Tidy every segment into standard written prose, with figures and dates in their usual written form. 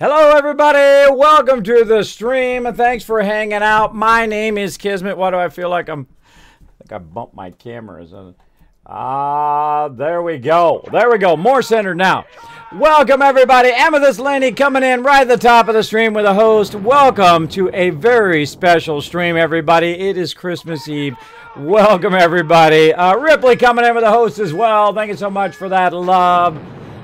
Hello, everybody. Welcome to the stream. Thanks for hanging out. My name is Kismet. Why do I feel like I bumped my camera? There we go. There we go. More centered now. Welcome, everybody. Amethyst Laney coming in right at the top of the stream with a host. Welcome to a very special stream, everybody. It is Christmas Eve. Welcome, everybody. Ripley coming in with a host as well. Thank you so much for that love.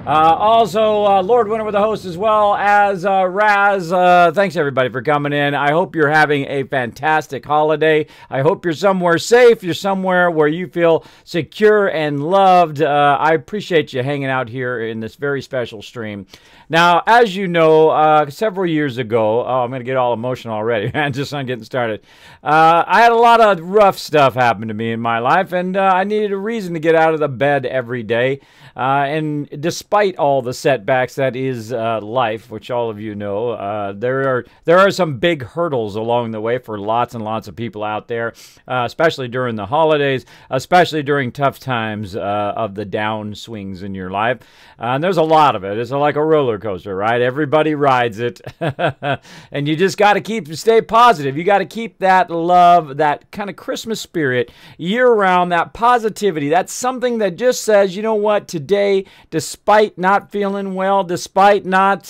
Also, Lord Winter with the host as well as Raz. Thanks, everybody, for coming in. I hope you're having a fantastic holiday. I hope you're somewhere safe. You're somewhere where you feel secure and loved. I appreciate you hanging out here in this very special stream. Now, as you know, several years ago, I'm going to get all emotional already, man, just on getting started. I had a lot of rough stuff happen to me in my life, and I needed a reason to get out of the bed every day. And despite all the setbacks that is life, which all of you know, there are some big hurdles along the way for lots and lots of people out there, especially during the holidays, especially during tough times of the down swings in your life. And there's a lot of it. It's like a roller coaster, right? Everybody rides it. And you just got to stay positive. You got to keep that love, that kind of Christmas spirit year-round, that positivity. That's something that just says, you know what, today, despite not feeling well, despite not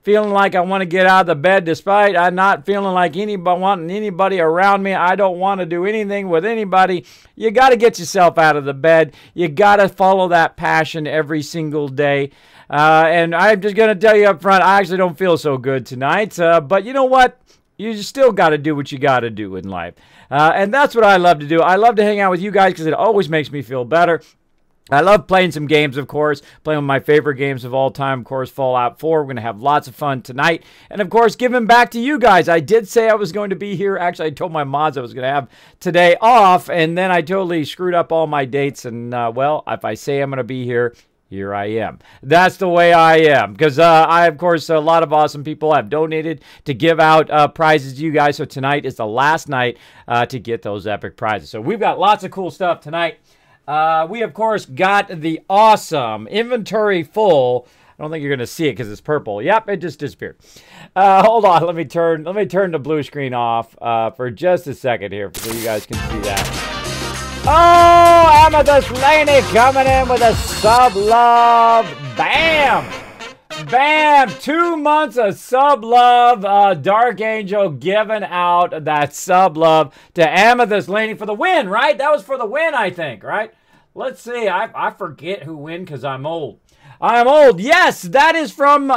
feeling like I want to get out of the bed, despite I not feeling like wanting anybody around me, I don't want to do anything with anybody, you got to get yourself out of the bed. You got to follow that passion every single day. And I'm just going to tell you up front, I actually don't feel so good tonight. But you know what? You still got to do what you got to do in life. And that's what I love to do. I love to hang out with you guys because it always makes me feel better. I love playing some games, of course, playing one of my favorite games of all time, of course, Fallout 4. We're going to have lots of fun tonight. And, of course, giving back to you guys. I did say I was going to be here. Actually, I told my mods I was going to have today off, and then I totally screwed up all my dates. And, well, if I say I'm going to be here, here I am. That's the way I am. Because of course, a lot of awesome people have donated to give out prizes to you guys. So tonight is the last night to get those epic prizes. So we've got lots of cool stuff tonight. We, of course, got the awesome inventory full. I don't think you're going to see it because it's purple. Yep, it just disappeared. Hold on. Let me turn the blue screen off for just a second here so you guys can see that. Oh, Amethyst Laney coming in with a sub love. Bam! Bam! 2 months of sub love. Dark Angel giving out that sub love to Amethyst Laney for the win, right? That was for the win, I think, right? Let's see. I forget who win because I'm old. I'm old. Yes, that is from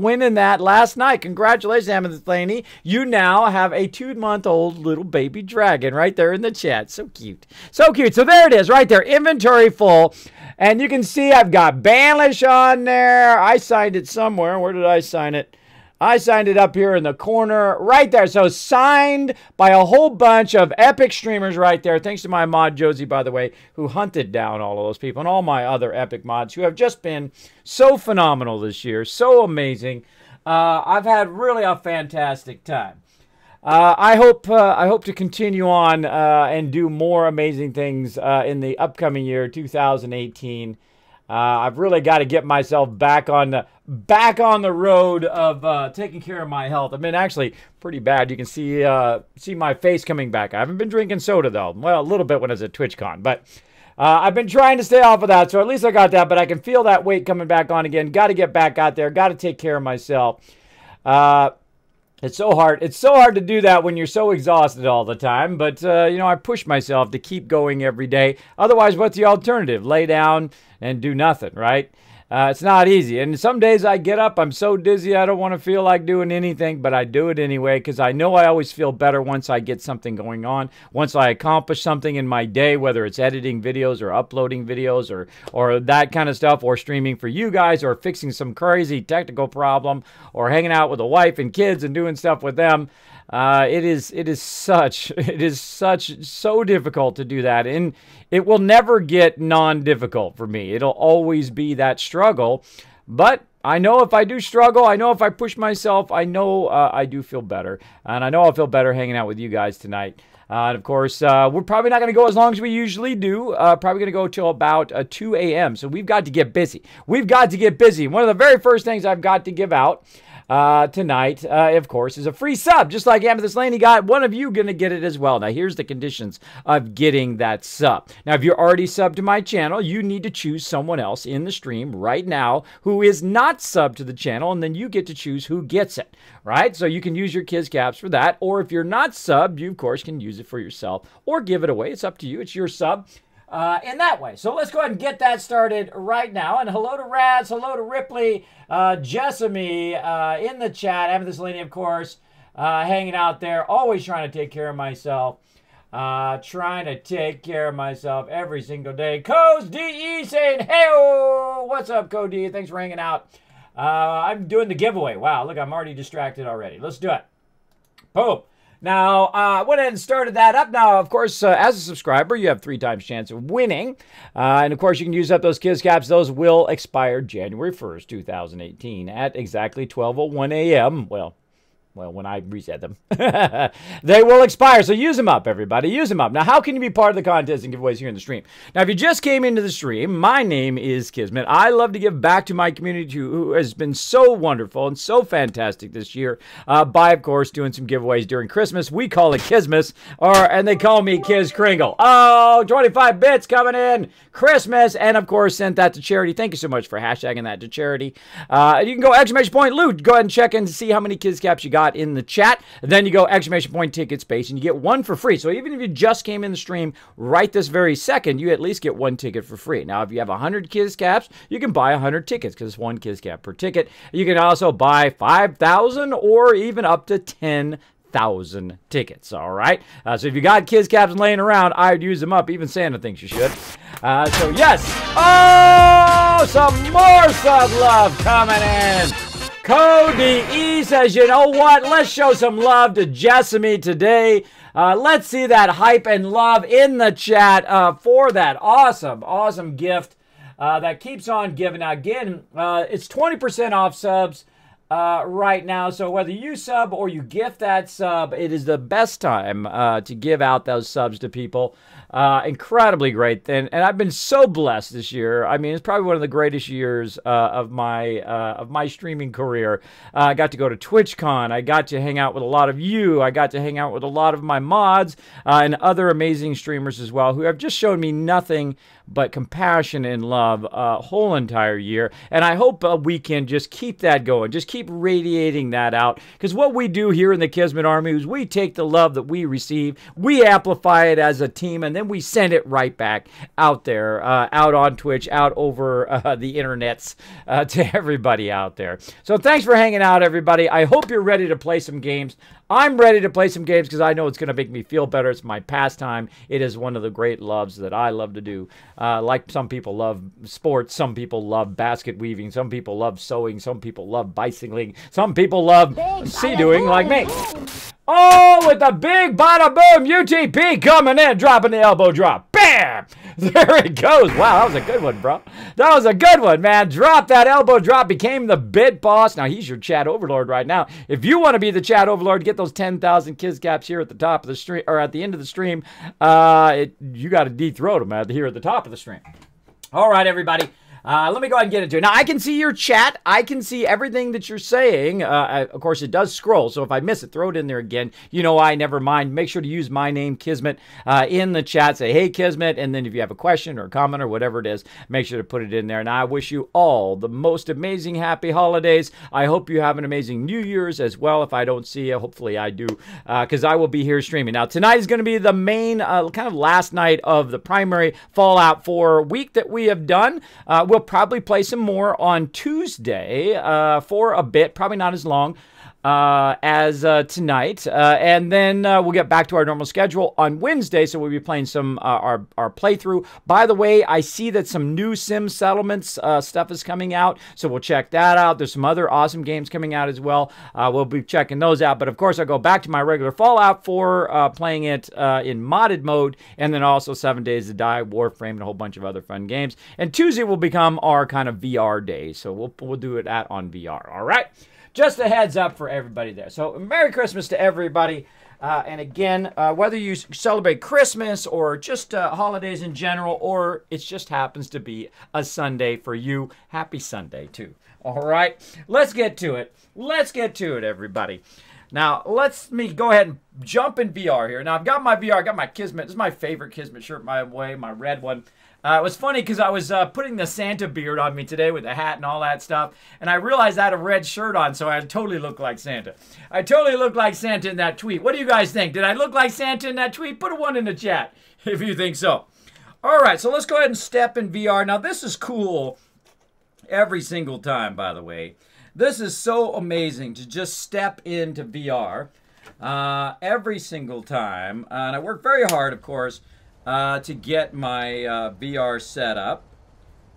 winning that last night. Congratulations, Amethyst Laney. You now have a 2-month-old little baby dragon right there in the chat. So cute. So cute. So there it is right there. Inventory full. And you can see I've got Banlish on there. I signed it somewhere. Where did I sign it? I signed it up here in the corner right there. So signed by a whole bunch of epic streamers right there. Thanks to my mod, Josie, by the way, who hunted down all of those people and all my other epic mods who have just been so phenomenal this year. So amazing. I've had really a fantastic time. I hope to continue on and do more amazing things in the upcoming year, 2018. I've really got to get myself back on the road of taking care of my health. I've been actually pretty bad. You can see my face coming back. I haven't been drinking soda though. Well, a little bit when I was at TwitchCon, but I've been trying to stay off of that. So at least I got that. But I can feel that weight coming back on again. Got to get back out there. Got to take care of myself. It's so hard. It's so hard to do that when you're so exhausted all the time. But, you know, I push myself to keep going every day. Otherwise, what's the alternative? Lay down and do nothing, right? It's not easy. And some days I get up, I'm so dizzy, I don't want to feel like doing anything, but I do it anyway because I know I always feel better once I get something going on. Once I accomplish something in my day, whether it's editing videos or uploading videos or that kind of stuff, or streaming for you guys, or fixing some crazy technical problem, or hanging out with a wife and kids and doing stuff with them. It is so difficult to do that, and it will never get non-difficult for me. It'll always be that struggle, but I know if I do struggle, I know if I push myself, I know I do feel better, and I know I'll feel better hanging out with you guys tonight. And of course, we're probably not going to go as long as we usually do. Probably going to go till about 2 a.m. So we've got to get busy. We've got to get busy. One of the very first things I've got to give out tonight, of course, is a free sub. Just like Amethyst Laney got, one of you going to get it as well. Now, here's the conditions of getting that sub. Now, if you're already subbed to my channel, you need to choose someone else in the stream right now who is not subbed to the channel, and then you get to choose who gets it, right? So you can use your Kids Caps for that, or if you're not subbed, you, of course, can use it for yourself or give it away. It's up to you. It's your sub. In that way. So let's go ahead and get that started right now. And hello to Raz, hello to Ripley, Jessamy in the chat, Amethyst Laney, of course, hanging out there, always trying to take care of myself. Trying to take care of myself every single day. Codes DE saying, hey-oh! What's up, Code DE? Thanks for hanging out. I'm doing the giveaway. Wow, look, I'm already distracted already. Let's do it. Boom. Now, I went ahead and started that up. Now, of course, as a subscriber, you have 3 times chance of winning. And, of course, you can use up those Kids Caps. Those will expire January 1st, 2018 at exactly 12:01 a.m. Well, when I reset them, they will expire. So use them up, everybody. Use them up. Now, how can you be part of the contest and giveaways here in the stream? Now, if you just came into the stream, my name is Kismet. I love to give back to my community who has been so wonderful and so fantastic this year by, of course, doing some giveaways during Christmas. We call it Kismet, and they call me Kiz Kringle. Oh, 25 bits coming in. Christmas, and, of course, sent that to charity. Thank you so much for hashtagging that to charity. You can go exclamation point loot. Go ahead and check in to see how many Kids Caps you got in the chat. Then you go exclamation point ticket space and you get 1 for free. So even if you just came in the stream right this very second, you at least get 1 ticket for free. Now, if you have 100 Kids Caps, you can buy 100 tickets because it's 1 Kids Cap per ticket. You can also buy 5,000 or even up to 10,000 tickets. All right. So if you got Kids Caps laying around, I would use them up. Even Santa thinks you should. So yes. Oh, some more sub love coming in. Cody E says, you know what? Let's show some love to Jessamy today. Let's see that hype and love in the chat for that awesome gift that keeps on giving. Now, again, it's 20% off subs right now. So whether you sub or you gift that sub, it is the best time to give out those subs to people. Incredibly great. And I've been so blessed this year. I mean, it's probably one of the greatest years of my streaming career. I got to go to TwitchCon. I got to hang out with a lot of you. I got to hang out with a lot of my mods and other amazing streamers as well who have just shown me nothing but compassion and love whole entire year. And I hope we can just keep that going. Just keep radiating that out. Because what we do here in the Kismet Army is we take the love that we receive, we amplify it as a team, and then we send it right back out there, out on Twitch, out over the internets to everybody out there. So thanks for hanging out, everybody. I hope you're ready to play some games. I'm ready to play some games because I know it's going to make me feel better. It's my pastime. It is one of the great loves that I love to do. Like some people love sports, some people love basket weaving, some people love sewing, some people love bicycling, some people love sea-doing like me. Oh, with the big bada boom, UTP coming in, dropping the elbow drop. Bam! There it goes. Wow, that was a good one, bro. That was a good one, man. Drop that elbow drop, became the bit boss. Now, he's your chat overlord right now. If you want to be the chat overlord, get those 10,000 Kids Caps here at the top of the stream, or at the end of the stream. You got to dethrone them here at the top of the stream. All right, everybody. Let me go ahead and get into it. Now, I can see your chat. I can see everything that you're saying. Of course, it does scroll, so if I miss it, throw it in there again. You know, I never mind. Make sure to use my name, Kismet, in the chat. Say, hey, Kismet, and then if you have a question or a comment or whatever it is, make sure to put it in there. And I wish you all the most amazing happy holidays. I hope you have an amazing New Year's as well. If I don't see you, hopefully I do, because I will be here streaming. Now, tonight is going to be the main, kind of last night of the primary Fallout 4 week that we have done. We'll probably play some more on Tuesday for a bit, probably not as long as tonight, and then we'll get back to our normal schedule on Wednesday. So we'll be playing some our playthrough. By the way, I see that some new Sim Settlements stuff is coming out, so we'll check that out. There's some other awesome games coming out as well. We'll be checking those out. But of course, I'll go back to my regular Fallout 4, playing it in modded mode, and then also 7 Days to Die, Warframe, and a whole bunch of other fun games. And Tuesday will become our kind of VR day, so we'll do it on VR. All right. Just a heads up for everybody there. So, Merry Christmas to everybody. And again, whether you celebrate Christmas or just holidays in general, or it just happens to be a Sunday for you, happy Sunday too. All right, let's get to it. Let's get to it, everybody. Now, me go ahead and jump in VR here. Now, I've got my VR, I got my Kismet. This is my favorite Kismet shirt, by the way, my red one. It was funny because I was putting the Santa beard on me today with the hat and all that stuff, and I realized I had a red shirt on, so I totally looked like Santa. I totally looked like Santa in that tweet. What do you guys think? Did I look like Santa in that tweet? Put a 1 in the chat if you think so. All right, so let's go ahead and step in VR. Now, this is cool every single time, by the way. This is so amazing to just step into VR every single time. And I work very hard, of course, to get my VR set up.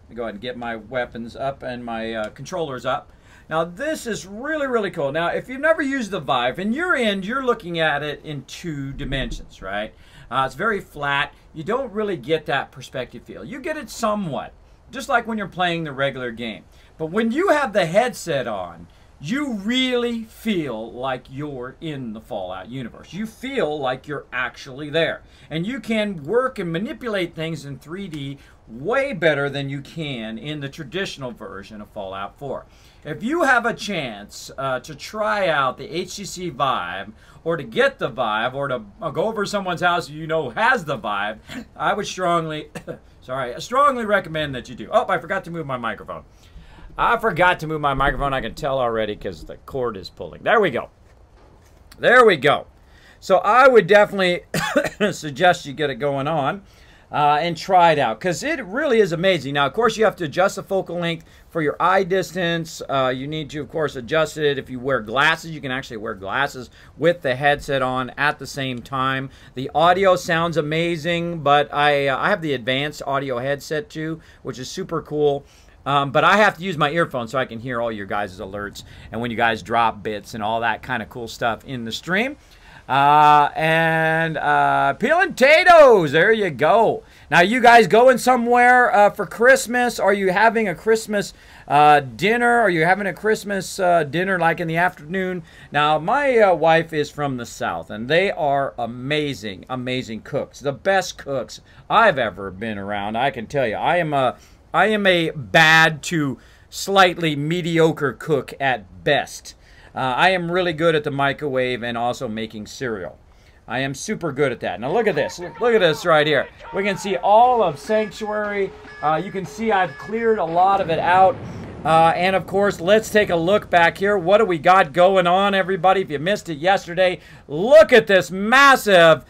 Let me go ahead and get my weapons up and my controllers up. Now, this is really, really cool. Now, if you've never used the Vive, and you're looking at it in 2 dimensions, right? It's very flat. You don't really get that perspective feel. You get it somewhat, just like when you're playing the regular game. But when you have the headset on, you really feel like you're in the Fallout universe. You feel like you're actually there. And you can work and manipulate things in 3D way better than you can in the traditional version of Fallout 4. If you have a chance to try out the HTC Vive, or to get the Vive, or to go over to someone's house you know has the Vive, I would strongly, I strongly recommend that you do. Oh, I forgot to move my microphone. I forgot to move my microphone. I can tell already because the cord is pulling. There we go. There we go. So I would definitely suggest you get it going on and try it out, because it really is amazing. Now, of course, you have to adjust the focal length for your eye distance. You need to, of course, adjust it. If you wear glasses, you can actually wear glasses with the headset on at the same time. The audio sounds amazing, but I have the advanced audio headset too, which is super cool. But I have to use my earphones so I can hear all your guys' alerts and when you guys drop bits and all that kind of cool stuff in the stream. Peeling potatoes, there you go. Now, you guys going somewhere for Christmas? Are you having a Christmas dinner? Are you having a Christmas dinner like in the afternoon? Now, my wife is from the South, and they are amazing, amazing cooks. The best cooks I've ever been around, I can tell you. I am a bad to slightly mediocre cook at best. I am really good at the microwave and also making cereal. I am super good at that. Now look at this. Look at this right here. We can see all of Sanctuary. You can see I've cleared a lot of it out. And of course, let's take a look back here. What do we got going on, everybody? If you missed it yesterday, look at this massive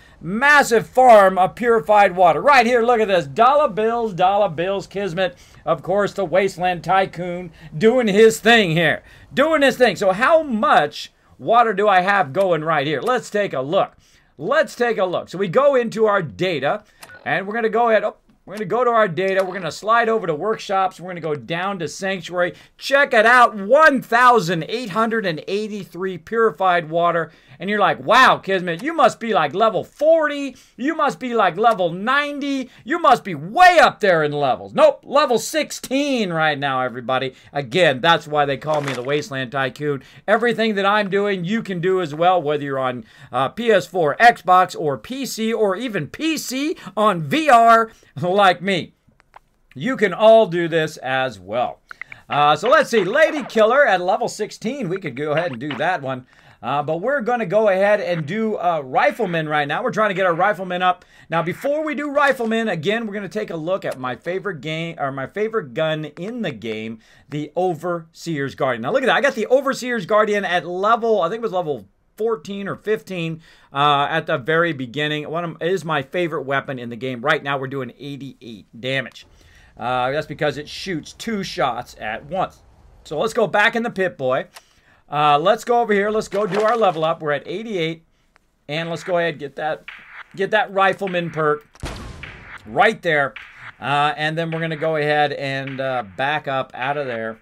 farm of purified water. Right here, look at this. Dollar bills, Kismet. Of course, the Wasteland Tycoon doing his thing here. Doing his thing. So how much water do I have going right here? Let's take a look. Let's take a look. So we go into our data, and we're going to go ahead. Oh, we're going to go to our data. We're going to slide over to workshops. We're going to go down to Sanctuary. Check it out. 1,883 purified water. And you're like, wow, Kismet, you must be like level 40. You must be like level 90. You must be way up there in levels. Nope, level 16 right now, everybody. Again, that's why they call me the Wasteland Tycoon. Everything that I'm doing, you can do as well, whether you're on PS4, Xbox, or PC, or even PC on VR like me. You can all do this as well. So let's see, Lady Killer at level 16. We could go ahead and do that one. But we're going to go ahead and do Rifleman right now. We're trying to get our Rifleman up. Now, before we do Rifleman, again, we're going to take a look at my favorite game, or my favorite gun in the game, the Overseer's Guardian. Now, look at that. I got the Overseer's Guardian at level, I think it was level 14 or 15 at the very beginning. It is my favorite weapon in the game. Right now, we're doing 88 damage. That's because it shoots 2 shots at once. So let's go back in the pit, boy. Let's go over here. Let's go do our level up. We're at 88. And let's go ahead and get that Rifleman perk right there. And then we're going to go ahead and back up out of there.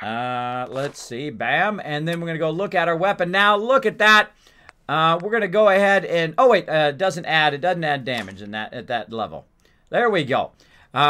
Let's see. Bam. And then we're going to go look at our weapon. Now, look at that. We're going to go ahead and... Oh, wait. It doesn't add damage at that level. There we go.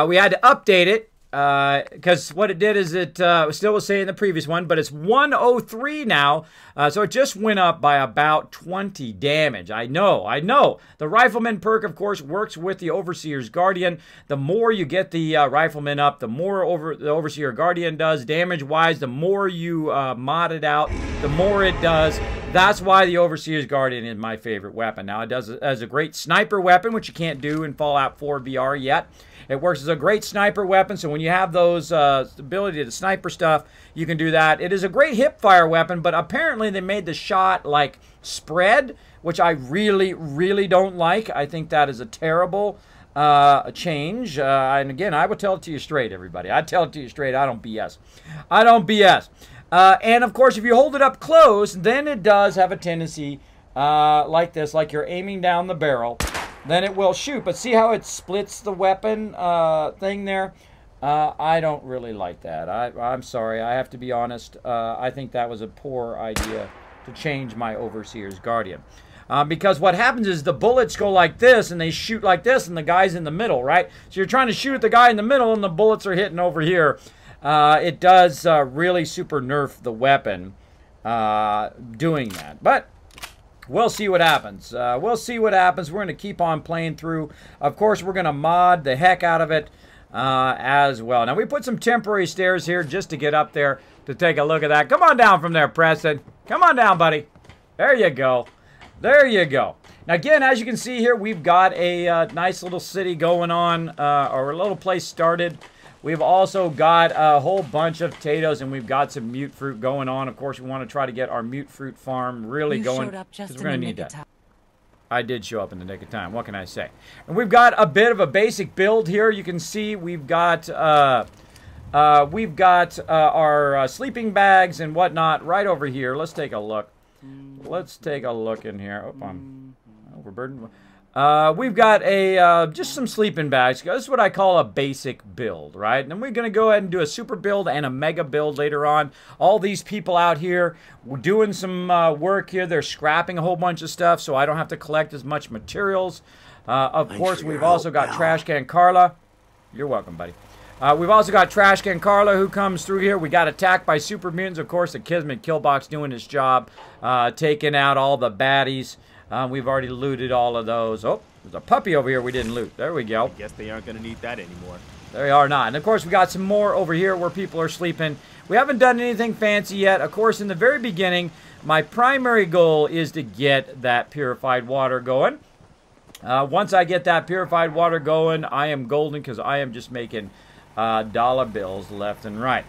We had to update it. Because what it did is it still was saying the previous one, but it's 103 now. So it just went up by about 20 damage. I know. The Rifleman perk, of course, works with the Overseer's Guardian. The more you get the Rifleman up, the more the Overseer Guardian does damage-wise. The more you mod it out, the more it does. That's why the Overseer's Guardian is my favorite weapon. Now, it does as a great sniper weapon, which you can't do in Fallout 4 VR yet. It works as a great sniper weapon, so when you have those ability to sniper stuff, you can do that. It is a great hip-fire weapon, but apparently they made the shot, like, spread, which I really, really don't like. I think that is a terrible change. And again, I will tell it to you straight, everybody. I tell it to you straight. I don't BS. I don't BS. And, of course, if you hold it up close, then it does have a tendency like this, like you're aiming down the barrel. Then it will shoot. But see how it splits the weapon thing there? I don't really like that. I'm sorry. I have to be honest. I think that was a poor idea to change my Overseer's Guardian. Because what happens is the bullets go like this, and they shoot like this, and the guy's in the middle, right? So you're trying to shoot at the guy in the middle, and the bullets are hitting over here. It does really super nerf the weapon doing that. But we'll see what happens. We'll see what happens. We're going to keep on playing through. Of course, we're going to mod the heck out of it as well. Now, we put some temporary stairs here just to get up there to take a look at that. Come on down from there, Preston. Come on down, buddy. There you go. There you go. Now, again, as you can see here, we've got a nice little city going on, or a little place started. We've also got a whole bunch of potatoes, and we've got some mute fruit going on. Of course, we want to try to get our mute fruit farm really going, because we're going to need that. I did show up in the nick of time. What can I say? And we've got a bit of a basic build here. You can see we've got our sleeping bags and whatnot right over here. Let's take a look. Let's take a look in here. Oh, I'm overburdened. We've got just some sleeping bags. This is what I call a basic build, right? And then we're going to go ahead and do a super build and a mega build later on. All these people out here, we're doing some work here. They're scrapping a whole bunch of stuff, so I don't have to collect as much materials. Of course, we've also got Trash Can Carla. You're welcome, buddy. We've also got Trash Can Carla who comes through here. We got attacked by super mutants. Of course, the Kismet Killbox doing his job, taking out all the baddies. We've already looted all of those. Oh, there's a puppy over here we didn't loot. There we go. Guess they aren't going to need that anymore. They are not. And, of course, we got some more over here where people are sleeping. We haven't done anything fancy yet. Of course, in the very beginning, my primary goal is to get that purified water going. Once I get that purified water going, I am golden because I am just making dollar bills left and right.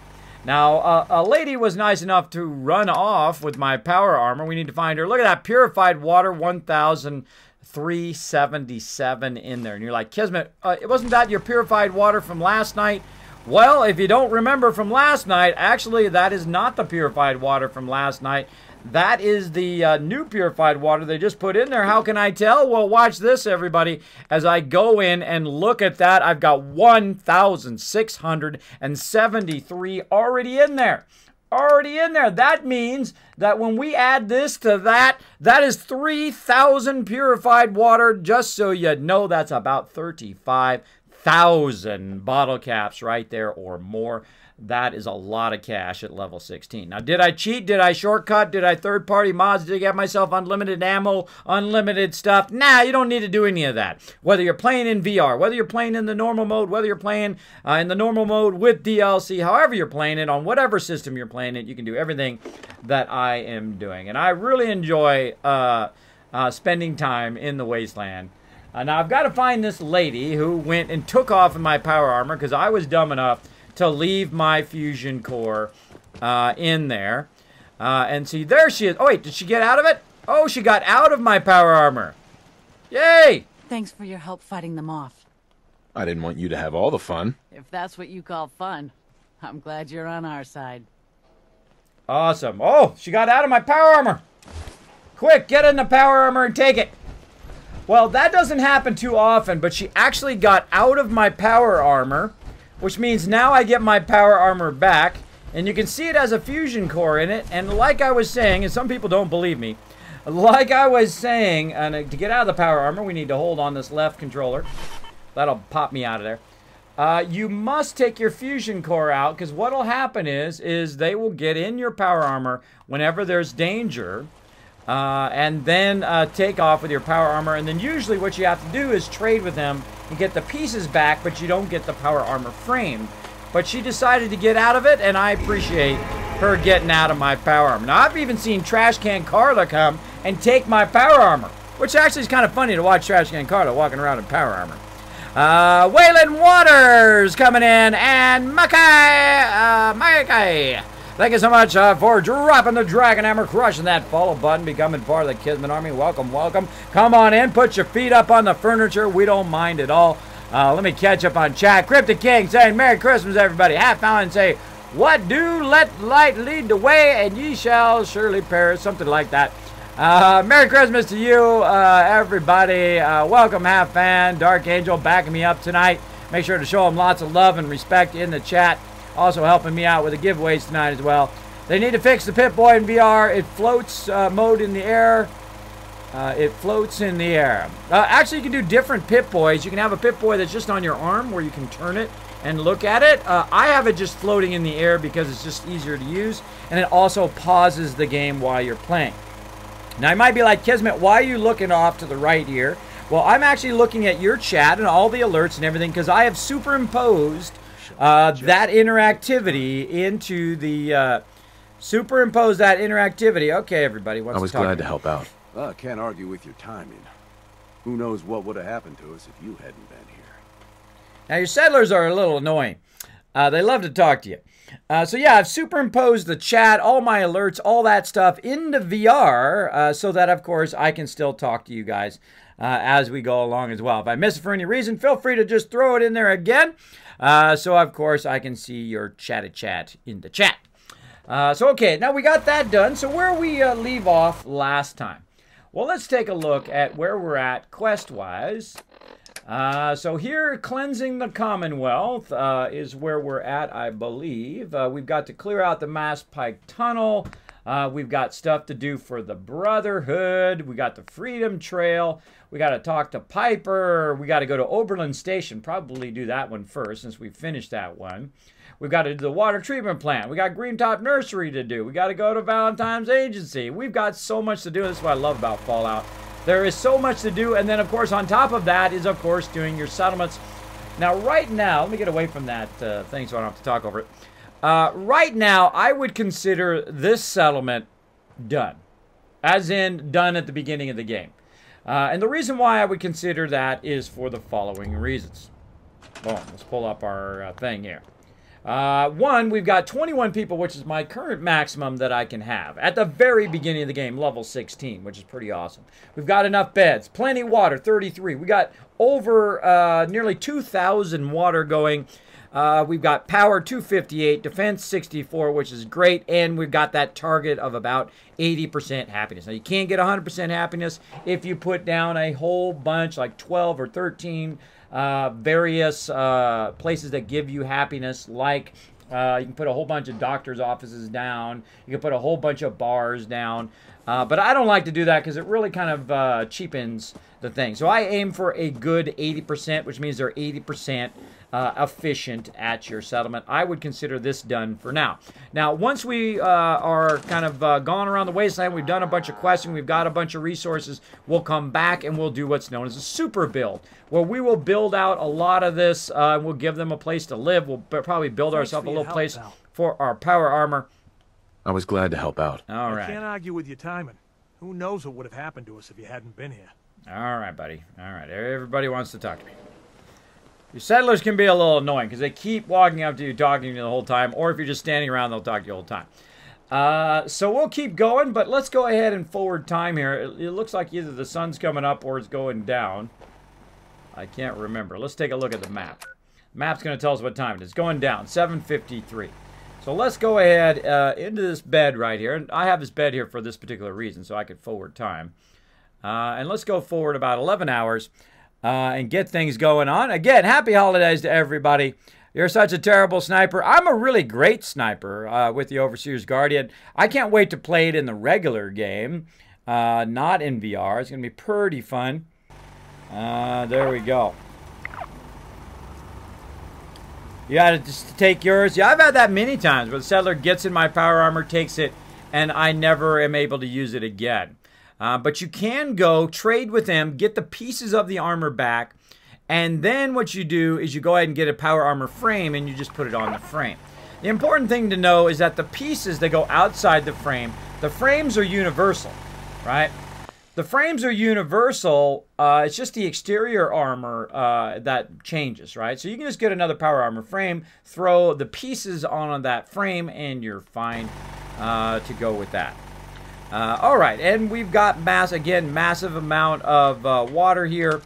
Now, a lady was nice enough to run off with my power armor. We need to find her. Look at that purified water, 1,377 in there. And you're like, Kismet, wasn't that your purified water from last night? Well, if you don't remember from last night, actually, that is not the purified water from last night. That is the new purified water they just put in there. How can I tell? Well, watch this, everybody. As I go in and look at that, I've got 1,673 already in there. Already in there. That means that when we add this to that, that is 3,000 purified water. Just so you know, that's about 35,000 bottle caps right there or more. That is a lot of cash at level 16. Now, did I cheat? Did I shortcut? Did I third-party mods? Did I get myself unlimited ammo, unlimited stuff? Nah, you don't need to do any of that. Whether you're playing in VR, whether you're playing in the normal mode, whether you're playing in the normal mode with DLC, however you're playing it, on whatever system you're playing it, you can do everything that I am doing. And I really enjoy spending time in the Wasteland. Now, I've got to find this lady who went and took off in my power armor because I was dumb enough to leave my fusion core in there. And see, there she is. Oh, wait, did she get out of it? Oh, she got out of my power armor. Yay! Thanks for your help fighting them off. I didn't want you to have all the fun. If that's what you call fun, I'm glad you're on our side. Awesome. Oh, she got out of my power armor. Quick, get in the power armor and take it. Well, that doesn't happen too often, but she actually got out of my power armor, which means now I get my power armor back, and you can see it has a fusion core in it, and like I was saying, and some people don't believe me, like I was saying, and to get out of the power armor, we need to hold on this left controller. That'll pop me out of there. you must take your fusion core out, because what will happen is they will get in your power armor whenever there's danger, and then take off with your power armor. And then usually what you have to do is trade with them and get the pieces back, but you don't get the power armor frame. But she decided to get out of it, and I appreciate her getting out of my power armor. Now, I've even seen Trash Can Carla come and take my power armor, which actually is kind of funny to watch Trash Can Carla walking around in power armor. Wasteland Waters coming in, and Makai. Thank you so much for dropping the Dragon Hammer, crushing that follow button, becoming part of the Kismet Army. Welcome, welcome. Come on in, put your feet up on the furniture. We don't mind at all. Let me catch up on chat. Cryptic King saying, Merry Christmas, everybody. Half Fallon say, what do? Let light lead the way, and ye shall surely perish. Something like that. Merry Christmas to you, everybody. Welcome, Half Fan. Dark Angel backing me up tonight. Make sure to show them lots of love and respect in the chat. Also helping me out with the giveaways tonight as well. They need to fix the Pip-Boy in VR. It floats mode in the air. It floats in the air. Actually, you can do different Pip-Boys. You can have a Pip-Boy that's just on your arm where you can turn it and look at it. I have it just floating in the air because it's just easier to use. And it also pauses the game while you're playing. Now, you might be like, Kismet, why are you looking off to the right here? Well, I'm actually looking at your chat and all the alerts and everything because I have superimposed that interactivity into the... superimpose that interactivity. Okay, everybody. I was glad to help out. Well, I can't argue with your timing. Who knows what would have happened to us if you hadn't been here. Now, your settlers are a little annoying. They love to talk to you. So, yeah, I've superimposed the chat, all my alerts, all that stuff into VR so that, of course, I can still talk to you guys as we go along as well. If I miss it for any reason, feel free to just throw it in there again. So, of course, I can see your chat in the chat. So, okay, now we got that done. So, where we leave off last time? Well, let's take a look at where we're at quest-wise. So here, cleansing the Commonwealth is where we're at, I believe. We've got to clear out the Mass Pike Tunnel. We've got stuff to do for the Brotherhood. We got the Freedom Trail. We got to talk to Piper. We got to go to Oberlin Station. Probably do that one first since we finished that one. We've got to do the water treatment plant. We got Green Top Nursery to do. We got to go to Valentine's Agency. We've got so much to do. That's what I love about Fallout. There is so much to do. And then, of course, on top of that is, of course, doing your settlements. Now, right now, let me get away from that thing so I don't have to talk over it. Right now, I would consider this settlement done. As in, done at the beginning of the game. And the reason why I would consider that is for the following reasons. Boom. Let's pull up our thing here. One, we've got 21 people, which is my current maximum that I can have. At the very beginning of the game, level 16, which is pretty awesome. We've got enough beds, plenty water, 33. We got over nearly 2,000 water going. We've got power 258, defense 64, which is great, and we've got that target of about 80% happiness. Now, you can't get 100% happiness if you put down a whole bunch, like 12 or 13 various places that give you happiness, like you can put a whole bunch of doctor's offices down, you can put a whole bunch of bars down, but I don't like to do that because it really kind of cheapens the thing. So I aim for a good 80%, which means they're 80% efficient at your settlement. I would consider this done for now. Now, once we are kind of gone around the wasteland, we've done a bunch of questing, we've got a bunch of resources, we'll come back and we'll do what's known as a super build, where we will build out a lot of this, we'll give them a place to live, we'll probably build ourselves a little place for our power armor. I was glad to help out. All right. I can't argue with your timing. Who knows what would have happened to us if you hadn't been here. All right, buddy. All right, everybody wants to talk to me. Your settlers can be a little annoying because they keep walking up to you, talking to you the whole time, or if you're just standing around, they'll talk to you the whole time. So we'll keep going, but let's go ahead and forward time here. It looks like either the sun's coming up or it's going down. I can't remember. Let's take a look at the map. The map's going to tell us what time it is. It's going down, 7:53. So let's go ahead into this bed right here. And I have this bed here for this particular reason, so I could forward time. And let's go forward about 11 hours. And get things going on. Again, happy holidays to everybody. You're such a terrible sniper. I'm a really great sniper with the Overseer's Guardian. I can't wait to play it in the regular game, not in VR. It's going to be pretty fun. There we go. You got to just take yours. Yeah, I've had that many times where the settler gets in my power armor, takes it, and I never am able to use it again. But you can go trade with them, get the pieces of the armor back, and then what you do is you go ahead and get a power armor frame and you just put it on the frame. The important thing to know is that the pieces that go outside the frames are universal, right? The frames are universal. It's just the exterior armor that changes, right? So you can just get another power armor frame, throw the pieces on that frame, and you're fine to go with that. All right, and we've got massive amount of water here.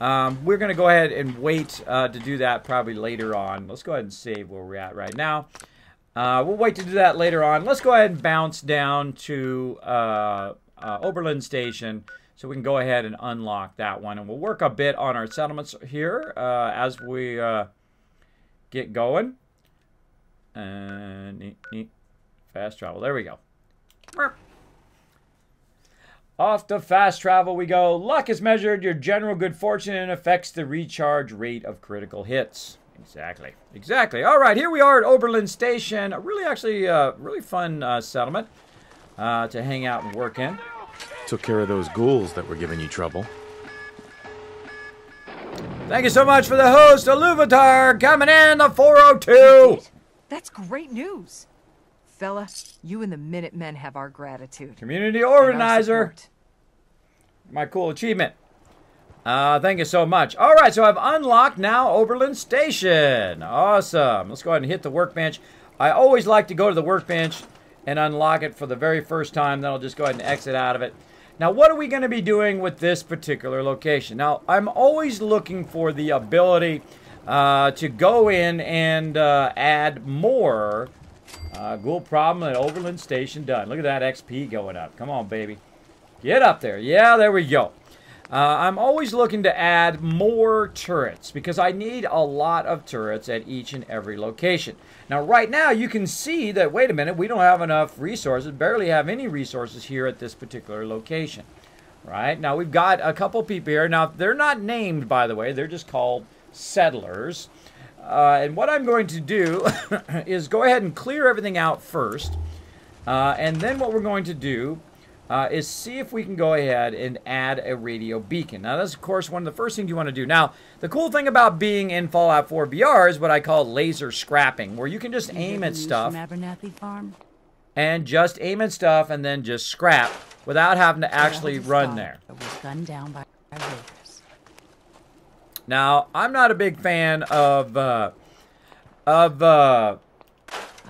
We're going to go ahead and wait to do that probably later on. Let's go ahead and save where we're at right now. We'll wait to do that later on. Let's go ahead and bounce down to Oberlin Station so we can go ahead and unlock that one. And we'll work a bit on our settlements here as we get going. Fast travel. There we go. Off to fast travel we go. Luck is measured your general good fortune and affects the recharge rate of critical hits. Exactly. All right, here we are at Oberlin Station. A really fun settlement to hang out and work in. Took care of those ghouls that were giving you trouble. Thank you so much for the host, Iluvatar, coming in the 402. That's great news. Fella, you and the Minutemen have our gratitude. Community organizer. My cool achievement. Thank you so much. All right, so I've unlocked now Oberlin Station. Awesome. Let's go ahead and hit the workbench. I always like to go to the workbench and unlock it for the very first time. Then I'll just go ahead and exit out of it. Now, what are we going to be doing with this particular location? Now, I'm always looking for the ability to go in and add more. Ghoul problem at Oberlin Station done. Look at that XP going up. Come on, baby. Get up there. Yeah, there we go. I'm always looking to add more turrets because I need a lot of turrets at each and every location. Now, right now, you can see that, wait a minute, we don't have enough resources, barely have any resources here at this particular location. Right? Now, we've got a couple people here. Now, they're not named, by the way. They're just called settlers. And what I'm going to do is go ahead and clear everything out first. And then what we're going to do is see if we can go ahead and add a radio beacon. Now, that's, of course, one of the first things you want to do. Now, the cool thing about being in Fallout 4 VR is what I call laser scrapping, where you can just aim at stuff. And just aim at stuff and then just scrap without having to actually run there. It was gunned down by raiders. Now, I'm not a big fan of I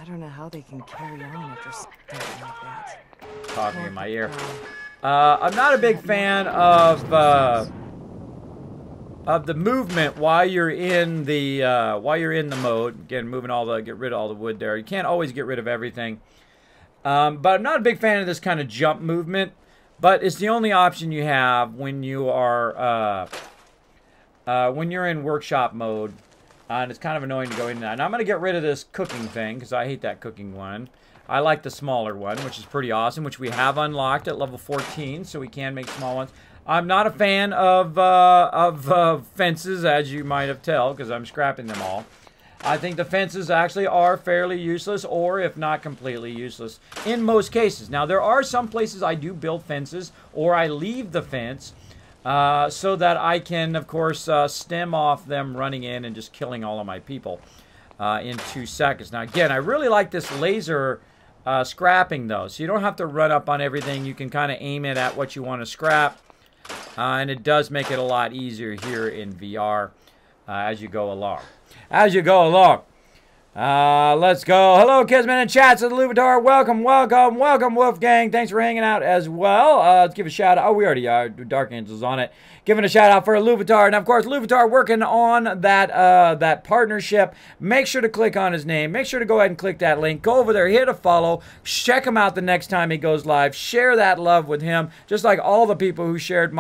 don't know how they can carry on after something like that. Talking in my ear. I'm not a big fan of the movement while you're in the mode. Again, get rid of all the wood there. You can't always get rid of everything. But I'm not a big fan of this kind of jump movement. But it's the only option you have when you are when you're in workshop mode. And it's kind of annoying to go in there. And I'm going to get rid of this cooking thing because I hate that cooking one. I like the smaller one, which is pretty awesome, which we have unlocked at level 14, so we can make small ones. I'm not a fan of fences, as you might have told, because I'm scrapping them all. I think the fences actually are fairly useless, or if not completely useless, in most cases. Now, there are some places I do build fences, or I leave the fence, so that I can, of course, stem off them running in and just killing all of my people in 2 seconds. Now, again, I really like this laser scrapping, though, so you don't have to run up on everything. You can kind of aim it at what you want to scrap, and it does make it a lot easier here in VR as you go along. Let's go. Hello, Kismet and chats of the Luvatar. Welcome, Wolfgang. Thanks for hanging out as well. Let's give a shout out. Oh, we already are. Dark Angel's on it. Giving a shout out for Luvatar. And of course, Luvatar working on that partnership. Make sure to click on his name. Make sure to go ahead and click that link. Go over there, hit a follow. Check him out the next time he goes live. Share that love with him. Just like all the people who shared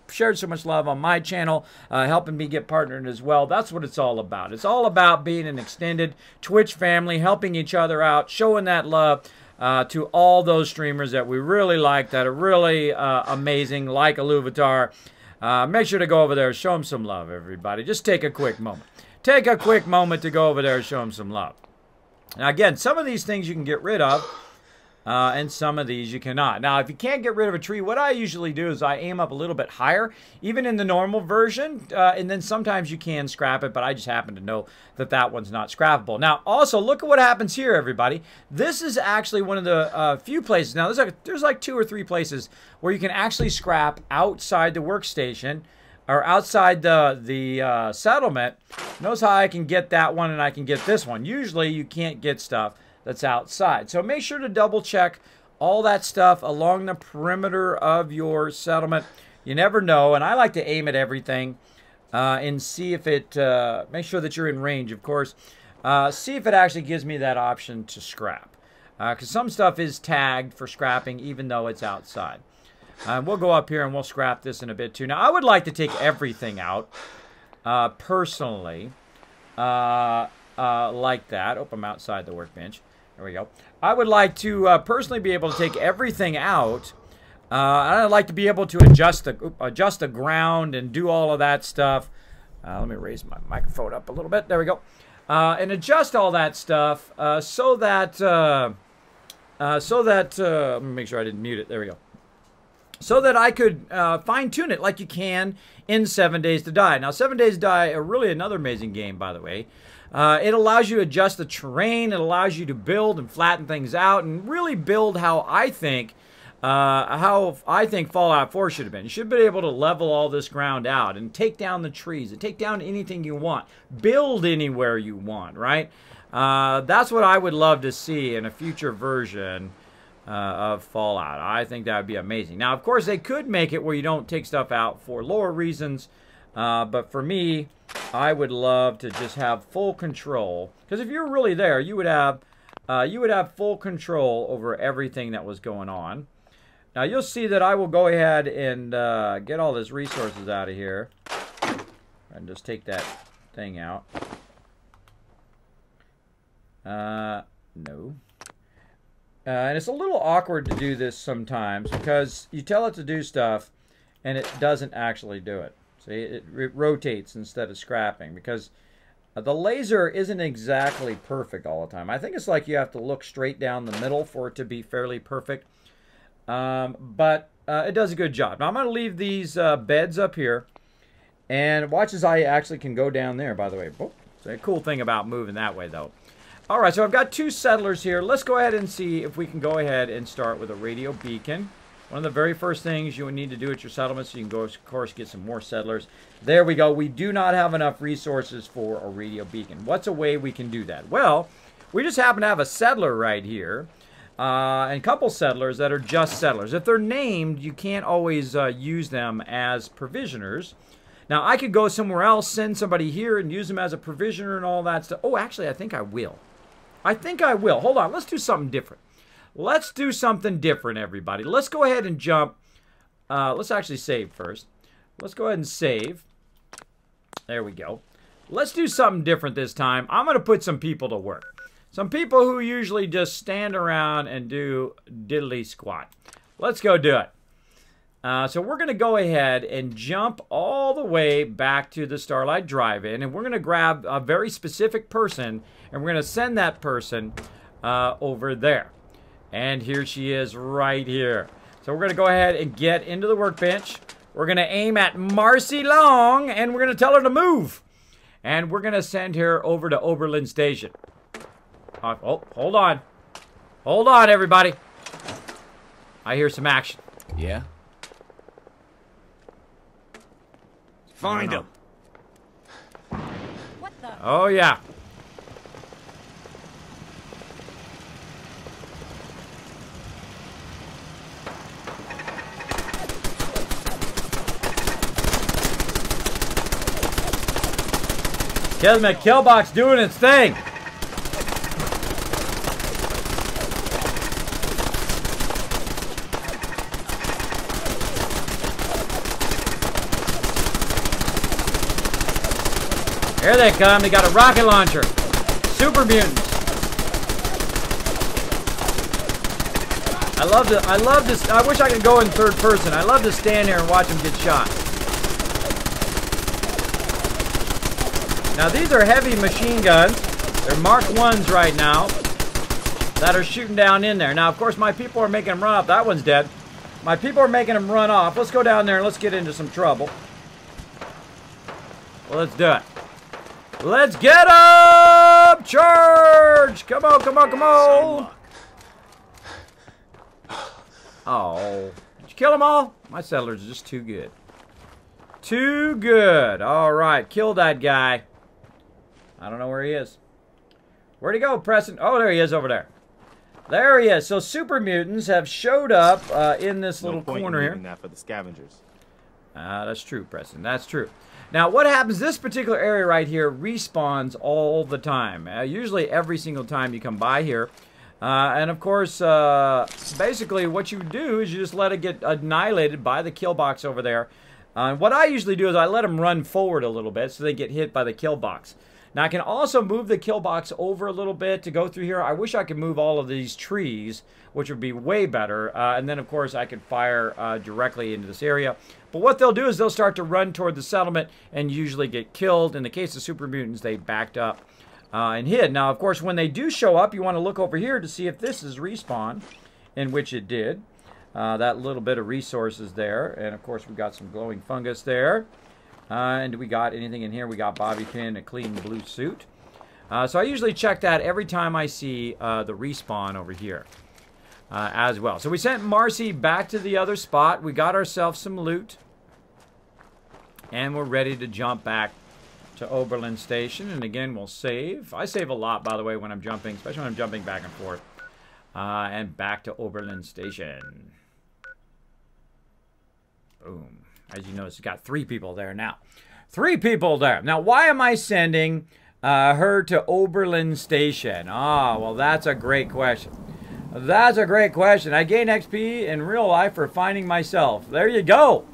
shared so much love on my channel, helping me get partnered as well. That's what it's all about. It's all about being an extended Twitch family, helping each other out, showing that love to all those streamers that we really like, that are really amazing, like Iluvatar. Make sure to go over there, show them some love, everybody. Just take a quick moment. take a quick moment to go over there and show them some love. Now, again, some of these things you can get rid of, and some of these you cannot. Now, if you can't get rid of a tree, what I usually do is I aim up a little bit higher, even in the normal version, and then sometimes you can scrap it, but I just happen to know that that one's not scrappable. Now, also, look at what happens here, everybody. This is actually one of the few places. Now, there's like 2 or 3 places where you can actually scrap outside the workstation, or outside the settlement. Notice how I can get that one and I can get this one. Usually you can't get stuff that's outside. So make sure to double check all that stuff along the perimeter of your settlement. You never know, and I like to aim at everything and see if it, make sure that you're in range, of course. See if it actually gives me that option to scrap. Because some stuff is tagged for scrapping even though it's outside. We'll go up here and we'll scrap this in a bit too. Now, I would like to take everything out, personally, like that. Oh, I'm outside the workbench. There we go. I would like to personally be able to take everything out. I'd like to be able to adjust the ground and do all of that stuff. Let me raise my microphone up a little bit. There we go. And adjust all that stuff so that let me make sure I didn't mute it. There we go. So that I could fine-tune it like you can in 7 Days to Die. Now, 7 Days to Die are really another amazing game, by the way. It allows you to adjust the terrain. It allows you to build and flatten things out and really build how I think Fallout 4 should have been. You should be able to level all this ground out and take down the trees and take down anything you want. Build anywhere you want, right? That's what I would love to see in a future version of Fallout. I think that would be amazing. Now, of course, they could make it where you don't take stuff out for lore reasons, but for me, I would love to just have full control. Because if you're really there, you would have full control over everything that was going on. Now, you'll see that I will go ahead and get all these resources out of here and just take that thing out. No. And it's a little awkward to do this sometimes because you tell it to do stuff and it doesn't actually do it. See, it rotates instead of scrapping because the laser isn't exactly perfect all the time. I think it's like you have to look straight down the middle for it to be fairly perfect. But it does a good job. Now, I'm going to leave these beds up here. And watch as I actually can go down there, by the way. Oh, it's a cool thing about moving that way, though. All right, so I've got 2 settlers here. Let's go ahead and see if we can go ahead and start with a radio beacon. One of the very first things you would need to do at your settlement, so you can go, of course, get some more settlers. There we go. We do not have enough resources for a radio beacon. What's a way we can do that? Well, we just happen to have a settler right here. And a couple settlers that are just settlers. If they're named, you can't always use them as provisioners. Now, I could go somewhere else, send somebody here, and use them as a provisioner and all that stuff. Oh, actually, I think I will. I think I will. Hold on. Let's do something different. Let's do something different, everybody. Let's go ahead and jump. Let's actually save first. Let's go ahead and save. There we go. Let's do something different this time. I'm going to put some people to work. Some people who usually just stand around and do diddly squat. Let's go do it. So we're going to go ahead and jump all the way back to the Starlight Drive-In, and we're going to grab a very specific person, and we're going to send that person over there. And here she is right here. So we're going to go ahead and get into the workbench. We're going to aim at Marcy Long, and we're going to tell her to move. And we're going to send her over to Oberlin Station. Oh, hold on. Hold on, everybody. I hear some action. Yeah? Find him. What the? Oh, yeah. Kismet Killbox doing its thing. Here they come. They got a rocket launcher. Super mutants. I love this. I wish I could go in third person. I love to stand here and watch them get shot. Now, these are heavy machine guns. They're Mark 1s right now that are shooting down in there. Now, of course, my people are making them run off. That one's dead. My people are making them run off. Let's go down there and let's get into some trouble. Well, let's do it. Let's get up! Charge! Come on, come on, come on! Oh. Did you kill them all? My settlers are just too good. Too good. All right. Kill that guy. I don't know where he is. Where'd he go, Preston? Oh, there he is over there. There he is. So super mutants have showed up in this little corner here. That for the scavengers. That's true, Preston. That's true. Now, what happens, this particular area right here respawns all the time. Usually every single time you come by here. And, of course, basically what you do is you just let it get annihilated by the kill box over there. What I usually do is I let them run forward a little bit so they get hit by the kill box. Now, I can also move the kill box over a little bit to go through here. I wish I could move all of these trees, which would be way better. And then, of course, I could fire directly into this area. But what they'll do is they'll start to run toward the settlement and usually get killed. In the case of super mutants, they backed up and hid. Now, of course, when they do show up, you want to look over here to see if this is respawn, in which it did. That little bit of resources there. And, of course, we got some glowing fungus there. And we got anything in here? We got bobby pin, a clean blue suit. So I usually check that every time I see the respawn over here as well. So we sent Marcy back to the other spot. We got ourselves some loot. And we're ready to jump back to Oberlin Station. And again, we'll save. I save a lot, by the way, when I'm jumping, especially when I'm jumping back and forth. And back to Oberlin Station. Boom. As you notice, it's got 3 people there now. 3 people there. Now, why am I sending her to Oberlin Station? Ah, well, that's a great question. That's a great question. I gain XP in real life for finding myself. There you go.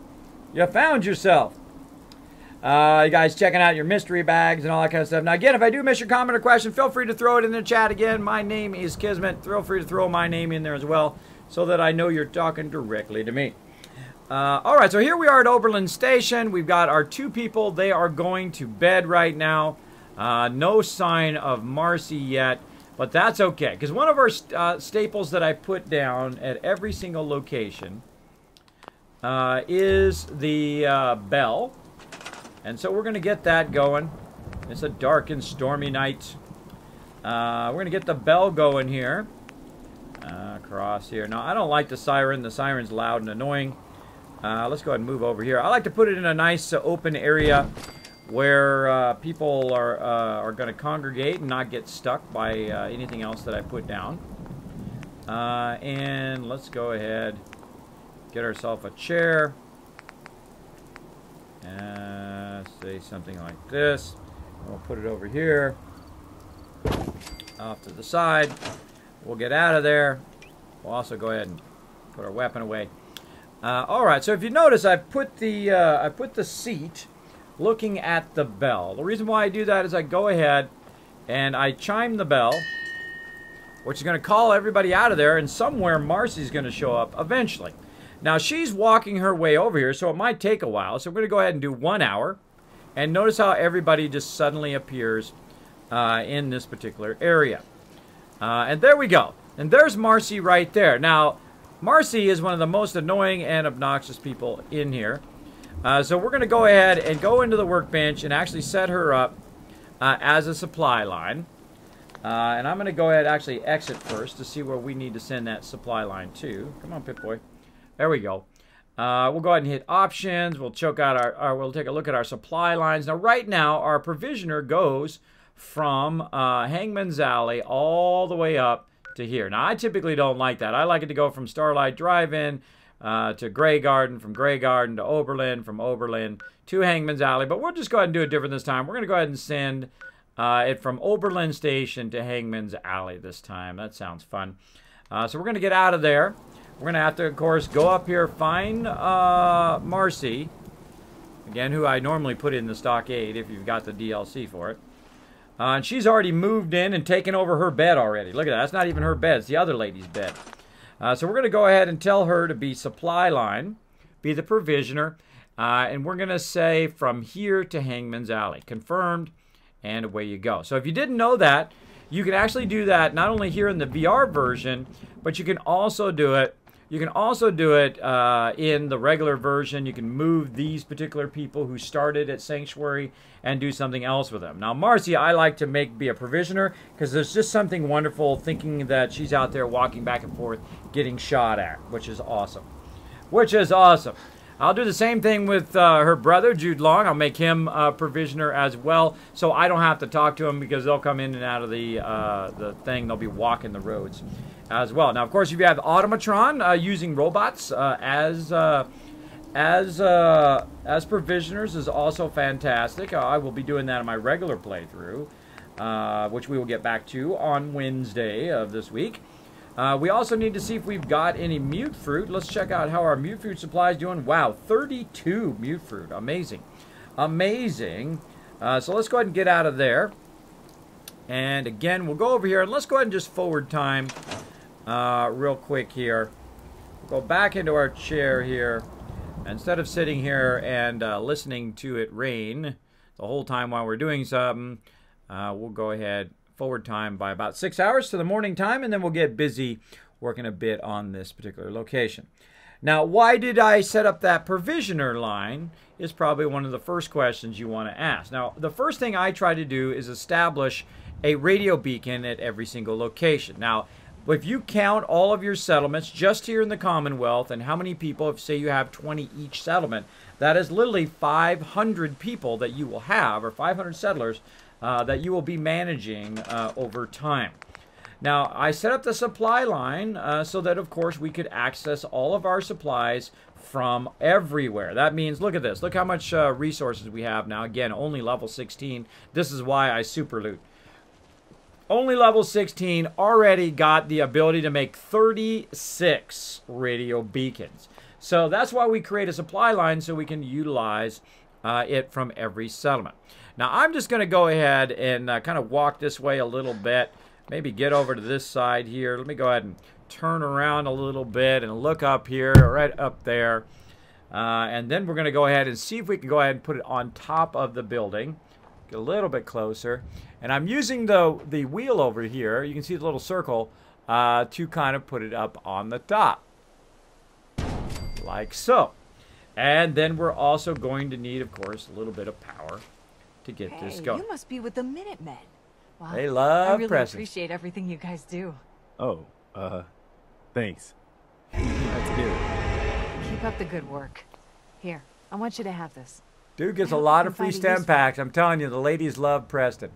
You found yourself. You guys checking out your mystery bags and all that kind of stuff. Now, again, if I do miss your comment or question, feel free to throw it in the chat again. My name is Kismet. Feel free to throw my name in there as well so that I know you're talking directly to me. All right, so here we are at Oberlin Station. We've got our 2 people. They are going to bed right now. No sign of Marcy yet, but that's okay. Because one of our staples that I put down at every single location is the bell. And so we're going to get that going. It's a dark and stormy night. We're going to get the bell going here. Across here. Now, I don't like the siren. The siren's loud and annoying. Let's go ahead and move over here. I like to put it in a nice open area where people are going to congregate and not get stuck by anything else that I put down. And let's go ahead, get ourselves a chair. Say something like this. We'll put it over here, off to the side. We'll get out of there. We'll also go ahead and put our weapon away. All right, so if you notice, I put the seat looking at the bell. The reason why I do that is I go ahead and I chime the bell, which is going to call everybody out of there, and somewhere Marcy's going to show up eventually. Now, she's walking her way over here, so it might take a while. So we're going to go ahead and do 1 hour, and notice how everybody just suddenly appears in this particular area. And there we go. And there's Marcy right there. Now, Marcy is one of the most annoying and obnoxious people in here. So we're going to go ahead and go into the workbench and actually set her up as a supply line. And I'm going to go ahead and actually exit first to see where we need to send that supply line to. Come on, Pip-Boy. There we go. We'll go ahead and hit options. We'll choke out we'll take a look at our supply lines. Now, right now, our provisioner goes from Hangman's Alley all the way up to here. Now, I typically don't like that. I like it to go from Starlight Drive-In to Grey Garden, from Grey Garden to Oberlin, from Oberlin to Hangman's Alley. But we'll just go ahead and do it different this time. We're going to go ahead and send it from Oberlin Station to Hangman's Alley this time. That sounds fun. So we're going to get out of there. We're going to have to, of course, go up here, find Marcy. Again, who I normally put in the stockade if you've got the DLC for it. And she's already moved in and taken over her bed already. Look at that. That's not even her bed. It's the other lady's bed. So we're going to go ahead and tell her to be supply line, be the provisioner. And we're going to say from here to Hangman's Alley. Confirmed. and away you go. So if you didn't know that, you can actually do that not only here in the VR version, but you can also do it. You can also do it in the regular version. You can move these particular people who started at Sanctuary and do something else with them. Now, Marcy, I like to be a provisioner because there's just something wonderful thinking that she's out there walking back and forth getting shot at, which is awesome. Which is awesome. I'll do the same thing with her brother, Jude Long. I'll make him a provisioner as well, so I don't have to talk to him because they'll come in and out of the thing. They'll be walking the roads as well. Now, of course, if you have Automatron using robots as provisioners is also fantastic. I will be doing that in my regular playthrough, which we will get back to on Wednesday of this week. We also need to see if we've got any mute fruit. Let's check out how our mute fruit supply is doing. Wow, 32 mute fruit. Amazing. Amazing. So let's go ahead and get out of there. And again, we'll go over here and let's go ahead and just forward time real quick here. We'll go back into our chair here. Instead of sitting here and listening to it rain the whole time while we're doing something, we'll go ahead forward time by about 6 hours to the morning time, and then we'll get busy working a bit on this particular location. Now, why did I set up that provisioner line is probably one of the first questions you want to ask. Now, the first thing I try to do is establish a radio beacon at every single location. Now, if you count all of your settlements just here in the Commonwealth and how many people, if say you have 20 each settlement, that is literally 500 people that you will have, or 500 settlers, that you will be managing over time. Now, I set up the supply line so that, of course, we could access all of our supplies from everywhere. That means, look at this. Look how much resources we have now. Again, only level 16. This is why I super loot. Only level 16, already got the ability to make 36 radio beacons. So that's why we create a supply line so we can utilize it from every settlement. Now, I'm just going to go ahead and kind of walk this way a little bit. Maybe get over to this side here. Let me go ahead and turn around a little bit and look up here, right up there. And then we're going to go ahead and see if we can go ahead and put it on top of the building. Get a little bit closer. And I'm using the wheel over here. You can see the little circle to kind of put it up on the top. Like so. And then we're also going to need, of course, a little bit of power to get this going. You must be with the Minutemen. Wow, They love I really presents. appreciate everything you guys do. Oh, thanks. That's good. Keep up the good work. Here, I want you to have this. Dude gets I a hope lot you of can free find it stem useful. packs. I'm telling you, the ladies love Preston.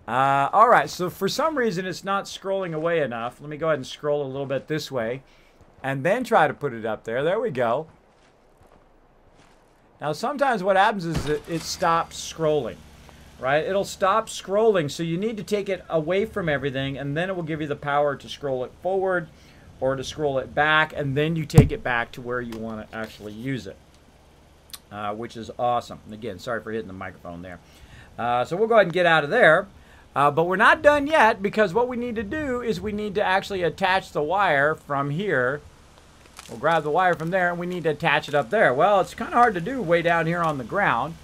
All right, so for some reason it's not scrolling away enough. Let me go ahead and scroll a little bit this way and then try to put it up there. There we go. Now, sometimes what happens is it stops scrolling, right? It'll stop scrolling, so you need to take it away from everything, and then it will give you the power to scroll it forward or to scroll it back, and then you take it back to where you want to actually use it, which is awesome. And again, sorry for hitting the microphone there. So we'll go ahead and get out of there, but we're not done yet, because what we need to do is we need to actually attach the wire from here. We'll grab the wire from there, and we need to attach it up there. Well, it's kind of hard to do way down here on the ground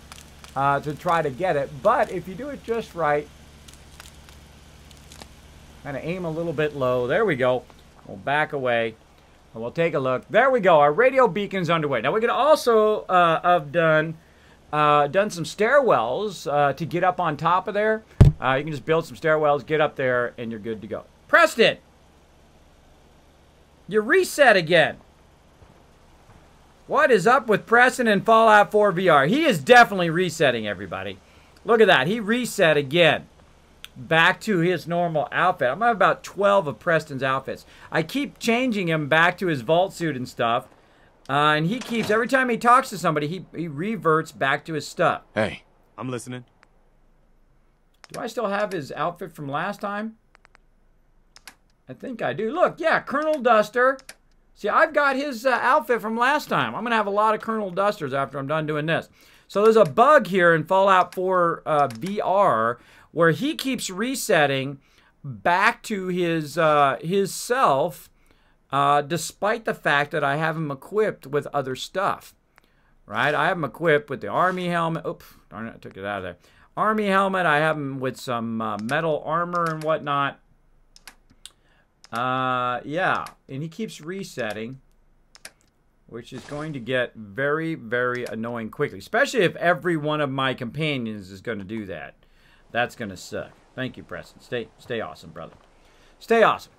to try to get it. But if you do it just right, kind of aim a little bit low. There we go. We'll back away, and we'll take a look. There we go. Our radio beacon's underway. Now, we could also have done some stairwells to get up on top of there. You can just build some stairwells, get up there, and you're good to go. Preston! You reset again. What is up with Preston in Fallout 4 VR? He is definitely resetting, everybody. Look at that. He reset again. Back to his normal outfit. I'm at about 12 of Preston's outfits. I keep changing him back to his vault suit and stuff. And he keeps, every time he talks to somebody, he reverts back to his stuff. Hey, I'm listening. Do I still have his outfit from last time? I think I do. Look, yeah, Colonel Duster. See, I've got his outfit from last time. I'm going to have a lot of Colonel Dusters after I'm done doing this. So there's a bug here in Fallout 4 VR where he keeps resetting back to his self despite the fact that I have him equipped with other stuff. Right? I have him equipped with the army helmet. Oops, darn it, I took it out of there. Army helmet. I have him with some metal armor and whatnot. Yeah, and he keeps resetting, which is going to get very, very annoying quickly, especially if every one of my companions is going to do that. That's going to suck. Thank you, Preston. Stay awesome, brother. Stay awesome.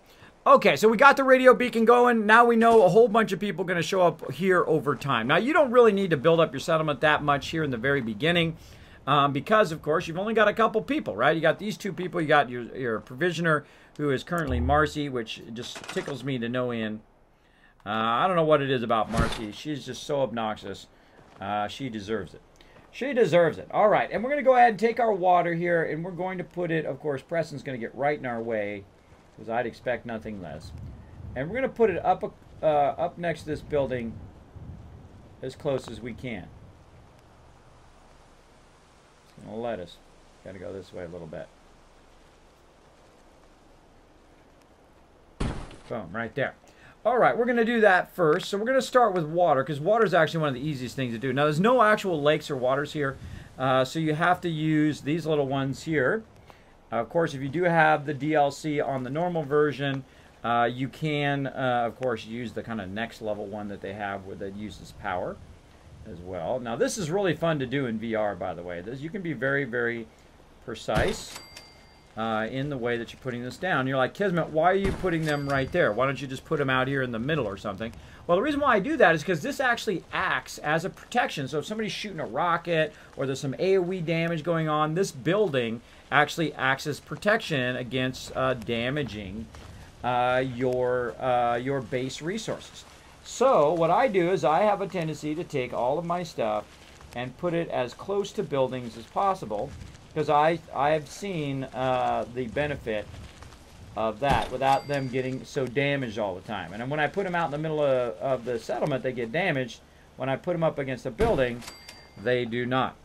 Okay, so we got the radio beacon going. Now we know a whole bunch of people are going to show up here over time. Now, you don't really need to build up your settlement that much here in the very beginning because, of course, you've only got a couple people, right? You got these two people. You got your provisioner, who is currently Marcy, which just tickles me to no end. I don't know what it is about Marcy. She's just so obnoxious. She deserves it. She deserves it. All right, and we're going to go ahead and take our water here, and we're going to put it, of course, Preston's going to get right in our way, because I'd expect nothing less. And we're going to put it up next to this building as close as we can. It's going to let us. Got to go this way a little bit. Boom, right there. All right, we're going to do that first. So we're going to start with water, because water is actually one of the easiest things to do. Now, there's no actual lakes or waters here, so you have to use these little ones here. Of course, if you do have the DLC on the normal version, you can, of course, use the kind of next level one that they have where that uses power as well. Now, this is really fun to do in VR, by the way. You can be very, very precise in the way that you're putting this down. You're like, Kismet, why are you putting them right there? Why don't you just put them out here in the middle or something? Well, the reason why I do that is because this actually acts as a protection. So if somebody's shooting a rocket or there's some AoE damage going on, this building actually acts as protection against damaging your base resources. So what I do is I have a tendency to take all of my stuff and put it as close to buildings as possible, because I have seen the benefit of that without them getting so damaged all the time. And when I put them out in the middle of the settlement, they get damaged. When I put them up against a building, they do not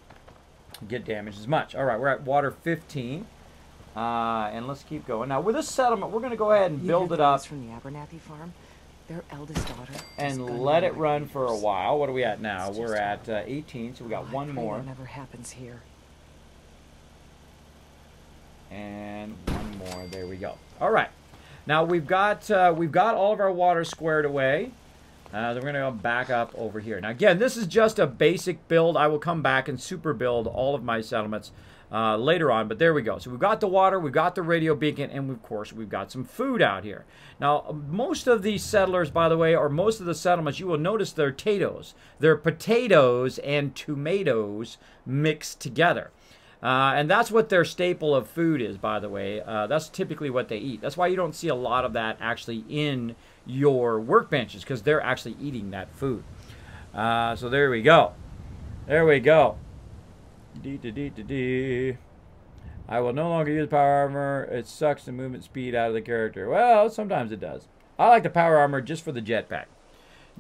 get damaged as much. All right, we're at water 15. And let's keep going. Now, with this settlement, we're going to go ahead and build it up. From the Abernathy farm, their eldest daughter. And let it run for a while. What are we at now? We're at 18, so we got one more. That never happens here. And one more. There we go. All right. Now we've got all of our water squared away. Then we're going to go back up over here. Now again, this is just a basic build. I will come back and super build all of my settlements later on. But there we go. So we've got the water, we've got the radio beacon, and of course we've got some food out here. Now most of these settlers, by the way, or most of the settlements, you will notice they're potatoes. They're potatoes and tomatoes mixed together. And that's what their staple of food is, by the way. That's typically what they eat. That's why you don't see a lot of that actually in your workbenches, because they're actually eating that food. So there we go. There we go. I will no longer use power armor. It sucks the movement speed out of the character. Well, sometimes it does. I like the power armor just for the jetpack.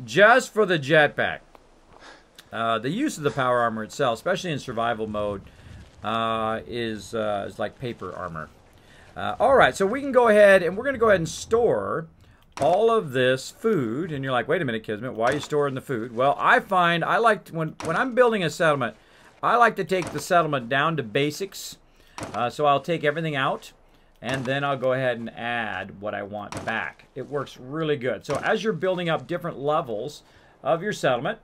Just for the jetpack. The use of the power armor itself, especially in survival mode, is like paper armor. All right, so we can go ahead and we're going to go ahead and store all of this food. And you're like, wait a minute, Kismet, why are you storing the food? Well, I find I like to, when I'm building a settlement, I like to take the settlement down to basics. So I'll take everything out, and then I'll go ahead and add what I want back. It works really good. So as you're building up different levels of your settlement,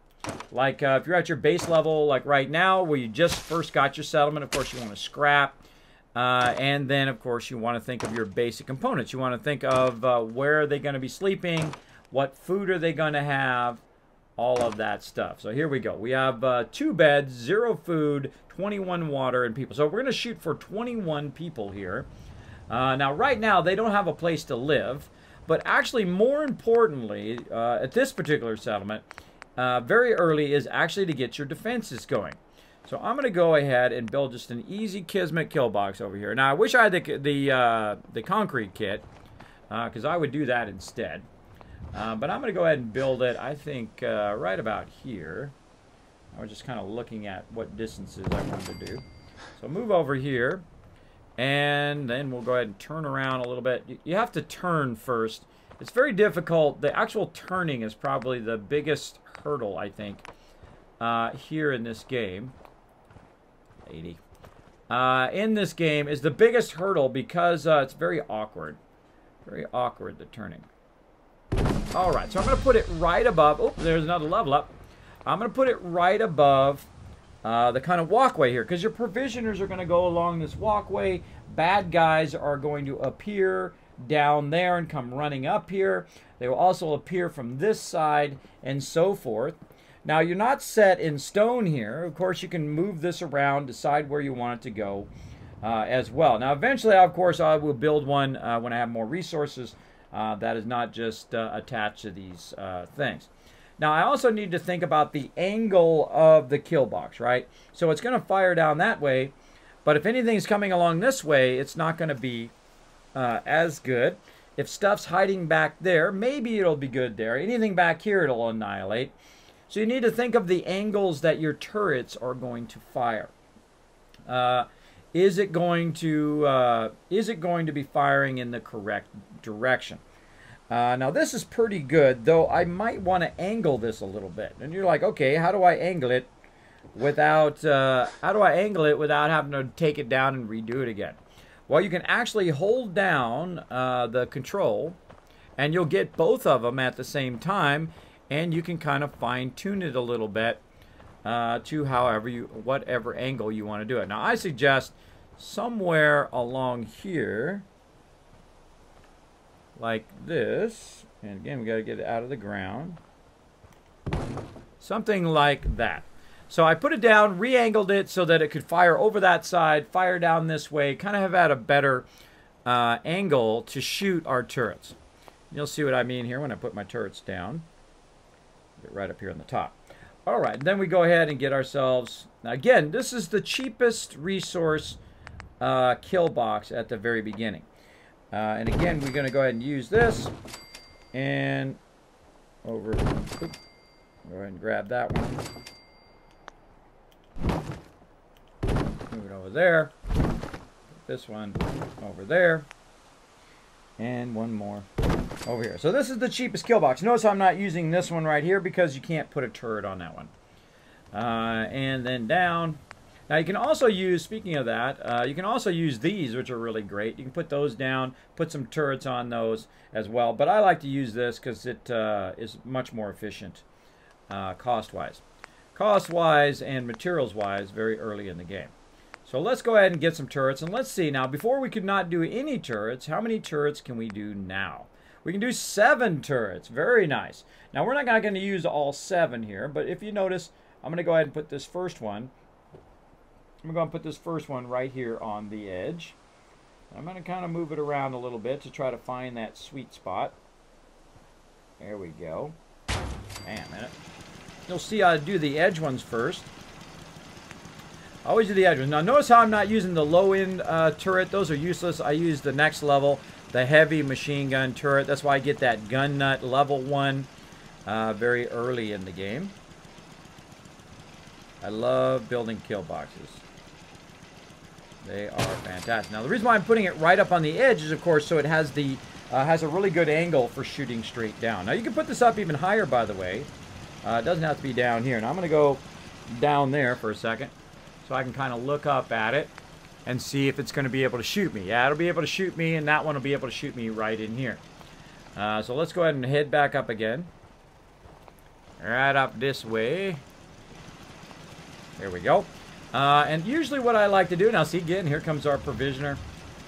like if you're at your base level, like right now, where you just first got your settlement, of course you want to scrap. And then, of course, you want to think of your basic components. You want to think of where are they going to be sleeping, what food are they going to have, all of that stuff. So here we go. We have 2 beds, 0 food, 21 water, and people. So we're going to shoot for 21 people here. Now, right now, they don't have a place to live. But actually, more importantly, at this particular settlement, very early is actually to get your defenses going. So I'm going to go ahead and build just an easy Kismet kill box over here. Now, I wish I had the concrete kit, because I would do that instead. But I'm going to go ahead and build it, I think, right about here. I was just kind of looking at what distances I wanted to do. So move over here, and then we'll go ahead and turn around a little bit. You have to turn first. It's very difficult. The actual turning is probably the biggest hurdle, I think, here in this game. 80. in this game is the biggest hurdle because it's very awkward. Very awkward, the turning. All right, so I'm going to put it right above. Oh, there's another level up. I'm going to put it right above the kind of walkway here because your provisioners are going to go along this walkway. Bad guys are going to appear down there and come running up here. They will also appear from this side and so forth. Now, you're not set in stone here. Of course, you can move this around, decide where you want it to go as well. Now, eventually, of course, I will build one when I have more resources that is not just attached to these things. Now, I also need to think about the angle of the kill box, right? So it's going to fire down that way, but if anything's coming along this way, it's not going to be as good. If stuff's hiding back there, maybe it'll be good there. Anything back here, it'll annihilate. So you need to think of the angles that your turrets are going to fire. Is it going to be firing in the correct direction? Now this is pretty good, though I might want to angle this a little bit. And you're like, okay, how do I angle it without having to take it down and redo it again? Well, you can actually hold down the control, and you'll get both of them at the same time. And you can kind of fine-tune it a little bit to whatever angle you want to do it. Now, I suggest somewhere along here, like this. And again, we got to get it out of the ground. Something like that. So I put it down, re-angled it so that it could fire over that side, fire down this way, kind of have had a better angle to shoot our turrets. You'll see what I mean here when I put my turrets down. Right up here on the top. All right, then we go ahead and get ourselves, now again, this is the cheapest resource kill box at the very beginning. And again, we're going to go ahead and use this and go ahead and grab that one. Move it over there. Put this one over there. And one more over here. So this is the cheapest kill box. Notice I'm not using this one right here because you can't put a turret on that one. And then down. Now you can also use, speaking of that, you can also use these, which are really great. You can put those down, put some turrets on those as well. But I like to use this because it is much more efficient cost-wise. Cost-wise and materials-wise very early in the game. So let's go ahead and get some turrets, and let's see. Now, before we could not do any turrets, how many turrets can we do now? We can do 7 turrets. Very nice. Now, we're not going to use all 7 here, but if you notice, I'm going to go ahead and put this first one. I'm going to put this first one right here on the edge. I'm going to kind of move it around a little bit to try to find that sweet spot. There we go. Man, a minute. You'll see how to do the edge ones first. Always do the edge ones. Now notice how I'm not using the low-end turret. Those are useless. I use the next level, the heavy machine gun turret. That's why I get that gun nut level 1 very early in the game. I love building kill boxes. They are fantastic. Now the reason why I'm putting it right up on the edge is, of course, so it has the has a really good angle for shooting straight down. Now you can put this up even higher, by the way. It doesn't have to be down here. Now I'm going to go down there for a second, so I can kind of look up at it and see if it's going to be able to shoot me. Yeah, it'll be able to shoot me, and that one will be able to shoot me right in here. So let's go ahead and head back up again. Right up this way. There we go. And usually what I like to do, now see again, here comes our provisioner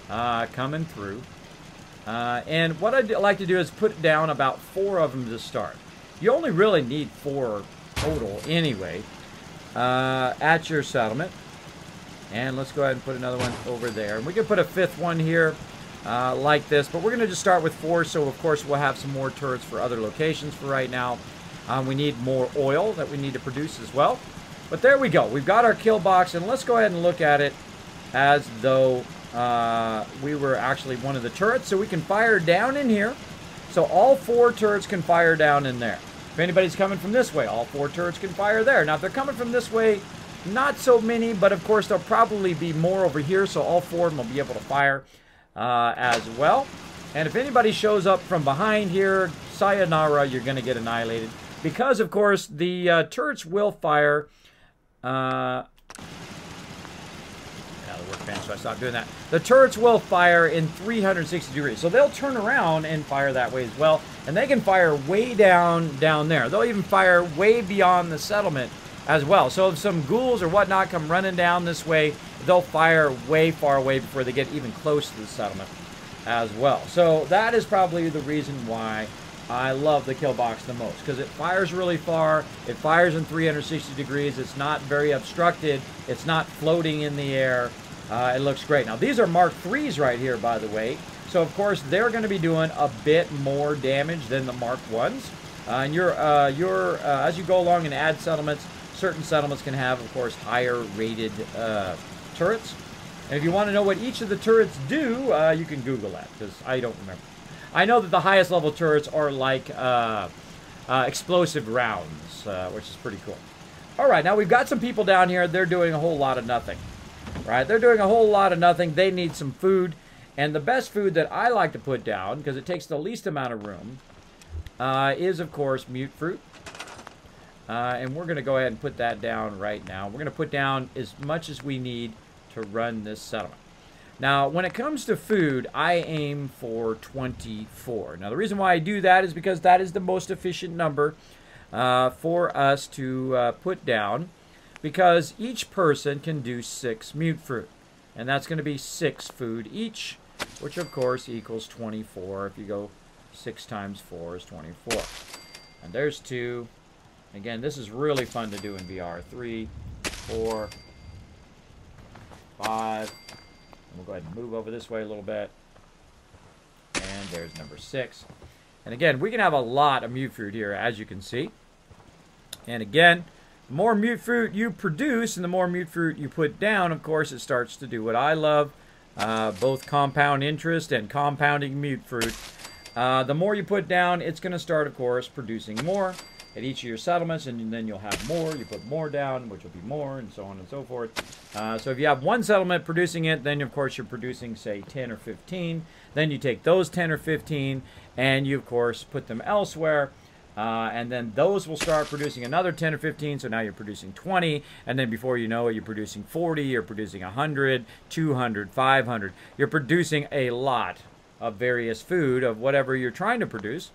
coming through. And what I like to do is put down about 4 of them to start. You only really need 4 total anyway. At your settlement. And let's go ahead and put another one over there. And we can put a 5th one here like this, but we're going to just start with 4, so of course we'll have some more turrets for other locations for right now. We need more oil that we need to produce as well. But there we go. We've got our kill box, and let's go ahead and look at it as though we were actually one of the turrets. So we can fire down in here. So all 4 turrets can fire down in there. If anybody's coming from this way, all 4 turrets can fire there. Now, if they're coming from this way, not so many, but of course there'll probably be more over here, so all 4 of them will be able to fire as well. And if anybody shows up from behind here, sayonara, you're going to get annihilated. Because, of course, the turrets will fire... yeah, we're so I stopped doing that. The turrets will fire in 360 degrees. So they'll turn around and fire that way as well. And they can fire way down there. They'll even fire way beyond the settlement as well. So if some ghouls or whatnot come running down this way, they'll fire way far away before they get even close to the settlement as well. So that is probably the reason why I love the kill box the most, because it fires really far. It fires in 360 degrees. It's not very obstructed. It's not floating in the air. It looks great. Now, these are Mark IIIs right here, by the way. So, of course, they're going to be doing a bit more damage than the Mark Is. And as you go along and add settlements, certain settlements can have, of course, higher rated turrets. And if you want to know what each of the turrets do, you can Google that, because I don't remember. I know that the highest level turrets are like explosive rounds, which is pretty cool. All right, now we've got some people down here. They're doing a whole lot of nothing, right? They're doing a whole lot of nothing. They need some food. And the best food that I like to put down, because it takes the least amount of room, is, of course, mute fruit. And we're going to go ahead and put that down right now. We're going to put down as much as we need to run this settlement. Now, when it comes to food, I aim for 24. Now, the reason why I do that is because that is the most efficient number for us to put down, because each person can do 6 mute fruit. And that's going to be 6 food each, which, of course, equals 24. If you go 6 times 4 is 24. And there's 2. Again, this is really fun to do in VR. 3, 4, 5. We'll go ahead and move over this way a little bit. And there's number 6. And again, we can have a lot of mute fruit here, as you can see. And again, the more mute fruit you produce and the more mute fruit you put down, of course, it starts to do what I love, both compound interest and compounding mute fruit. The more you put down, it's going to start, of course, producing more at each of your settlements, and then you'll have more. You put more down, which will be more, and so on and so forth. So if you have one settlement producing it, then of course you're producing, say, 10 or 15. Then you take those 10 or 15, and you, of course, put them elsewhere. And then those will start producing another 10 or 15, so now you're producing 20. And then before you know it, you're producing 40, you're producing 100, 200, 500. You're producing a lot of various food of whatever you're trying to produce.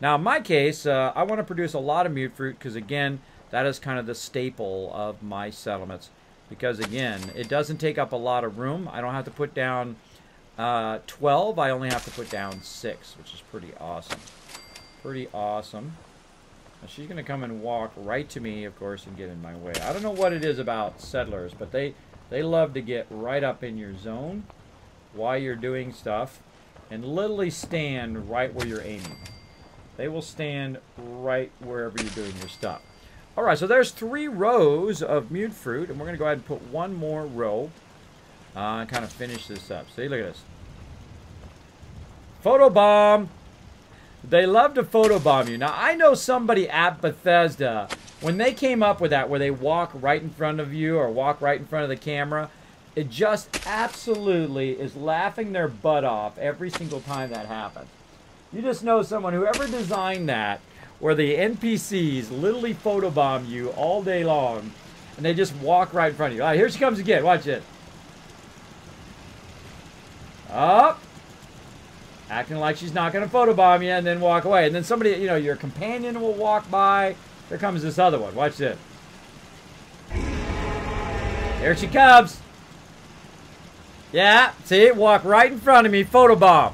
Now, in my case, I want to produce a lot of mute fruit because, again, that is kind of the staple of my settlements. Because, again, it doesn't take up a lot of room. I don't have to put down 12. I only have to put down 6, which is pretty awesome. Pretty awesome. Now, she's going to come and walk right to me, of course, and get in my way. I don't know what it is about settlers, but they love to get right up in your zone while you're doing stuff and literally stand right where you're aiming. They will stand right wherever you're doing your stuff. All right, so there's 3 rows of mute fruit, and we're going to go ahead and put one more row and kind of finish this up. See, look at this. Photobomb. They love to photobomb you. Now, I know somebody at Bethesda, when they came up with that, where they walk right in front of you or walk right in front of the camera, it just absolutely is laughing their butt off every single time that happens. You just know someone, whoever designed that, where the NPCs literally photobomb you all day long, and they just walk right in front of you. All right, here she comes again. Watch it. Up. Acting like she's not going to photobomb you, and then walk away. And then somebody, you know, your companion will walk by. There comes this other one. Watch this. There she comes. Yeah, see? Walk right in front of me. Photobomb.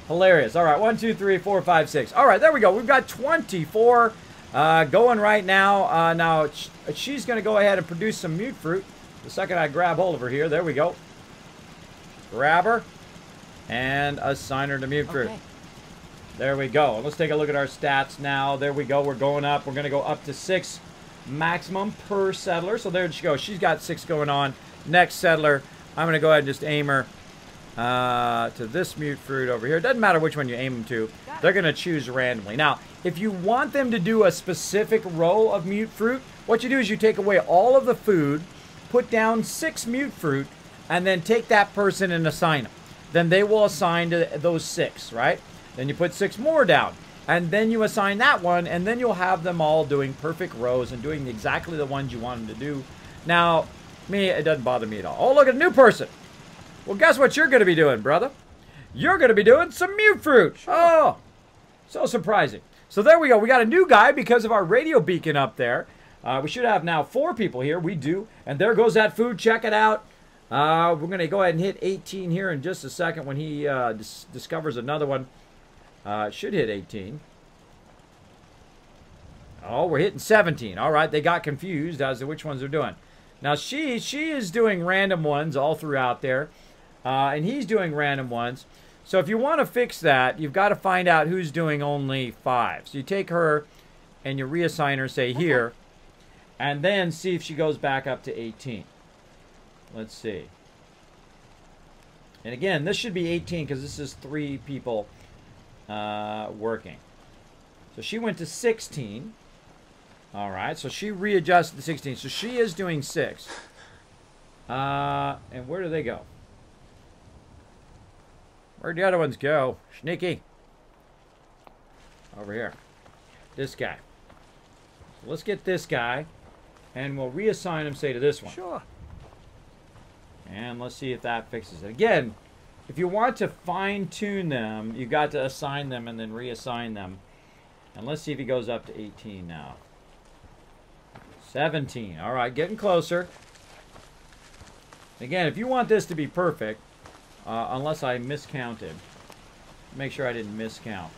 Hilarious. All right, 1, 2, 3, 4, 5, 6. All right, there we go. We've got 24 going right now. Now, she's going to go ahead and produce some mute fruit. The second I grab hold of her here, there we go. Grab her and assign her to mute fruit. Okay. There we go. Let's take a look at our stats now. There we go. We're going up. We're going to go up to 6 maximum per settler. So there she goes. She's got 6 going on. Next settler, I'm going to go ahead and just aim her to this mute fruit over here. It doesn't matter which one you aim them to. They're going to choose randomly. Now, if you want them to do a specific row of mute fruit, what you do is you take away all of the food, put down 6 mute fruit, and then take that person and assign them. Then they will assign to those 6, right? Then you put 6 more down, and then you assign that one, and then you'll have them all doing perfect rows and doing exactly the ones you want them to do. Now, me, it doesn't bother me at all. Oh, look at a new person. Well, guess what you're going to be doing, brother? You're going to be doing some mute fruit. Sure. Oh, so surprising. So there we go. We got a new guy because of our radio beacon up there. We should have now 4 people here. We do. And there goes that food. Check it out. We're going to go ahead and hit 18 here in just a second when he discovers another one. Should hit 18. Oh, we're hitting 17. All right, they got confused as to which ones they're doing. Now, she is doing random ones all throughout there. And he's doing random ones. So if you want to fix that, you've got to find out who's doing only 5. So you take her and you reassign her, say, here. And then see if she goes back up to 18. Let's see. And again, this should be 18 because this is 3 people working. So she went to 16. All right, so she readjusted to 16. So she is doing 6. And where do they go? Where'd the other ones go? Sneaky. Over here. This guy. So let's get this guy. And we'll reassign him, say, to this one. Sure. And let's see if that fixes it. Again, if you want to fine-tune them, you got to assign them and then reassign them. And let's see if he goes up to 18 now. 17. All right, getting closer. Again, if you want this to be perfect, unless I miscounted, make sure I didn't miscount.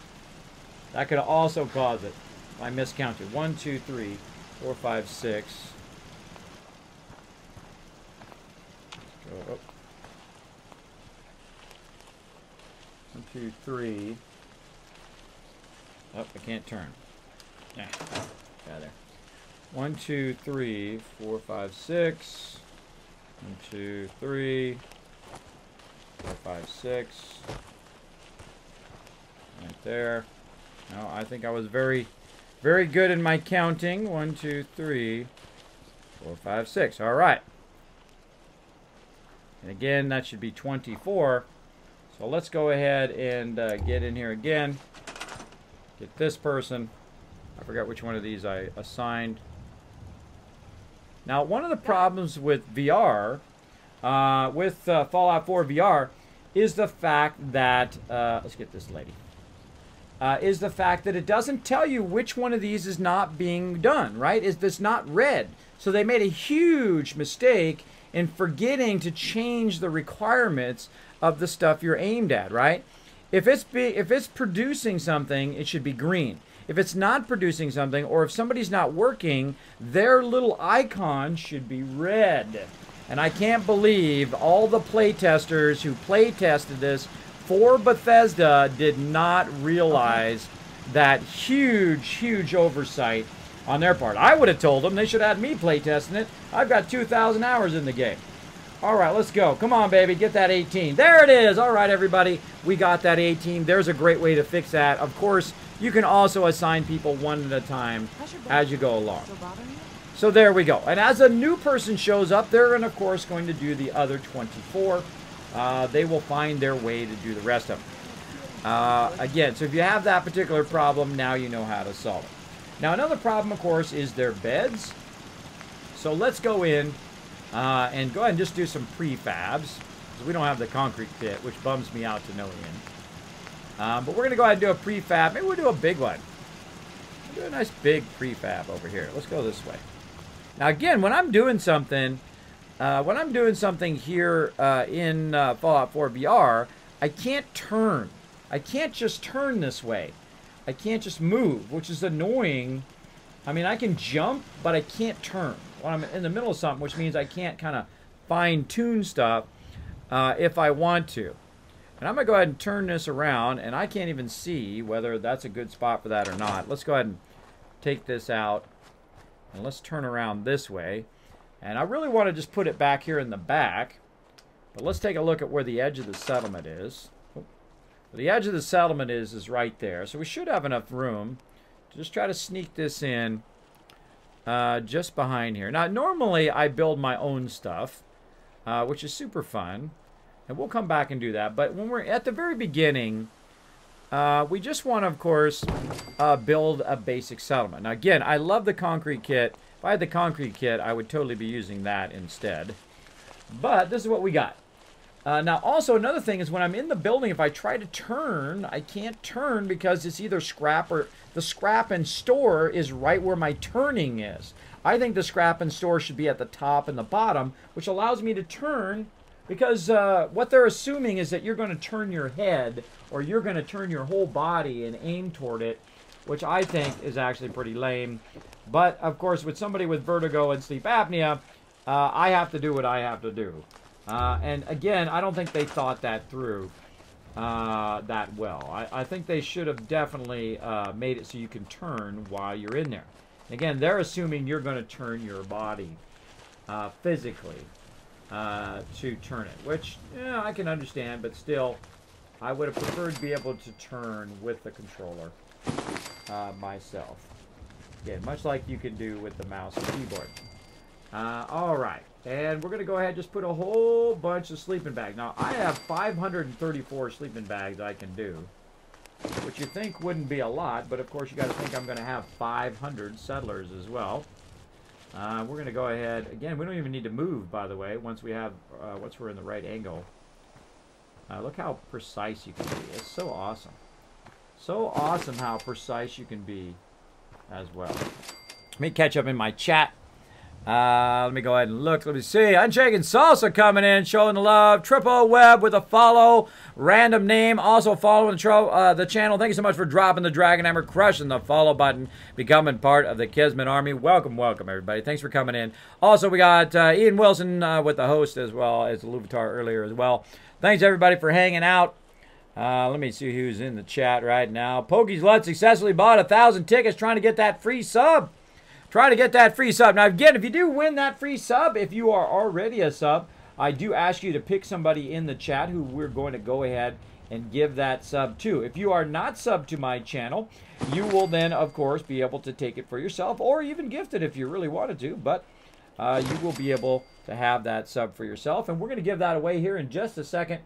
That could also cause it. I miscounted. 1, 2, 3, 4, 5, 6. Go up. 1, 2, 3. Oh, I can't turn. Yeah, got there. 1, 2, 3, 4, 5, 6. 1, 2, 3, 4, 5, 6. Right there. No, I think I was very good in my counting. 1, 2, 3, 4, 5, 6. All right. And again, that should be 24. So let's go ahead and get in here again. Get this person. I forgot which one of these I assigned. Now, one of the problems with VR, with Fallout 4 VR, is the fact that, let's get this lady, is the fact that it doesn't tell you which one of these is not being done, right? It's not red. So they made a huge mistake in forgetting to change the requirements of the stuff you're aimed at, right? If it's producing something, it should be green. If it's not producing something, or if somebody's not working, their little icon should be red. And I can't believe all the playtesters who playtested this for Bethesda did not realize that huge oversight on their part. I would have told them they should have had me playtesting it. I've got 2,000 hours in the game. All right, let's go. Come on, baby. Get that 18. There it is. All right, everybody. We got that 18. There's a great way to fix that. Of course, you can also assign people one at a time as you go along. So there we go. And as a new person shows up, they're, of course, going to do the other 24. They will find their way to do the rest of them. Again, so if you have that particular problem, now you know how to solve it. Now, another problem, of course, is their beds. So let's go in and go ahead and just do some prefabs. Because we don't have the concrete kit, which bums me out to no end. But we're going to go ahead and do a prefab. Maybe we'll do a big one. We'll do a nice big prefab over here. Let's go this way. Now, again, when I'm doing something here in Fallout 4 VR, I can't turn. I can't just turn this way. I can't just move, which is annoying. I mean, I can jump, but I can't turn when I'm in the middle of something, which means I can't kind of fine-tune stuff if I want to. And I'm going to go ahead and turn this around, and I can't even see whether that's a good spot for that or not. Let's go ahead and take this out, and let's turn around this way. And I really want to just put it back here in the back, but let's take a look at where the edge of the settlement is. The edge of the settlement is right there, so we should have enough room to just try to sneak this in just behind here. Now, normally I build my own stuff, which is super fun. And we'll come back and do that. But when we're at the very beginning, we just want to, of course, build a basic settlement. Now, again, I love the concrete kit. If I had the concrete kit, I would totally be using that instead. But this is what we got. Now, also, another thing is when I'm in the building, if I try to turn, I can't turn because it's either scrap or the scrap and store is right where my turning is. I think the scrap and store should be at the top and the bottom, which allows me to turn because what they're assuming is that you're going to turn your head or you're going to turn your whole body and aim toward it, which I think is actually pretty lame. But, of course, with somebody with vertigo and sleep apnea, I have to do what I have to do. And again, I don't think they thought that through that well. I think they should have definitely made it so you can turn while you're in there. Again, they're assuming you're going to turn your body physically to turn it, which I can understand, but still, I would have preferred to be able to turn with the controller myself. Again, much like you can do with the mouse and keyboard. All right. And we're going to go ahead and just put a whole bunch of sleeping bags. Now, I have 534 sleeping bags I can do, which you think wouldn't be a lot, but of course you got to think I'm going to have 500 settlers as well. We're going to go ahead. Again, we don't even need to move, by the way, once we're in the right angle. Look how precise you can be. It's so awesome. So awesome how precise you can be as well. Let me catch up in my chat. Let me go ahead and look. Let me see. Unshaken Salsa coming in, showing the love. Triple Web with a follow. Random name also following the channel. Thank you so much for dropping the Dragon Hammer, crushing the follow button, becoming part of the Kismet Army. Welcome, welcome, everybody. Thanks for coming in. Also, we got Ian Wilson with the host as well as the Louvatar earlier as well. Thanks, everybody, for hanging out. Let me see who's in the chat right now. Pokey's Lud successfully bought 1,000 tickets trying to get that free sub. Try to get that free sub. Now, again, if you do win that free sub, if you are already a sub, I do ask you to pick somebody in the chat who we're going to go ahead and give that sub to. If you are not sub to my channel, you will then, of course, be able to take it for yourself or even gift it if you really wanted to. But you will be able to have that sub for yourself. And we're going to give that away here in just a second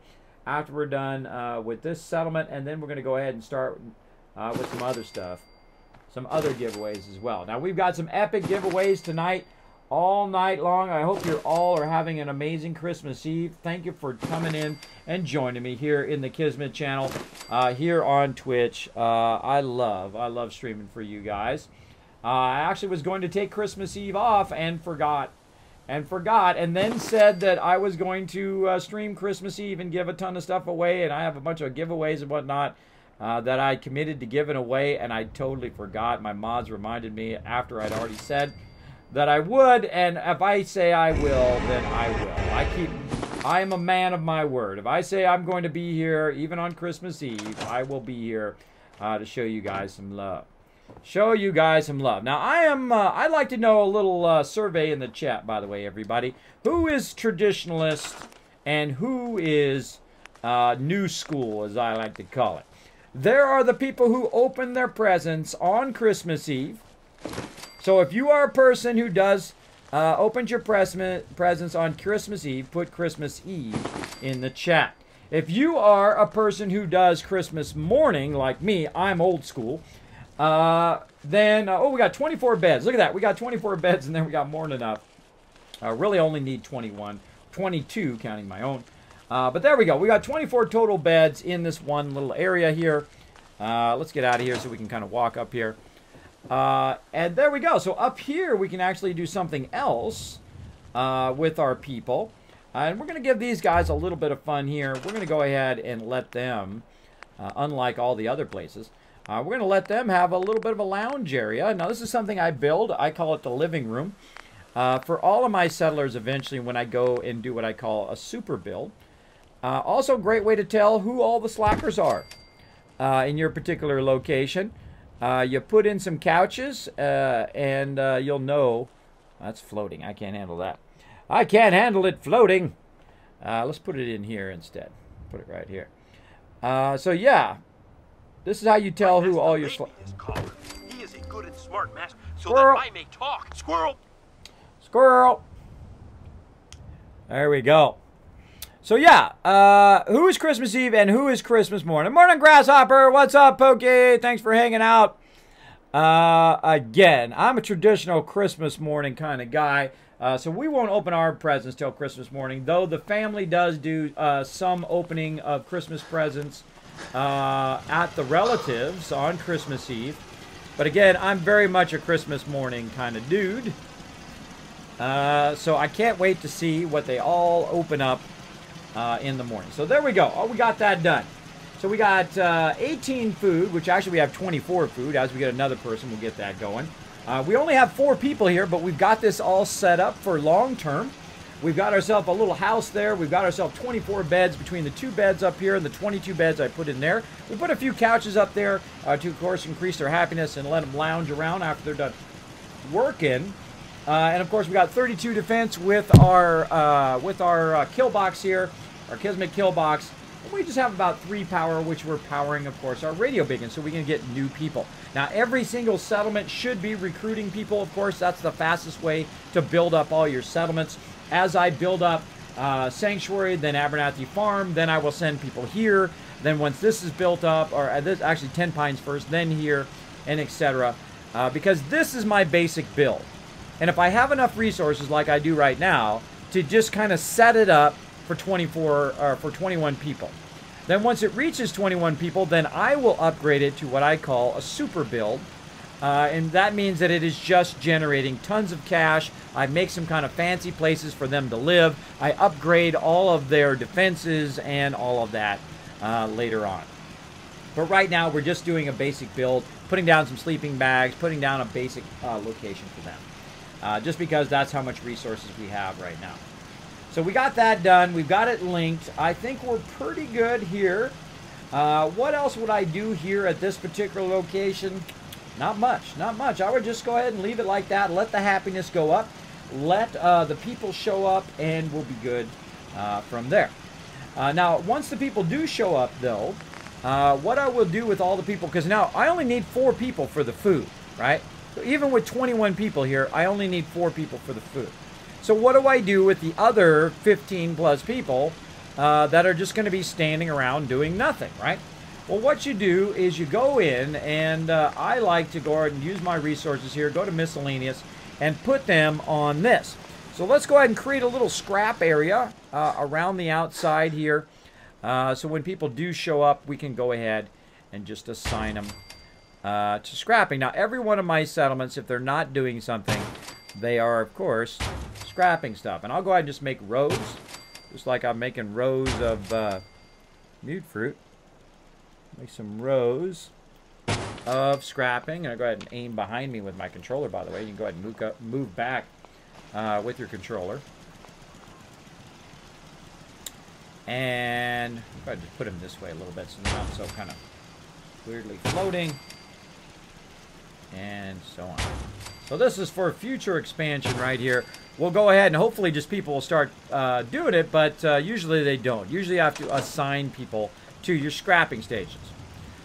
after we're done with this settlement. And then we're going to go ahead and start with some other stuff. Some other giveaways as well. Now, we've got some epic giveaways tonight, all night long. I hope you're all are having an amazing Christmas Eve. Thank you for coming in and joining me here in the Kismet channel, here on Twitch. I love streaming for you guys. I actually was going to take Christmas Eve off and forgot, and then said that I was going to stream Christmas Eve and give a ton of stuff away, and I have a bunch of giveaways and whatnot. That I committed to giving away, and I totally forgot. My mods reminded me after I'd already said that I would, and if I say I will, then I will. I am a man of my word. If I say I'm going to be here, even on Christmas Eve, I will be here to show you guys some love. Show you guys some love. Now, I'd like to know a little survey in the chat, by the way, everybody. Who is traditionalist and who is new school, as I like to call it? There are the people who open their presents on Christmas Eve. So if you are a person who does opens your presents on Christmas Eve, put Christmas Eve in the chat. If you are a person who does Christmas morning, like me, I'm old school, then, oh, we got 24 beds. Look at that. We got 24 beds, and then we got more than enough. I really only need 21, 22, counting my own. But there we go. We got 24 total beds in this one little area here. Let's get out of here so we can kind of walk up here. And there we go. So up here, we can actually do something else with our people. And we're going to give these guys a little bit of fun here. We're going to go ahead and let them, unlike all the other places, we're going to let them have a little bit of a lounge area. Now, this is something I build. I call it the living room. For all of my settlers, eventually, when I go and do what I call a super build. Also, a great way to tell who all the slackers are in your particular location. You put in some couches, and you'll know. That's floating. I can't handle that. I can't handle it floating. Let's put it in here instead. Put it right here. So, yeah. This is how you tell who all your slackers are. He is a good and smart master, so Squirrel. that I may talk. Squirrel! Squirrel! There we go. So, yeah, who is Christmas Eve and who is Christmas morning? Morning, Grasshopper. What's up, Pokey? Thanks for hanging out. Again, I'm a traditional Christmas morning kind of guy. So we won't open our presents till Christmas morning, though the family does do some opening of Christmas presents at the relatives on Christmas Eve. But again, I'm very much a Christmas morning kind of dude. So I can't wait to see what they all open up in the morning. So there we go. Oh, we got that done. So we got 18 food, which actually we have 24 food. As we get another person, we'll get that going. We only have 4 people here, but we've got this all set up for long term. We've got ourselves a little house there. We've got ourselves 24 beds between the 2 beds up here and the 22 beds I put in there. We put a few couches up there to, of course, increase their happiness and let them lounge around after they're done working. And of course, we got 32 defense with our kill box here, our Kismet kill box. And we just have about 3 power, which we're powering, of course, our radio beacon, so we can get new people. Now, every single settlement should be recruiting people. Of course, that's the fastest way to build up all your settlements. As I build up Sanctuary, then Abernathy Farm, then I will send people here. Then once this is built up, or this actually 10 Pines first, then here, and etc. Because this is my basic build. And if I have enough resources like I do right now to just kind of set it up for 21 people. Then once it reaches 21 people, then I will upgrade it to what I call a super build. And that means that it is just generating tons of cash. I make some kind of fancy places for them to live. I upgrade all of their defenses and all of that later on. But right now, we're just doing a basic build, putting down some sleeping bags, putting down a basic location for them. Just because that's how much resources we have right now. So we got that done. We've got it linked. I think we're pretty good here. What else would I do here at this particular location? Not much. Not much. I would just go ahead and leave it like that. Let the happiness go up. Let the people show up, and we'll be good from there. Now, once the people do show up, though, what I will do with all the people, because now I only need 4 people for the food, right? So even with 21 people here, I only need 4 people for the food. So what do I do with the other 15 plus people that are just going to be standing around doing nothing, right? Well, what you do is you go in, and I like to go ahead and use my resources here, go to miscellaneous, and put them on this. So let's go ahead and create a little scrap area around the outside here. So when people do show up, we can go ahead and just assign them to scrapping. Now, every one of my settlements, if they're not doing something, they are, of course, scrapping stuff. And I'll go ahead and just make rows, just like I'm making rows of mute fruit. Make some rows of scrapping. And I'll go ahead and aim behind me with my controller, by the way. You can go ahead and move back with your controller. And I'll go ahead and just put them this way a little bit so they're not so kind of weirdly floating. And so on. So this is for future expansion right here. We'll go ahead and hopefully just people will start doing it, but usually they don't. Usually you have to assign people to your scrapping stations.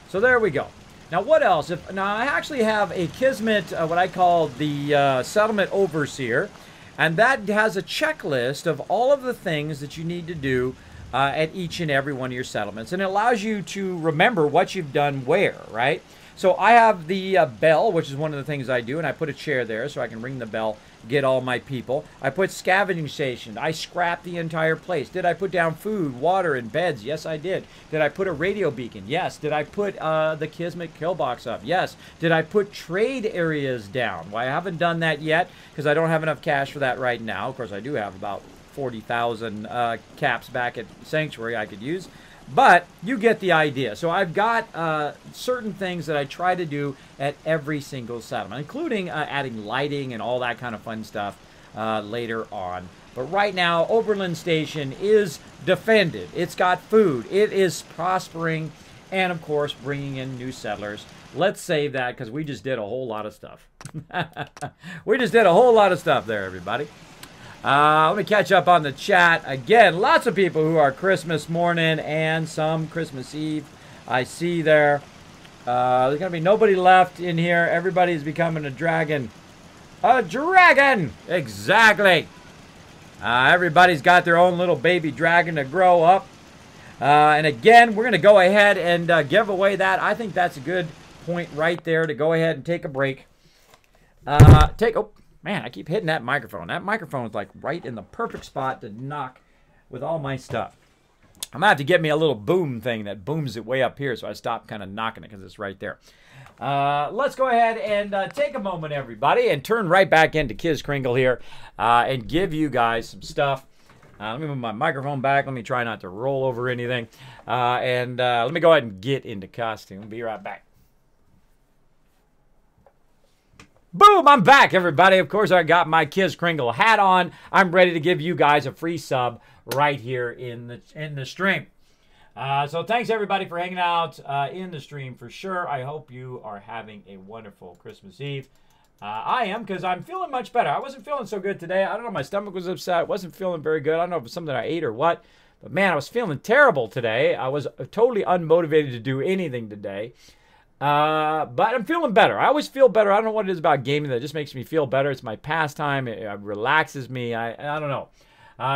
So there we go. Now what else? Now I actually have a Kismet, what I call the Settlement Overseer, and that has a checklist of all of the things that you need to do at each and every one of your settlements. And it allows you to remember what you've done where, right? So I have the bell, which is one of the things I do, and I put a chair there so I can ring the bell, get all my people. I put scavenging station. I scrapped the entire place. Did I put down food, water, and beds? Yes, I did. Did I put a radio beacon? Yes. Did I put the Kismet kill box up? Yes. Did I put trade areas down? Well, I haven't done that yet because I don't have enough cash for that right now. Of course, I do have about 40,000 caps back at Sanctuary I could use. But you get the idea. So I've got certain things that I try to do at every single settlement, including adding lighting and all that kind of fun stuff later on. But right now, Oberlin Station is defended. It's got food. It is prospering. And, of course, bringing in new settlers. Let's save that because we just did a whole lot of stuff. We just did a whole lot of stuff there, everybody. Let me catch up on the chat. Again, lots of people who are Christmas morning and some Christmas Eve. I see there. There's going to be nobody left in here. Everybody's becoming a dragon. A dragon! Exactly. Everybody's got their own little baby dragon to grow up. And again, we're going to go ahead and give away that. I think that's a good point right there to go ahead and take a break. Man, I keep hitting that microphone. That microphone is like right in the perfect spot to knock with all my stuff. I'm going to have to get me a little boom thing that booms it way up here so I stop kind of knocking it because it's right there. Let's go ahead and take a moment, everybody, and turn right back into Kiz Kringle here and give you guys some stuff. Let me move my microphone back. Let me try not to roll over anything. And let me go ahead and get into costume. Be right back. Boom, I'm back, everybody. Of course, I got my Kiz Kringle hat on. I'm ready to give you guys a free sub right here in the stream. So thanks, everybody, for hanging out in the stream for sure. I hope you are having a wonderful Christmas Eve. I am, because I'm feeling much better. I wasn't feeling so good today. I don't know, my stomach was upset. I wasn't feeling very good. I don't know if it was something I ate or what. But, man, I was feeling terrible today. I was totally unmotivated to do anything today. But I'm feeling better. I always feel better. I don't know what it is about gaming that just makes me feel better. It's my pastime. It relaxes me. I don't know.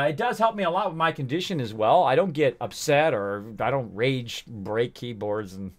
It does help me a lot with my condition as well. I don't get upset or I don't rage break keyboards and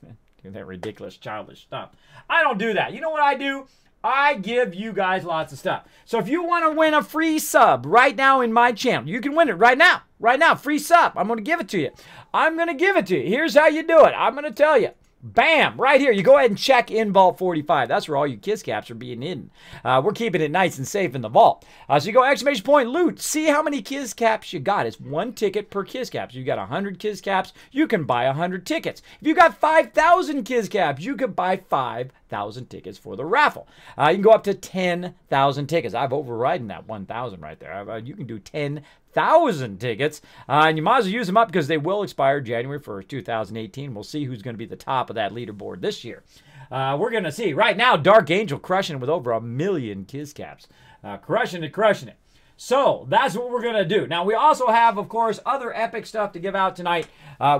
do that ridiculous childish stuff. I don't do that. You know what I do? I give you guys lots of stuff. So if you want to win a free sub right now in my channel, you can win it right now. Right now, free sub. I'm going to give it to you. I'm going to give it to you. Here's how you do it. I'm going to tell you. Bam! Right here. You go ahead and check in Vault 45. That's where all your Kiz caps are being hidden. We're keeping it nice and safe in the vault. So you go exclamation point loot. See how many Kiz caps you got. It's 1 ticket per Kiz cap. So you got 100 Kiz caps. You can buy 100 tickets. If you got 5,000 Kiz caps, you could buy 5,000 tickets for the raffle. You can go up to 10,000 tickets. I've overridden that 1,000 right there. You can do 10,000 tickets, and you might as well use them up because they will expire January 1st, 2018. We'll see who's going to be the top of that leaderboard this year. We're going to see. Right now, Dark Angel crushing it with over 1 million Kiz caps. Crushing it, crushing it. So that's what we're going to do. Now, we also have, of course, other epic stuff to give out tonight.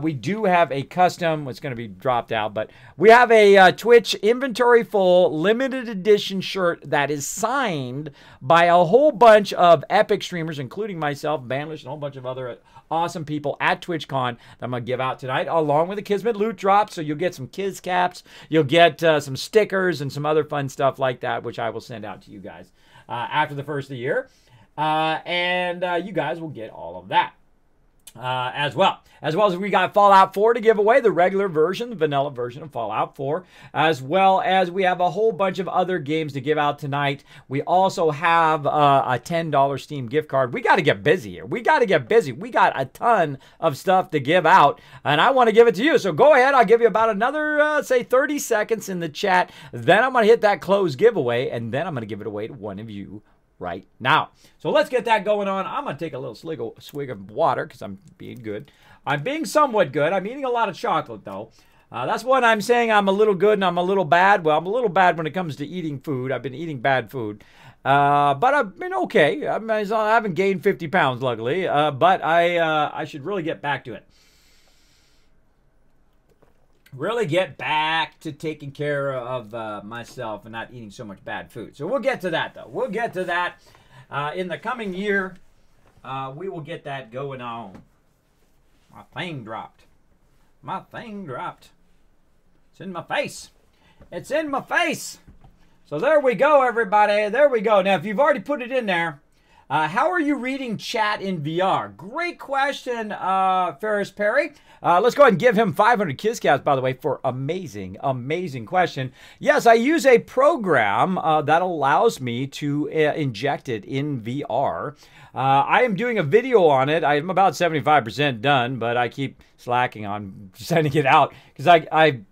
We do have a custom, it's going to be dropped out, but we have a Twitch inventory full limited edition shirt that is signed by a whole bunch of epic streamers, including myself, Banlish, and a whole bunch of other awesome people at TwitchCon that I'm going to give out tonight, along with the Kismet loot drop. So you'll get some Kiz caps, you'll get some stickers and some other fun stuff like that, which I will send out to you guys after the first of the year. You guys will get all of that as well. As well as we got Fallout 4 to give away, the regular version, the vanilla version of Fallout 4, as well as we have a whole bunch of other games to give out tonight. We also have a $10 Steam gift card. We got to get busy here. We got to get busy. We got a ton of stuff to give out, and I want to give it to you. So go ahead. I'll give you about another, say, 30 seconds in the chat. Then I'm going to hit that close giveaway, and then I'm going to give it away to one of you right now. So let's get that going on. I'm going to take a little swig of water because I'm being good. I'm being somewhat good. I'm eating a lot of chocolate, though. That's what I'm saying. I'm a little good and I'm a little bad. Well, I'm a little bad when it comes to eating food. I've been eating bad food. But I've been okay. I haven't gained 50 pounds, luckily. But I should really get back to it. Really get back to taking care of myself and not eating so much bad food. So we'll get to that, though. We'll get to that in the coming year. We will get that going on. My thing dropped. My thing dropped. It's in my face. It's in my face. So there we go, everybody. There we go. Now, if you've already put it in there, how are you reading chat in VR? Great question, Ferris Perry. Let's go ahead and give him 500 Kiz caps, by the way, for amazing, amazing question. Yes, I use a program that allows me to inject it in VR. I am doing a video on it. I'm about 75% done, but I keep slacking on sending it out because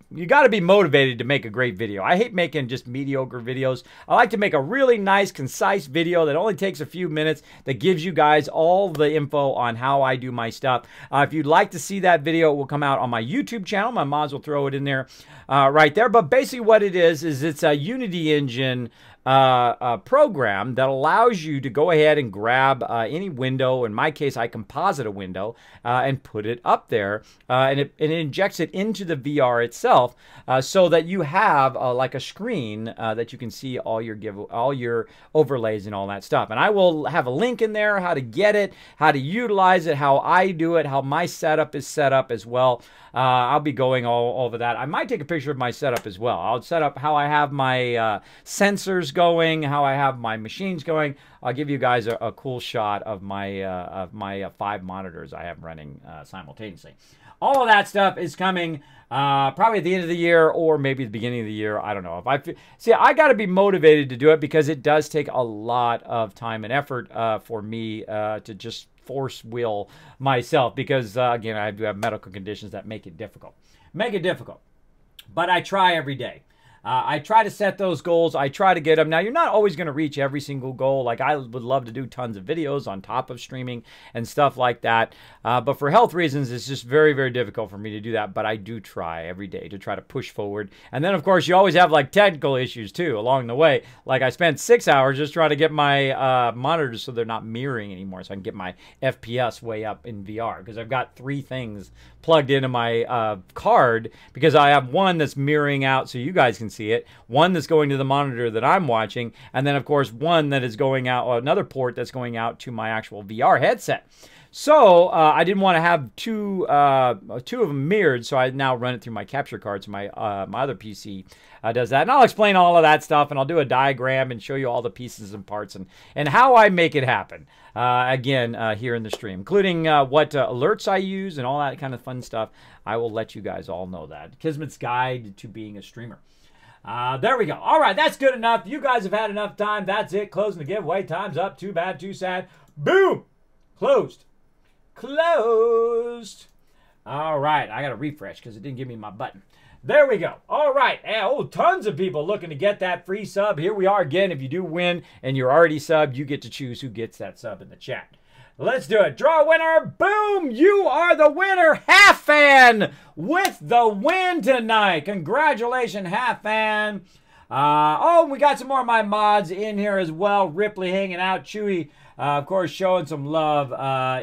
you got to be motivated to make a great video. I hate making just mediocre videos. I like to make a really nice, concise video that only takes a few minutes that gives you guys all the info on how I do my stuff. If you'd like to see that video, it will come out on my YouTube channel. My mods will throw it in there right there. But basically what it is it's a Unity Engine program that allows you to go ahead and grab any window. In my case, I composite a window and put it up there, and it injects it into the VR itself, so that you have like a screen that you can see all your overlays and all that stuff. And I will have a link in there how to get it, how to utilize it, how I do it, how my setup is set up as well. I'll be going all over that. I might take a picture of my setup as well. I'll set up how I have my sensors going, how I have my machines going. I'll give you guys a cool shot of my 5 monitors I have running simultaneously. All of that stuff is coming probably at the end of the year or maybe the beginning of the year. I don't know. See, I got to be motivated to do it because it does take a lot of time and effort for me to just force will myself because, again, I do have medical conditions that make it difficult. But I try every day. I try to set those goals. I try to get them. Now, you're not always going to reach every single goal. Like, I would love to do tons of videos on top of streaming and stuff like that. But for health reasons, it's just very, very difficult for me to do that. But I do try every day to try to push forward. And then, of course, you always have, like, technical issues, too, along the way. Like, I spent 6 hours just trying to get my monitors so they're not mirroring anymore. So I can get my FPS way up in VR. Because I've got 3 things plugged into my card. Because I have one that's mirroring out so you guys can see it, one that's going to the monitor that I'm watching, and then of course one that is going out, another port that's going out to my actual VR headset. So I didn't want to have two of them mirrored, so I now run it through my capture card. So my my other PC does that, and I'll explain all of that stuff, and I'll do a diagram and show you all the pieces and parts and how I make it happen. Again, here in the stream, including what alerts I use and all that kind of fun stuff. I will let you guys all know that. Kismet's Guide to Being a Streamer. There we go. All right, that's good enough. You guys have had enough time. That's it. Closing the giveaway. Time's up. Too bad, too sad. Boom! Closed. Closed. All right, I got to refresh because it didn't give me my button. There we go. All right. Oh, tons of people looking to get that free sub. Here we are again. If you do win and you're already subbed, you get to choose who gets that sub in the chat. Let's do it. Draw a winner. Boom! You are the winner. Half Fan with the win tonight. Congratulations, Half Fan. Oh, we got some more of my mods in here as well. Ripley hanging out. Chewy, of course, showing some love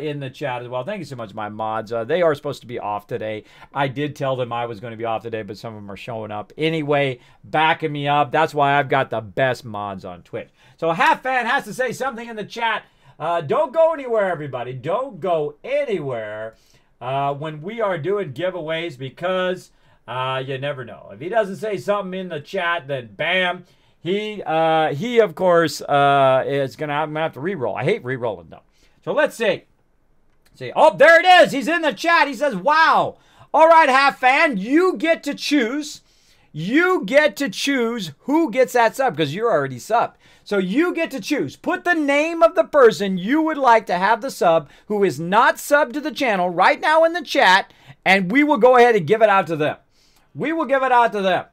in the chat as well. Thank you so much, my mods. They are supposed to be off today. I did tell them I was going to be off today, but some of them are showing up anyway, backing me up. That's why I've got the best mods on Twitch. So Half Fan has to say something in the chat. Don't go anywhere, everybody. Don't go anywhere when we are doing giveaways because you never know. If he doesn't say something in the chat, then bam, he of course is I'm gonna have to re-roll. I hate re-rolling though. So let's see. Oh, there it is. He's in the chat. He says, "Wow. All right, Half Fan, you get to choose. You get to choose who gets that sub because you're already subbed. So you get to choose. Put the name of the person you would like to have the sub who is not subbed to the channel right now in the chat, and we will go ahead and give it out to them. We will give it out to them.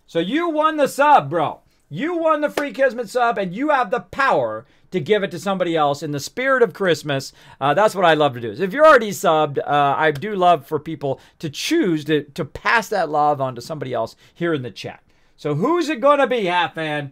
So you won the sub, bro. You won the free Kismet sub, and you have the power to give it to somebody else in the spirit of Christmas. That's what I love to do. So if you're already subbed, I do love for people to choose to pass that love on to somebody else here in the chat. So who's it going to be, Half Fan?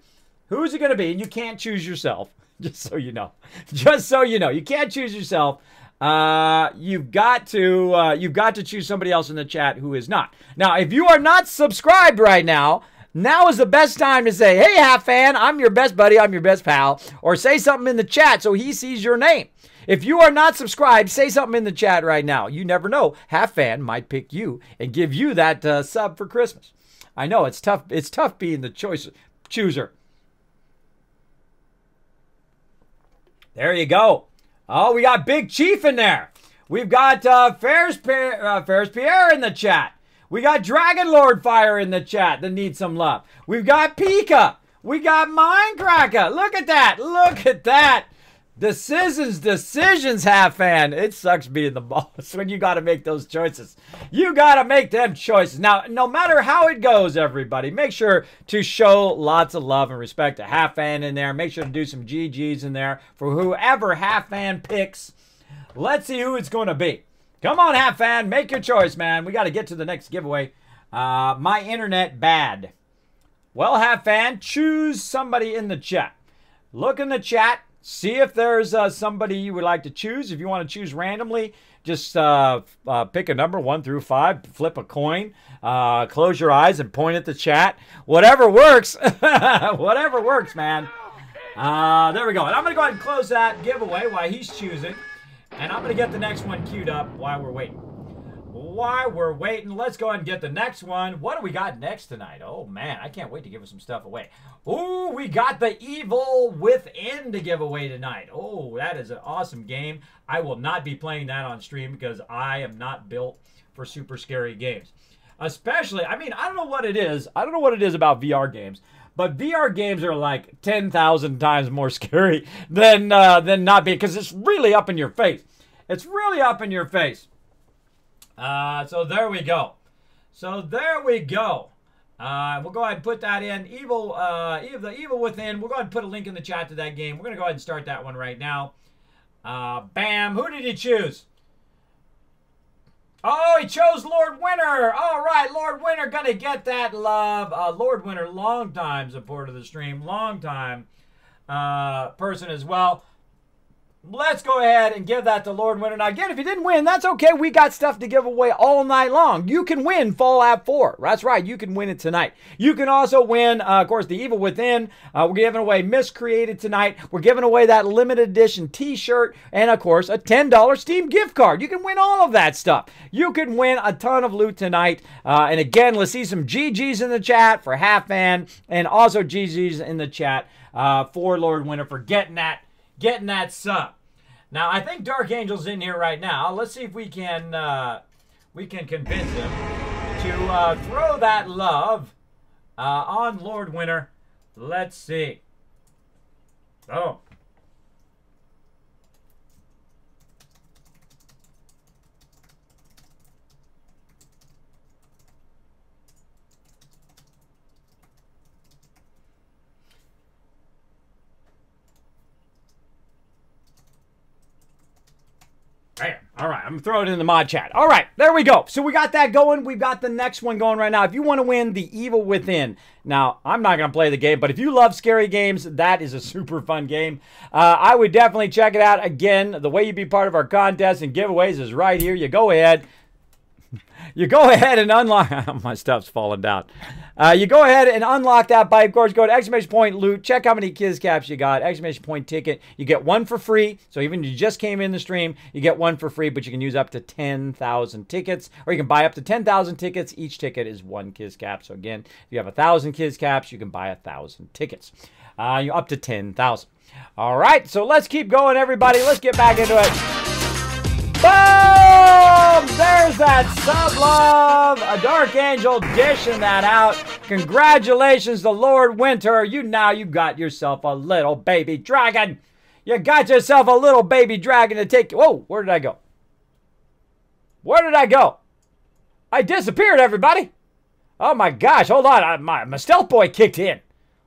Who's it going to be? And you can't choose yourself, just so you know. Just so you know. You can't choose yourself. You've got to choose somebody else in the chat who is not. Now, if you are not subscribed right now, now is the best time to say, "Hey, Half Fan, I'm your best buddy, I'm your best pal," or say something in the chat so he sees your name. If you are not subscribed, say something in the chat right now. You never know. Half Fan might pick you and give you that sub for Christmas. I know, it's tough. It's tough being the chooser. There you go. Oh, we got Big Chief in there. We've got Ferris Pierre in the chat. We got Dragon Lord Fire in the chat that needs some love. We've got Pika. We got Mindcracker. Look at that. Look at that. Decisions, Half Fan. It sucks being the boss when you got to make those choices. You got to make them choices. Now, no matter how it goes, everybody, make sure to show lots of love and respect to Half Fan in there. Make sure to do some GGs in there for whoever Half Fan picks. Let's see who it's going to be. Come on, Half Fan. Make your choice, man. We got to get to the next giveaway. My internet bad. Well, Half Fan, choose somebody in the chat. Look in the chat. See if there's somebody you would like to choose. If you want to choose randomly, just pick a number 1 through 5, flip a coin, close your eyes and point at the chat. Whatever works. Whatever works, man. There we go. And I'm going to go ahead and close that giveaway while he's choosing. And I'm going to get the next one queued up while we're waiting. while we're waiting, let's go ahead and get the next one. What do we got next tonight? Oh, man, I can't wait to give us some stuff away. Ooh, we got the Evil Within to give away tonight. Oh, that is an awesome game. I will not be playing that on stream because I am not built for super scary games. Especially, I mean, I don't know what it is. I don't know what it is about VR games. But VR games are like 10,000 times more scary than not being, because it's really up in your face. It's really up in your face. So there we go. So there we go. We'll go ahead and put that in. The Evil Within. We'll go ahead and put a link in the chat to that game. We're going to go ahead and start that one right now. Bam. Who did he choose? Oh, he chose Lord Winter. All right, Lord Winter going to get that love. Lord Winter, long-time supporter of the stream. Long-time person as well. Let's go ahead and give that to Lord Winter. Now, again, if you didn't win, that's okay. We got stuff to give away all night long. You can win Fallout 4. That's right. You can win it tonight. You can also win, of course, The Evil Within. We're giving away Miscreated tonight. We're giving away that limited edition t-shirt and, of course, a $10 Steam gift card. You can win all of that stuff. You can win a ton of loot tonight. And, again, let's see some GGs in the chat for Half Man and also GGs in the chat for Lord Winter for getting that sub. Now, I think Dark Angel's in here right now. Let's see if we can convince him to throw that love on Lord Winter. Let's see. Oh. All right, I'm going to throw it in the mod chat. All right, there we go. So we got that going. We've got the next one going right now. If you want to win The Evil Within. Now, I'm not going to play the game, but if you love scary games, that is a super fun game. I would definitely check it out. Again, the way you be part of our contests and giveaways is right here. You go ahead. You go ahead and unlock. My stuff's falling down. You go ahead and unlock that by, of course, go to exclamation point loot. Check how many Kiz caps you got. Exclamation point ticket. You get one for free. So even if you just came in the stream, you get one for free, but you can use up to 10,000 tickets, or you can buy up to 10,000 tickets. Each ticket is one Kiz cap. So again, if you have 1,000 Kiz caps, you can buy 1,000 tickets. You're up to 10,000. All right, so let's keep going, everybody. Let's get back into it. Boom! There's that sub-love. A Dark Angel dishing that out. Congratulations to Lord Winter. You got yourself a little baby dragon. You got yourself a little baby dragon to take. Whoa, where did I go? Where did I go? I disappeared, everybody. Oh my gosh, hold on. My stealth boy kicked in.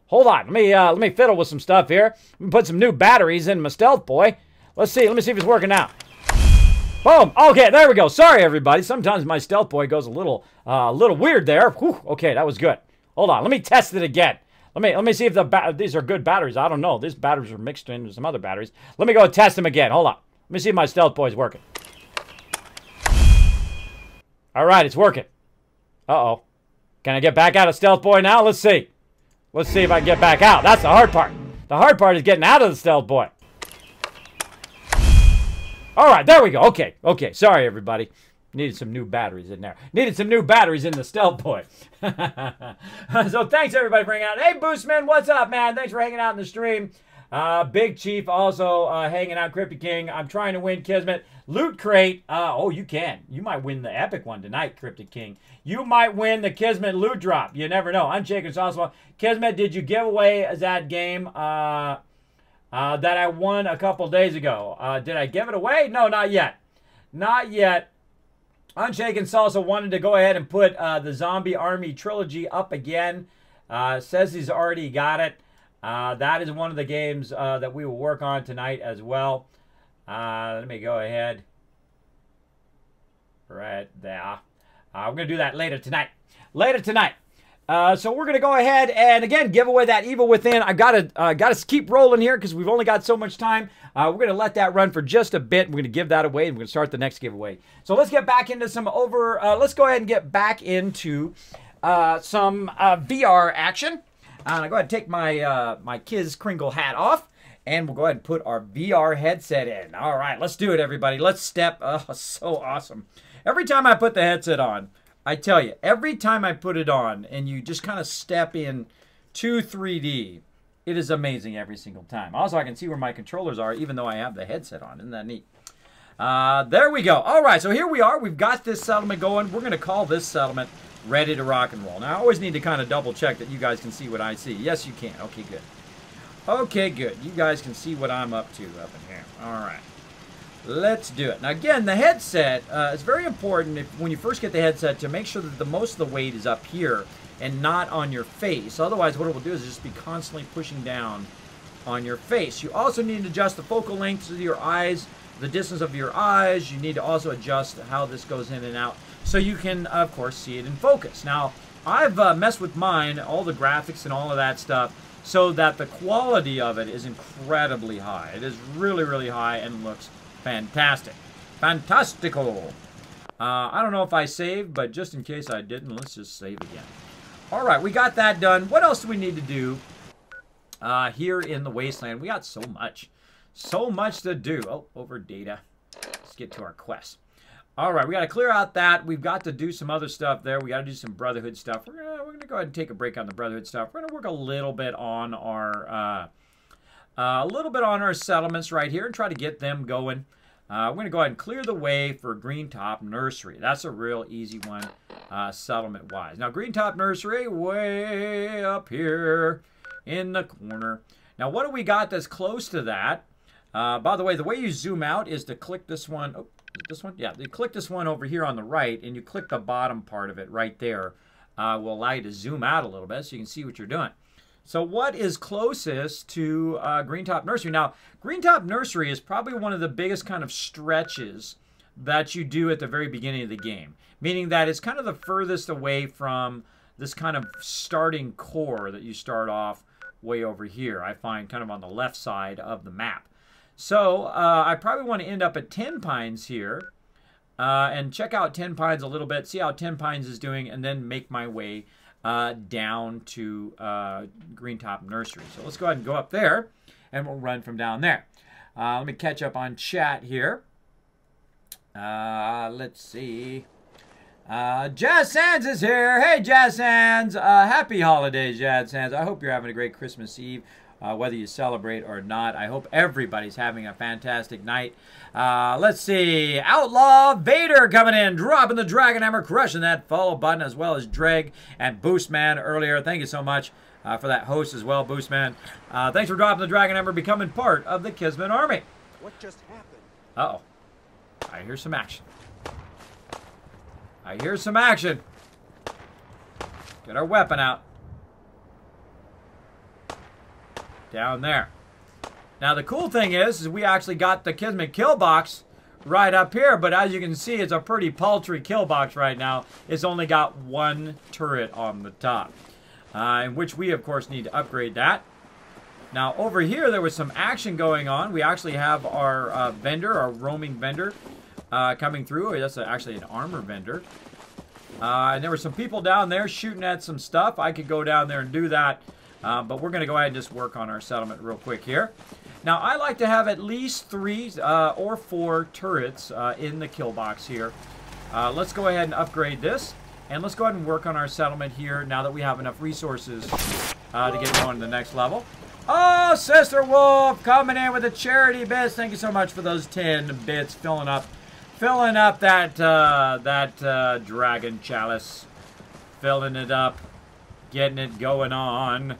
Hold on. Let me fiddle with some stuff here. Let me put some new batteries in my stealth boy. Let's see. Let me see if it's working out. Boom. Okay, there we go. Sorry, everybody. Sometimes my stealth boy goes a little weird there. Whew. Okay, that was good. Hold on. Let me test it again. Let me see if these are good batteries. I don't know. These batteries are mixed into some other batteries. Let me go test them again. Hold on. Let me see if my stealth boy's working. All right, it's working. Uh-oh. Can I get back out of stealth boy now? Let's see. Let's see if I can get back out. That's the hard part. The hard part is getting out of the stealth boy. All right, there we go. Okay, okay. Sorry, everybody. Needed some new batteries in there. Needed some new batteries in the stealth boy. So thanks, everybody, for hanging out. Hey, Boostman, what's up, man? Thanks for hanging out in the stream. Big Chief also hanging out. Cryptic King. I'm trying to win Kismet. Loot Crate. Oh, you can. You might win the epic one tonight, Cryptic King. You might win the Kismet loot drop. You never know. Unshaken Sauce. Kismet, did you give away that game? That I won a couple days ago. Did I give it away? No, not yet. Not yet. Unshaken Salsa wanted to go ahead and put the Zombie Army Trilogy up again. Says he's already got it. That is one of the games that we will work on tonight as well. Let me go ahead. Right there. We're going to do that later tonight. Later tonight. So we're going to go ahead and, again, give away that Evil Within. I gotta keep rolling here because we've only got so much time. We're going to let that run for just a bit. We're going to give that away, and we're going to start the next giveaway. So let's get back into some let's go ahead and get back into some VR action. I'm going to go ahead and take my my Kiz Kringle hat off. And we'll go ahead and put our VR headset in. All right, let's do it, everybody. Let's step. Oh, so awesome. Every time I put the headset on, I tell you, every time I put it on and you just kind of step in to 3D, it is amazing every single time. Also, I can see where my controllers are even though I have the headset on. Isn't that neat? There we go. All right, so here we are. We've got this settlement going. We're going to call this settlement Ready to Rock and Roll. Now, I always need to kind of double check that you guys can see what I see. Yes, you can. Okay, good. Okay, good. You guys can see what I'm up to up in here. All right. Let's do it. Now, again, the headset, it's very important when you first get the headset to make sure that the most of the weight is up here and not on your face. Otherwise, what it will do is just be constantly pushing down on your face. You also need to adjust the focal lengths of your eyes, the distance of your eyes. You need to also adjust how this goes in and out so you can, of course, see it in focus. Now, I've messed with mine, all the graphics and all of that stuff, so that the quality of it is incredibly high. It is really, really high and looks fantastic. Fantastical. I don't know if I saved, but just in case I didn't, let's just save again. All right, we got that done. What else do we need to do here in the Wasteland? We got so much. So much to do. Oh, over data. Let's get to our quest. All right, we got to clear out that. We've got to do some other stuff there. We got to do some Brotherhood stuff. We're gonna go ahead and take a break on the Brotherhood stuff. We're gonna work a little bit on our settlements right here and try to get them going. We're gonna go ahead and clear the way for Green Top Nursery. That's a real easy one, settlement-wise. Now, Green Top Nursery, way up here in the corner. Now, what do we got that's close to that? By the way, the way you zoom out is to click this one. Oh, this one? Yeah, you click this one over here on the right, and you click the bottom part of it right there. Will allow you to zoom out a little bit so you can see what you're doing. So what is closest to Green Top Nursery? Now, Green Top Nursery is probably one of the biggest kind of stretches that you do at the very beginning of the game, meaning that it's kind of the furthest away from this kind of starting core that you start off way over here. I find kind of on the left side of the map. So I probably want to end up at 10 Pines here and check out 10 Pines a little bit, see how 10 Pines is doing, and then make my way down to Green Top Nursery. So let's go ahead and go up there, and we'll run from down there. Let me catch up on chat here. Let's see. Jazz Sands is here. Hey, Jazz Sands. Happy holidays, Jazz Sands. I hope you're having a great Christmas Eve. Whether you celebrate or not, I hope everybody's having a fantastic night. Let's see. Outlaw Vader coming in, dropping the Dragon Hammer, crushing that follow button, as well as Dreg and Boostman earlier. Thank you so much for that host as well, Boostman. Thanks for dropping the Dragon Hammer, becoming part of the Kismet Army. What just happened? Uh-oh. I hear some action. I hear some action. Get our weapon out. Down there. Now the cool thing is we actually got the Kismet kill box right up here, but as you can see, it's a pretty paltry kill box right now. It's only got one turret on the top, in which we of course need to upgrade that. Now over here there was some action going on. We actually have our vendor, our roaming vendor, coming through. That's actually an armor vendor. And there were some people down there shooting at some stuff. I could go down there and do that. But we're going to go ahead and just work on our settlement real quick here. Now, I like to have at least 3 or 4 turrets in the kill box here. Let's go ahead and upgrade this. And let's go ahead and work on our settlement here now that we have enough resources to get going to the next level. Oh, Sister Wolf coming in with the charity bits. Thank you so much for those 10 bits filling up that dragon chalice. Filling it up. Getting it going on.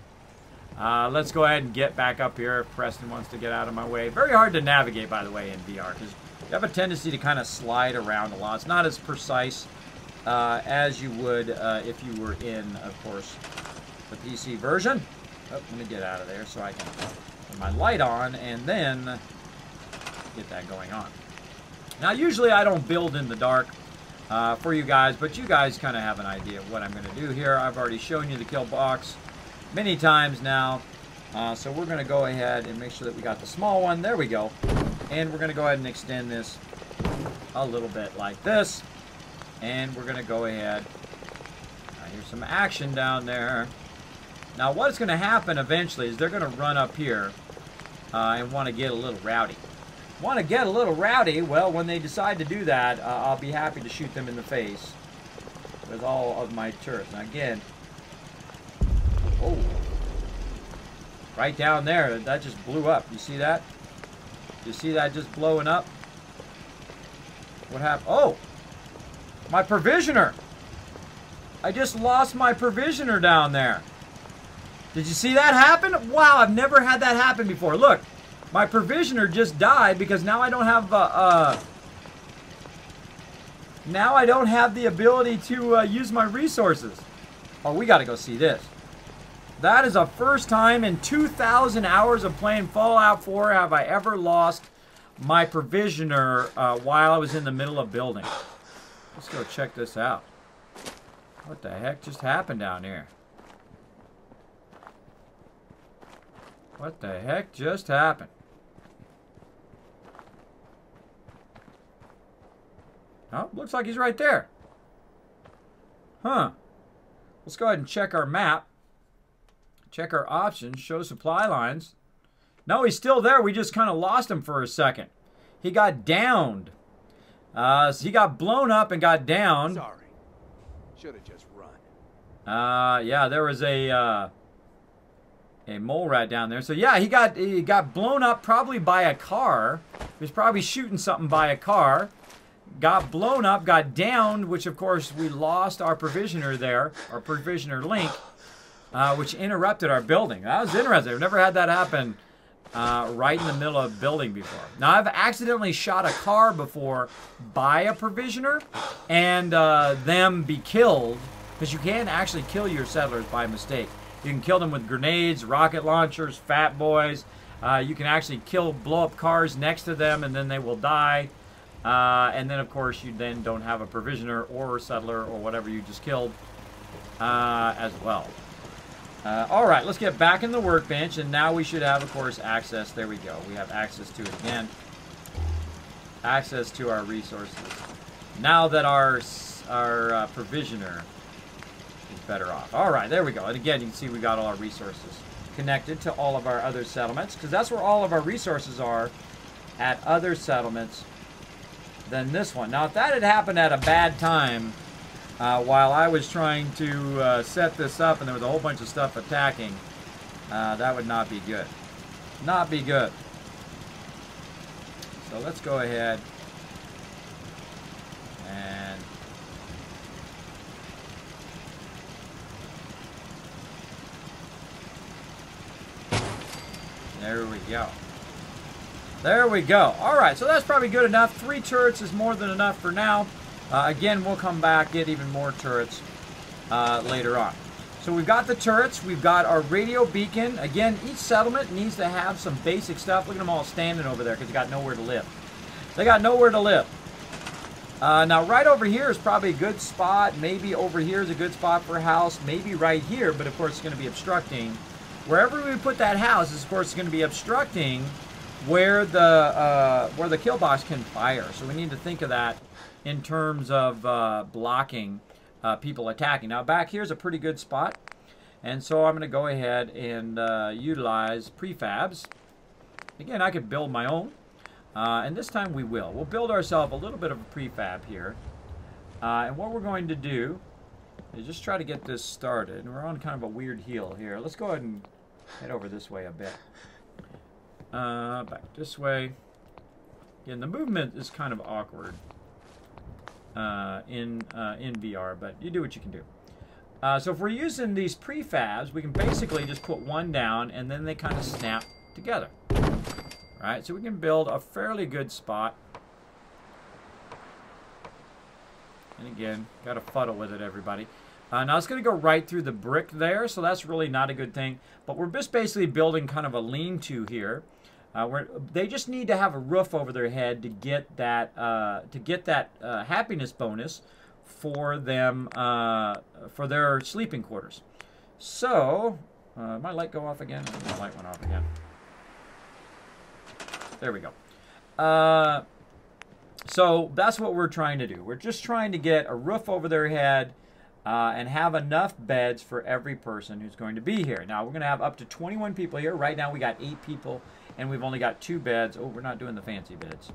Let's go ahead and get back up here if Preston wants to get out of my way. Very hard to navigate, by the way, in VR, because you have a tendency to kind of slide around a lot. It's not as precise as you would if you were in, of course, the PC version. Oh, let me get out of there so I can put my light on and then get that going on. Now, usually I don't build in the dark for you guys, but you guys kind of have an idea of what I'm going to do here. I've already shown you the kill box many times now, so we're going to go ahead and make sure that we got the small one. There we go. And we're going to go ahead and extend this a little bit like this, and we're going to go ahead. Here's some action down there. Now what's going to happen eventually is they're going to run up here and want to get a little rowdy. Want to get a little rowdy? Well, when they decide to do that, I'll be happy to shoot them in the face with all of my turrets. Now again, oh, right down there, that just blew up. You see that? You see that just blowing up? What happened? Oh, my provisioner. I just lost my provisioner down there. Did you see that happen? Wow, I've never had that happen before. Look, my provisioner just died because now I don't have now I don't have the ability to use my resources. Oh, we got to go see this. That is the first time in 2,000 hours of playing Fallout 4 have I ever lost my provisioner while I was in the middle of building. Let's go check this out. What the heck just happened down here? What the heck just happened? Oh, looks like he's right there. Huh. Let's go ahead and check our map. Check our options. Show supply lines. No, he's still there. We just kind of lost him for a second. He got downed. So he got blown up and got downed. Sorry. Should have just run. Yeah, there was a mole rat down there. So yeah, he got blown up probably by a car. He was probably shooting something by a car. Got blown up, got downed, which of course we lost our provisioner there, our provisioner link, which interrupted our building. That was interesting. I've never had that happen right in the middle of building before. Now I've accidentally shot a car before by a provisioner and them be killed, because you can actually kill your settlers by mistake. You can kill them with grenades, rocket launchers, fat boys. You can actually blow up cars next to them and then they will die. And then, of course, you then don't have a provisioner or a settler or whatever you just killed as well. All right, let's get back in the workbench, and now we should have, of course, access. There we go. We have access to it again. Access to our resources. Now that our provisioner is better off. All right, there we go. And again, you can see we got all our resources connected to all of our other settlements, because that's where all of our resources are, at other settlements than this one. Now, if that had happened at a bad time, while I was trying to set this up and there was a whole bunch of stuff attacking, that would not be good. Not be good. So let's go ahead and there we go. There we go. All right, so that's probably good enough. 3 turrets is more than enough for now. Again, we'll come back, get even more turrets later on. So we've got the turrets. We've got our radio beacon. Again, each settlement needs to have some basic stuff. Look at them all standing over there because they got nowhere to live. They got nowhere to live. Now, right over here is probably a good spot. Maybe over here is a good spot for a house. Maybe right here, but of course it's going to be obstructing. Wherever we put that house is, of course, going to be obstructing where the kill box can fire. So we need to think of that in terms of blocking people attacking. Now back here is a pretty good spot, and so I'm going to go ahead and utilize prefabs. Again, I could build my own, and this time we will. We'll build ourselves a little bit of a prefab here, and what we're going to do is just try to get this started. We're on kind of a weird hill here. Let's go ahead and head over this way a bit. Back this way. Again, the movement is kind of awkward in VR, but you do what you can do. So if we're using these prefabs, we can basically just put one down and then they kind of snap together. Right? So we can build a fairly good spot. And again, got to fuddle with it, everybody. Now it's going to go right through the brick there, so that's really not a good thing. But we're just basically building kind of a lean-to here. They just need to have a roof over their head to get that happiness bonus for them for their sleeping quarters. So, my light go off again? My light went off again. There we go. So that's what we're trying to do. We're just trying to get a roof over their head and have enough beds for every person who's going to be here. Now we're going to have up to 21 people here. Right now we got 8 people and we've only got 2 beds. Oh, we're not doing the fancy beds.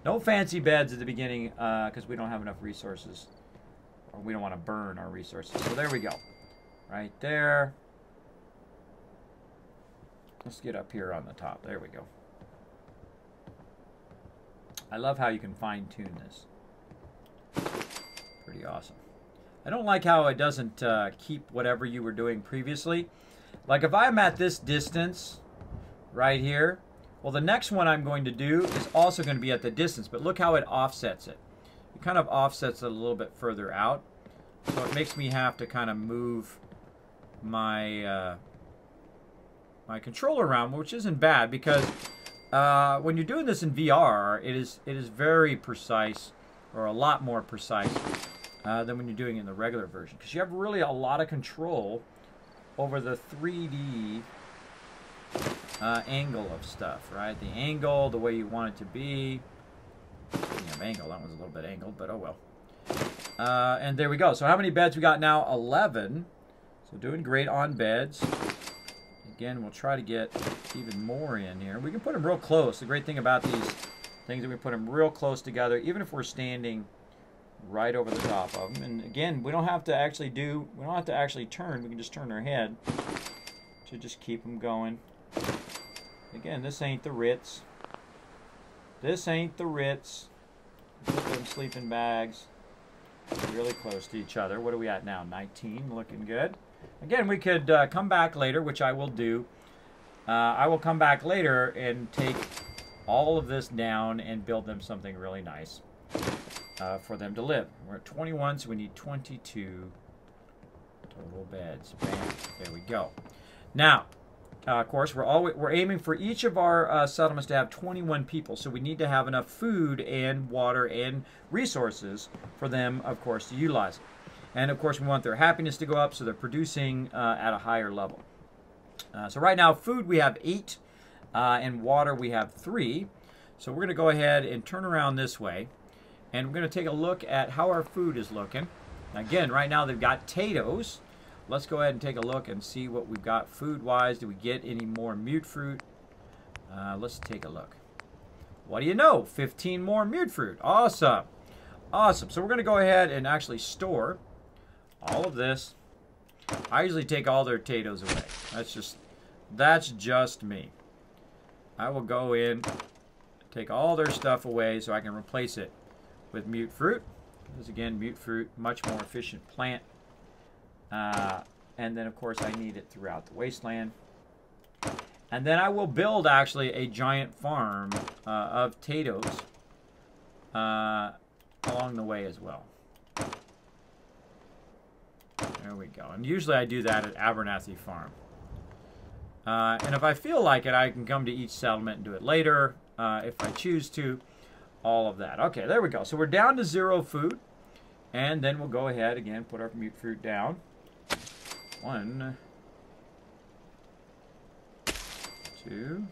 No fancy beds at the beginning because we don't have enough resources. Or we don't want to burn our resources. So there we go. Right there. Let's get up here on the top. There we go. I love how you can fine-tune this. Pretty awesome. I don't like how it doesn't keep whatever you were doing previously. Like if I'm at this distance right here, well, the next one I'm going to do is also going to be at the distance, but look how it offsets it. It kind of offsets it a little bit further out. So it makes me have to kind of move my my controller around, which isn't bad because when you're doing this in VR, it is very precise, or a lot more precise than when you're doing it in the regular version, because you have really a lot of control over the 3D angle of stuff, right? The angle, the way you want it to be. Speaking of angle, that one's a little bit angled, but oh well. And there we go. So how many beds we got now? 11. So doing great on beds. Again, we'll try to get even more in here. We can put them real close. The great thing about these things is we put them real close together, even if we're standing right over the top of them. And again, we don't have to actually turn. We can just turn our head to just keep them going. Again, this ain't the Ritz. This ain't the Ritz. Put them sleeping bags really close to each other. What are we at now? 19, looking good. Again, we could come back later, which I will do. I will come back later and take all of this down and build them something really nice for them to live. We're at 21, so we need 22 total beds. Bam. There we go. Now, of course, we're aiming for each of our settlements to have 21 people, so we need to have enough food and water and resources for them, of course, to utilize. And, of course, we want their happiness to go up, so they're producing at a higher level. So right now, food we have 8, and water we have 3. So we're going to go ahead and turn around this way, and we're going to take a look at how our food is looking. Again, right now they've got potatoes. Let's go ahead and take a look and see what we've got food-wise. Do we get any more mute fruit? Let's take a look. What do you know? 15 more mute fruit. Awesome. Awesome. So we're going to go ahead and actually store all of this. I usually take all their potatoes away. That's just me. I will go in, take all their stuff away so I can replace it with mute fruit. Because again, mute fruit, much more efficient plant. And then, of course, I need it throughout the wasteland. And then I will build, actually, a giant farm of potatoes along the way as well. There we go. And usually I do that at Abernathy Farm. And if I feel like it, I can come to each settlement and do it later if I choose to. All of that. Okay, there we go. So we're down to 0 food. And then we'll go ahead, again, put our mute fruit down. 1, 2.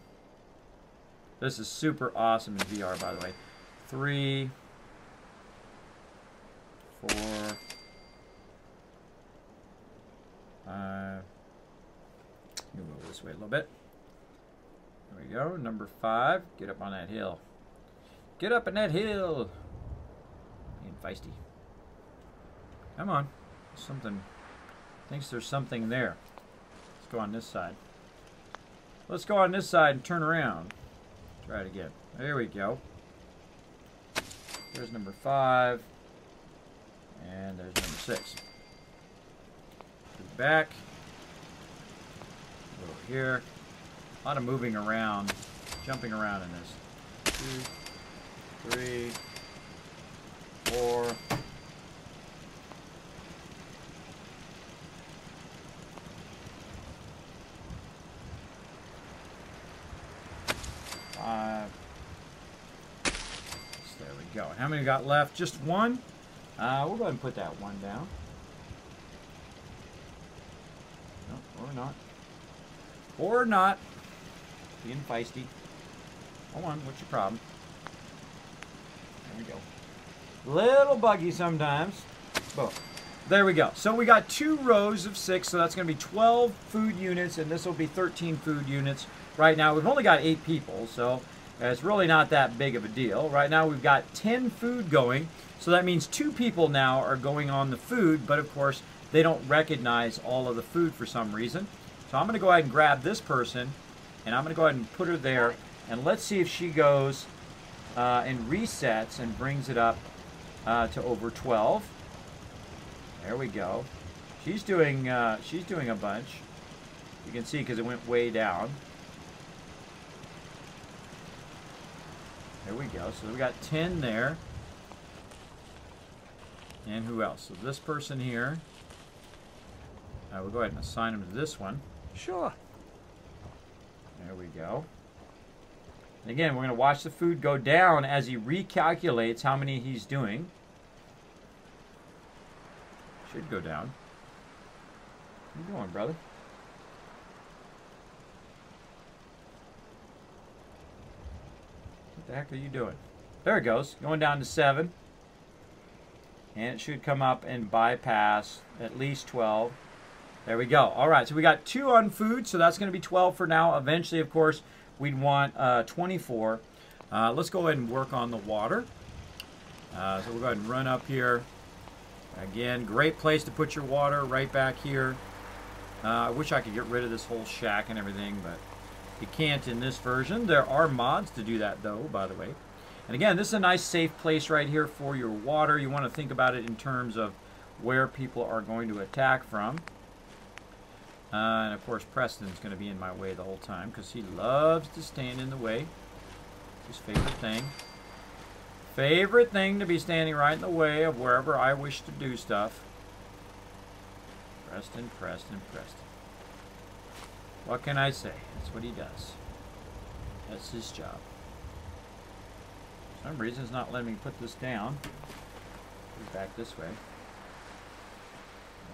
This is super awesome in VR, by the way. 3, 4, 5. Move over this way a little bit. There we go. Number 5. Get up on that hill. Get up on that hill. Being feisty. Come on. Something. Thinks there's something there. Let's go on this side. Let's go on this side and turn around. Try it again. There we go. There's number 5. And there's number 6. Move back. Over here. A lot of moving around. Jumping around in this. 2, 3, 4. 5. So there we go. How many got left? Just 1? We'll go ahead and put that 1 down. No, or not. Or not. Being feisty. Hold on, what's your problem? There we go. Little buggy sometimes. Boom. There we go. So we got 2 rows of 6, so that's going to be 12 food units, and this will be 13 food units right now. We've only got 8 people, so it's really not that big of a deal. Right now we've got 10 food going, so that means 2 people now are going on the food, but of course they don't recognize all of the food for some reason. So I'm going to go ahead and grab this person, and I'm going to go ahead and put her there, and let's see if she goes and resets and brings it up to over 12. There we go. She's doing a bunch. You can see because it went way down. There we go. So we got 10 there. And who else? So this person here. We'll go ahead and assign him to this one. Sure. There we go. And again, we're going to watch the food go down as he recalculates how many he's doing. Should go down. What are you doing, brother? What the heck are you doing? There it goes. Going down to 7. And it should come up and bypass at least 12. There we go. All right, so we got 2 on food, so that's going to be 12 for now. Eventually, of course, we'd want 24. Let's go ahead and work on the water. So we'll go ahead and run up here. Again, great place to put your water right back here. I wish I could get rid of this whole shack and everything, but you can't in this version. There are mods to do that, though, by the way. And again, this is a nice safe place right here for your water. You want to think about it in terms of where people are going to attack from. And of course, Preston's going to be in my way the whole time because he loves to stand in the way. It's his favorite thing. Favorite thing to be standing right in the way of wherever I wish to do stuff. Preston, Preston, Preston. What can I say? That's what he does. That's his job. For some reason, it's not letting me put this down. He's back this way.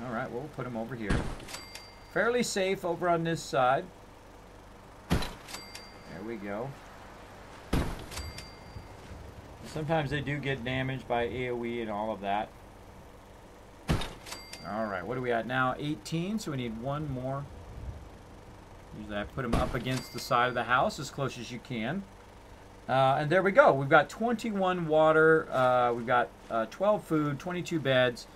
All right, well, we'll put him over here. Fairly safe over on this side. There we go. Sometimes they do get damaged by AoE and all of that. Alright, what are we at now? 18, so we need 1 more. Usually I put them up against the side of the house as close as you can. And there we go. We've got 21 water, we've got 12 food, 22 beds,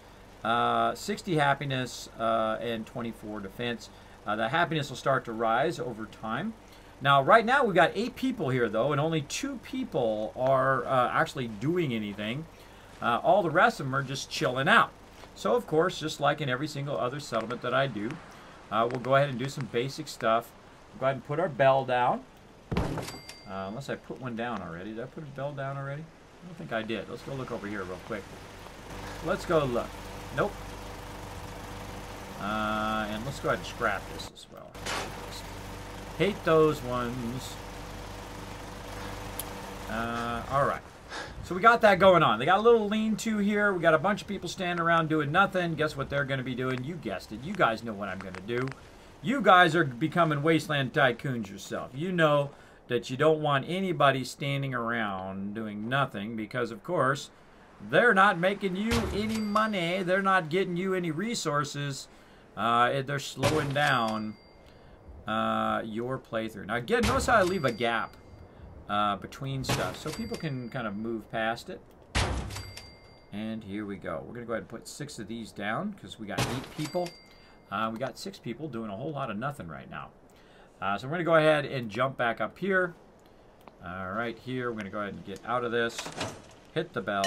60 happiness, and 24 defense. The happiness will start to rise over time. Now, right now, we've got 8 people here, though, and only 2 people are actually doing anything. All the rest of them are just chilling out. So, of course, just like in every single other settlement that I do, we'll go ahead and do some basic stuff. We'll go ahead and put our bell down. Unless I put one down already. Did I put a bell down already? I don't think I did. Let's go look over here real quick. Let's go look. Nope. And let's go ahead and scrap this as well. Hate those ones. Alright. So we got that going on. They got a little lean-to here. We got a bunch of people standing around doing nothing. Guess what they're going to be doing? You guessed it. You guys know what I'm going to do. You guys are becoming Wasteland Tycoons yourself. You know that you don't want anybody standing around doing nothing because, of course, they're not making you any money. They're not getting you any resources. They're slowing down your playthrough. Now, again, notice how I leave a gap between stuff so people can kind of move past it. And here we go. We're going to go ahead and put 6 of these down because we got 8 people. We got 6 people doing a whole lot of nothing right now. So we're going to go ahead and jump back up here. Right here, we're going to go ahead and get out of this. Hit the bell.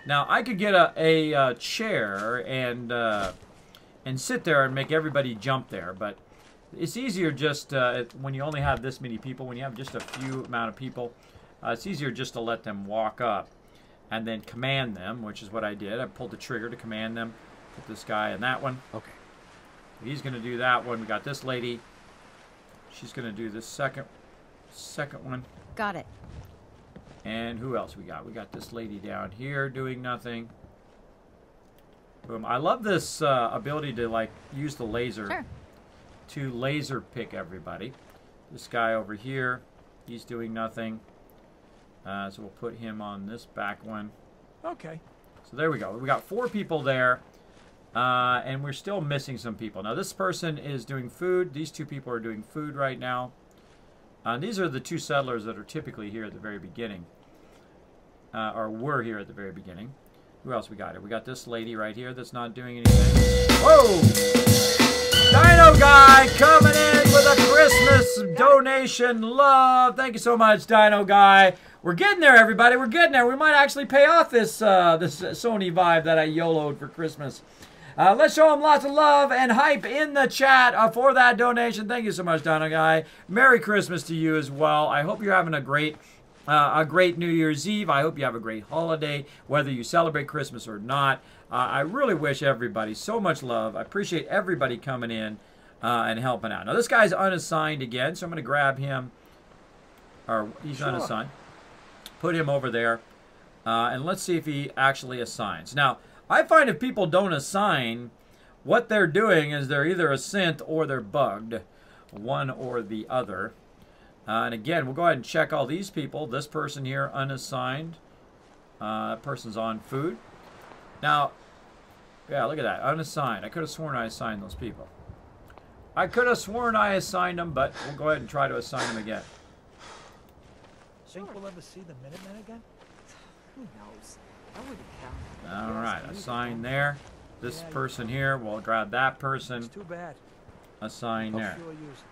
Now, I could get a chair and sit there and make everybody jump there, but it's easier just when you only have this many people, when you have just a few amount of people, it's easier just to let them walk up and then command them, which is what I did. I pulled the trigger to command them. Put this guy in that one. Okay. He's going to do that one. We got this lady. She's going to do this second one. Got it. And who else we got? We got this lady down here doing nothing. Boom. I love this ability to like use the laser to laser pick everybody. This guy over here, he's doing nothing. So we'll put him on this back one. Okay. So there we go. We got 4 people there. And we're still missing some people. Now this person is doing food. These 2 people are doing food right now. These are the two settlers that are typically here at the very beginning. Or were here at the very beginning. Who else we got here? We got this lady right here that's not doing anything. Whoa! Dino Guy coming in with a Christmas donation. Love. Thank you so much, Dino Guy. We're getting there, everybody. We're getting there. We might actually pay off this this Sony Vive that I YOLO'd for Christmas. Let's show him lots of love and hype in the chat for that donation. Thank you so much, Dino Guy. Merry Christmas to you as well. I hope you're having a great New Year's Eve. I hope you have a great holiday, whether you celebrate Christmas or not. I really wish everybody so much love. I appreciate everybody coming in and helping out. Now, this guy's unassigned again, so I'm going to grab him. Or he's unassigned. Put him over there. And let's see if he actually assigns. Now, I find if people don't assign, what they're doing is they're either a synth or they're bugged. One or the other. And again, we'll go ahead and check all these people. This person here, unassigned. Person's on food. Now, yeah, look at that. Unassigned. I could have sworn I assigned those people. I could have sworn I assigned them, but we'll go ahead and try to assign them again. Think we'll ever see the Minutemen again? Who knows? I wouldn't count. All right, assign there. This person here, we'll grab that person. It's too bad. Assign there. Sure use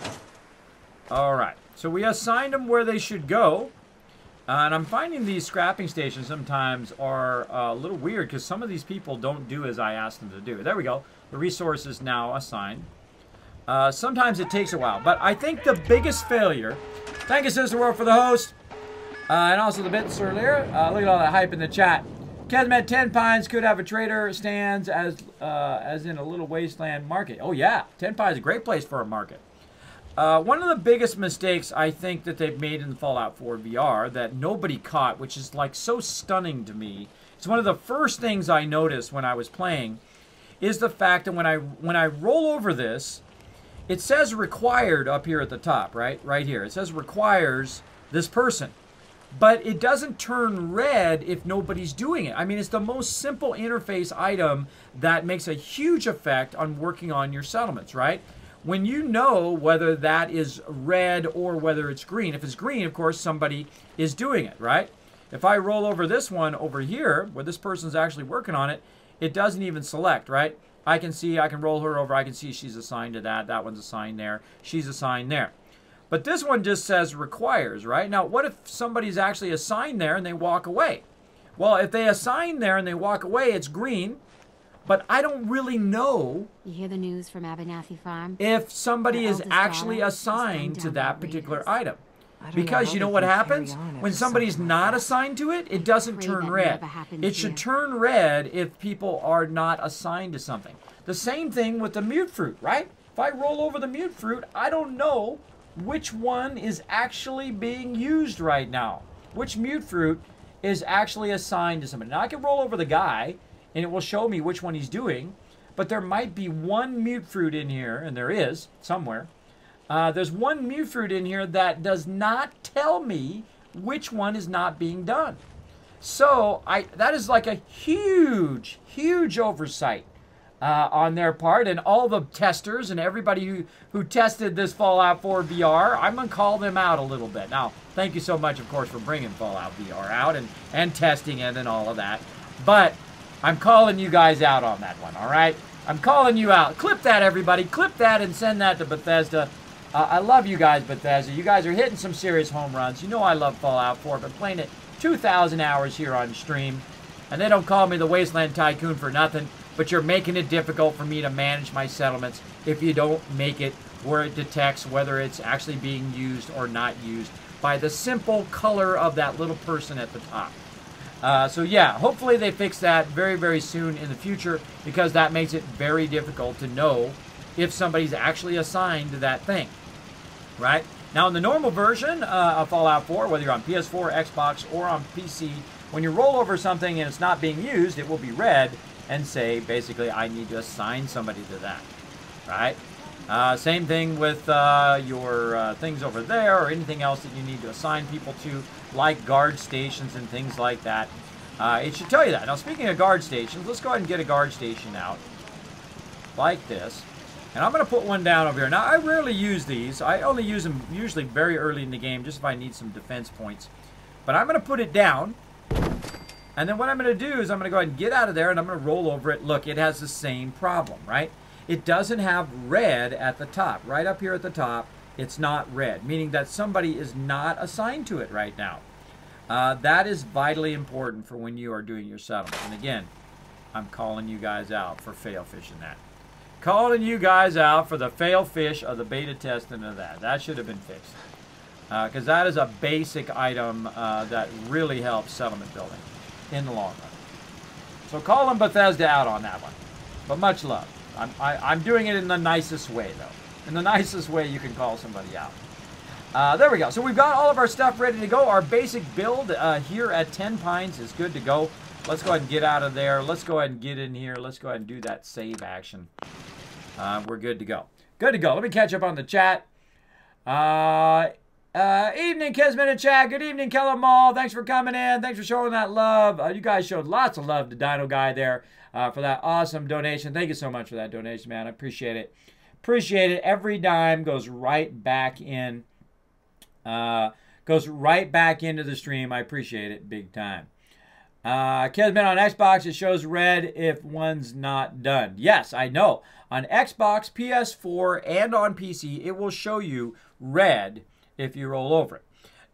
it. All right, so we assigned them where they should go. And I'm finding these scrapping stations sometimes are a little weird because some of these people don't do as I asked them to do. There we go. The resource is now assigned. Sometimes it takes a while, but I think the biggest failure, thank you, Sister World, for the host, and also the bits earlier. Look at all that hype in the chat. Kismet 10 Pines could have a trader stands as in a little wasteland market. Oh yeah, 10 Pines is a great place for a market. One of the biggest mistakes I think that they've made in the Fallout 4 VR that nobody caught, which is like so stunning to me, it's one of the first things I noticed when I was playing, is the fact that when I roll over this, it says required up here at the top, right? Right here. It says requires this person. But it doesn't turn red if nobody's doing it. I mean, it's the most simple interface item that makes a huge effect on working on your settlements, right? When you know whether that is red or whether it's green. If it's green, of course, somebody is doing it, right? If I roll over this one over here, where this person's actually working on it, it doesn't even select, right? I can see, I can roll her over, I can see she's assigned to that. That one's assigned there. She's assigned there. But this one just says requires, right? Now, what if somebody's actually assigned there and they walk away? Well, if they assign there and they walk away, it's green. But I don't really know. You hear the news from Abernathy Farm? If somebody is actually assigned to that particular item. Because you know what happens? When somebody's not assigned to it, it doesn't turn red. It should turn red if people are not assigned to something. The same thing with the mute fruit, right? If I roll over the mute fruit, I don't know which one is actually being used right now. Which mute fruit is actually assigned to somebody. Now I can roll over the guy and it will show me which one he's doing, but there might be one mute fruit in here, and there is somewhere. There's one mute fruit in here that does not tell me which one is not being done. So that is like a huge, huge oversight on their part, and all the testers and everybody who tested this Fallout 4 VR, I'm going to call them out a little bit. Now, thank you so much, of course, for bringing Fallout VR out and testing it and all of that. But I'm calling you guys out on that one, all right? I'm calling you out. Clip that, everybody. Clip that and send that to Bethesda. I love you guys, Bethesda. You guys are hitting some serious home runs. You know I love Fallout 4. I've been playing it 2,000 hours here on stream. And they don't call me the Wasteland Tycoon for nothing. But you're making it difficult for me to manage my settlements if you don't make it where it detects whether it's actually being used or not used by the simple color of that little person at the top. So yeah, hopefully they fix that very, very soon in the future, because that makes it very difficult to know if somebody's actually assigned to that thing, right? Now, in the normal version of Fallout 4, whether you're on PS4, Xbox, or on PC, when you roll over something and it's not being used, it will be red and say, basically, I need to assign somebody to that, right? Same thing with your things over there, or anything else that you need to assign people to, like guard stations and things like that. It should tell you that. Now, speaking of guard stations, let's go ahead and get a guard station out, like this. And I'm going to put one down over here. Now, I rarely use these. I only use them usually very early in the game, just if I need some defense points. But I'm going to put it down. And then what I'm going to do is I'm going to go ahead and get out of there, and I'm going to roll over it. Look, it has the same problem, right? It doesn't have red at the top. Right up here at the top, it's not red, meaning that somebody is not assigned to it right now. That is vitally important for when you are doing your settlement. And again, I'm calling you guys out for fail fishing that. Calling you guys out for the fail fish of the beta testing of that. That should have been fixed. Because that is a basic item that really helps settlement building in the long run. So calling Bethesda out on that one. But much love. I'm doing it in the nicest way, though. In the nicest way you can call somebody out. There we go. So we've got all of our stuff ready to go. Our basic build here at 10 Pines is good to go. Let's go ahead and get out of there. Let's go ahead and get in here. Let's go ahead and do that save action. We're good to go. Good to go. Let me catch up on the chat. Evening, Kismet and chat. Good evening, Keller Mall. Thanks for coming in. Thanks for showing that love. You guys showed lots of love to Dino Guy there for that awesome donation. Thank you so much for that donation, man. I appreciate it. Appreciate it. Every dime goes right back in. Goes right back into the stream. I appreciate it big time. Kismet on Xbox, it shows red if one's not done. Yes, I know. On Xbox, PS4, and on PC, it will show you red if you roll over it.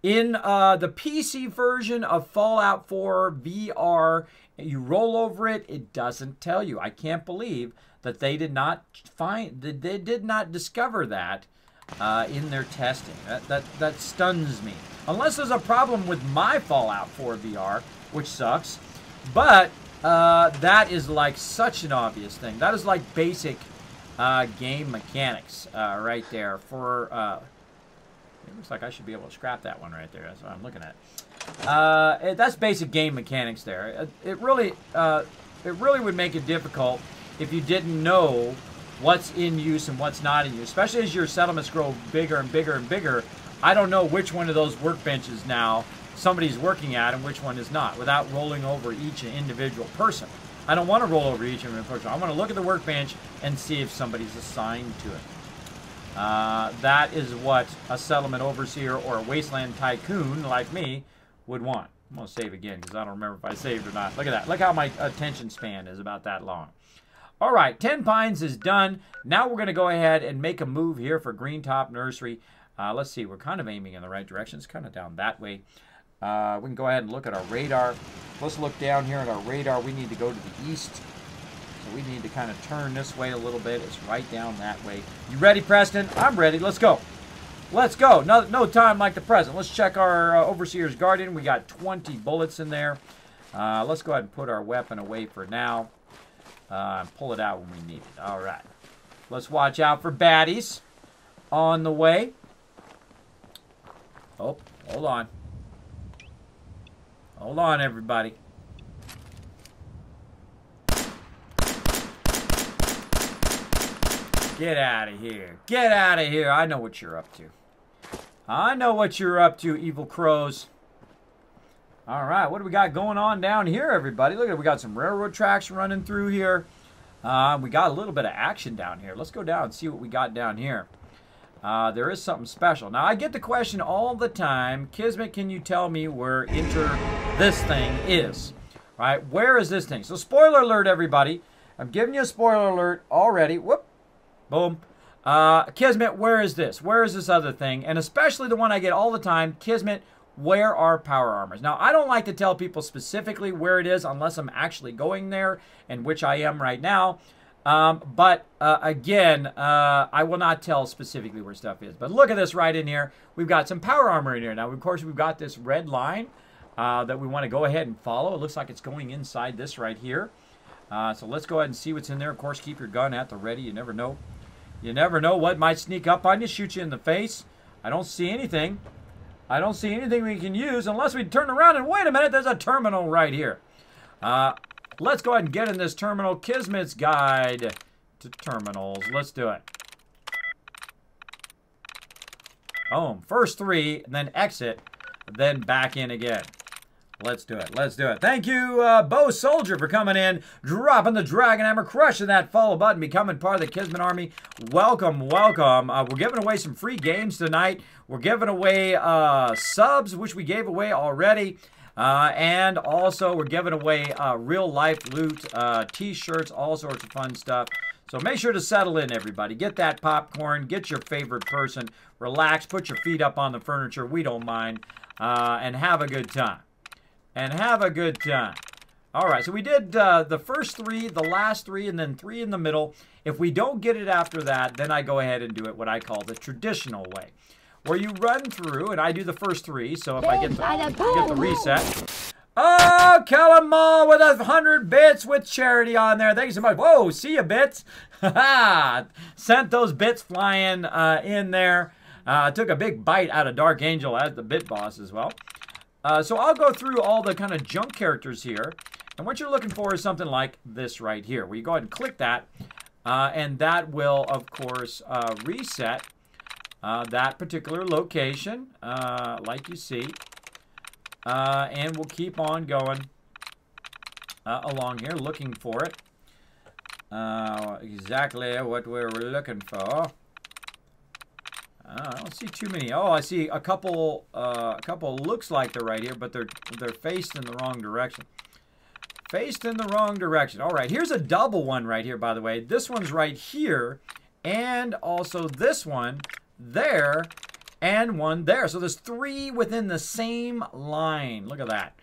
In the PC version of Fallout 4 VR, you roll over it, it doesn't tell you. I can't believe that they did not discover that in their testing. That stuns me. Unless there's a problem with my Fallout 4 VR, which sucks. But that is like such an obvious thing. That is like basic game mechanics right there. For it looks like I should be able to scrap that one right there. That's what I'm looking at. That's basic game mechanics there. It really would make it difficult if you didn't know what's in use and what's not in use. Especially as your settlements grow bigger and bigger and bigger. I don't know which one of those workbenches now somebody's working at and which one is not without rolling over each individual person. I don't want to roll over each individual person. I want to look at the workbench and see if somebody's assigned to it. That is what a settlement overseer or a Wasteland Tycoon like me would want. I'm going to save again because I don't remember if I saved or not. Look at that. Look how my attention span is about that long. All right, 10 Pines is done. Now we're going to go ahead and make a move here for Green Top Nursery. Let's see. We're kind of aiming in the right direction. It's kind of down that way. We can go ahead and look at our radar. Let's look down here at our radar. We need to go to the east. So we need to kind of turn this way a little bit. It's right down that way. You ready, Preston? I'm ready. Let's go. Let's go. No time like the present. Let's check our Overseer's Guardian. We got 20 bullets in there. Let's go ahead and put our weapon away for now. And pull it out when we need it. All right. Let's watch out for baddies on the way. Oh, hold on. Hold on, everybody. Get out of here. Get out of here. I know what you're up to. I know what you're up to, evil crows. All right, what do we got going on down here, everybody? Look at it. We got some railroad tracks running through here. We got a little bit of action down here. Let's go down and see what we got down here. There is something special. Now, I get the question all the time, Kismet, can you tell me where this thing is? Right? Where is this thing? So, spoiler alert, everybody. I'm giving you a spoiler alert already. Whoop. Boom. Kismet, where is this? Where is this other thing? And especially the one I get all the time, Kismet, where are power armors? Now, I don't like to tell people specifically where it is unless I'm actually going there, and which I am right now. Again, I will not tell specifically where stuff is. But look at this right in here. We've got some power armor in here. Now, of course, we've got this red line that we want to go ahead and follow. It looks like it's going inside this right here. So let's go ahead and see what's in there. Of course, keep your gun at the ready. You never know. You never know what might sneak up on you, shoot you in the face. I don't see anything. I don't see anything we can use unless we turn around and wait a minute. There's a terminal right here. Let's go ahead and get in this terminal. Kismet's Guide to Terminals. Let's do it. Boom. First 3, and then exit, then back in again. Let's do it. Let's do it. Thank you, Bo Soldier, for coming in, dropping the Dragon Hammer, crushing that follow button, becoming part of the Kismet Army. Welcome, welcome. We're giving away some free games tonight. We're giving away subs, which we gave away already. And also, we're giving away real-life loot, T-shirts, all sorts of fun stuff. So make sure to settle in, everybody. Get that popcorn. Get your favorite person. Relax. Put your feet up on the furniture. We don't mind. And have a good time. And have a good time. All right, so we did the first 3, the last 3, and then 3 in the middle. If we don't get it after that, then I go ahead and do it what I call the traditional way, where you run through, and I do the first 3, so if I get the reset. Oh, kill 'em all with 100 bits with charity on there. Thank you so much. Whoa, see ya, bits. Sent those bits flying in there. Took a big bite out of Dark Angel as the bit boss as well. So I'll go through all the kind of junk characters here. And what you're looking for is something like this right here, where you go ahead and click that. And that will, of course, reset that particular location, like you see. And we'll keep on going along here, looking for it. Exactly what we're looking for. I don't see too many. Oh, I see a couple. Looks like they're right here, but they're faced in the wrong direction. Faced in the wrong direction. All right, here's a double one right here, by the way. This one's right here, and also this one there, and one there. So there's 3 within the same line. Look at that.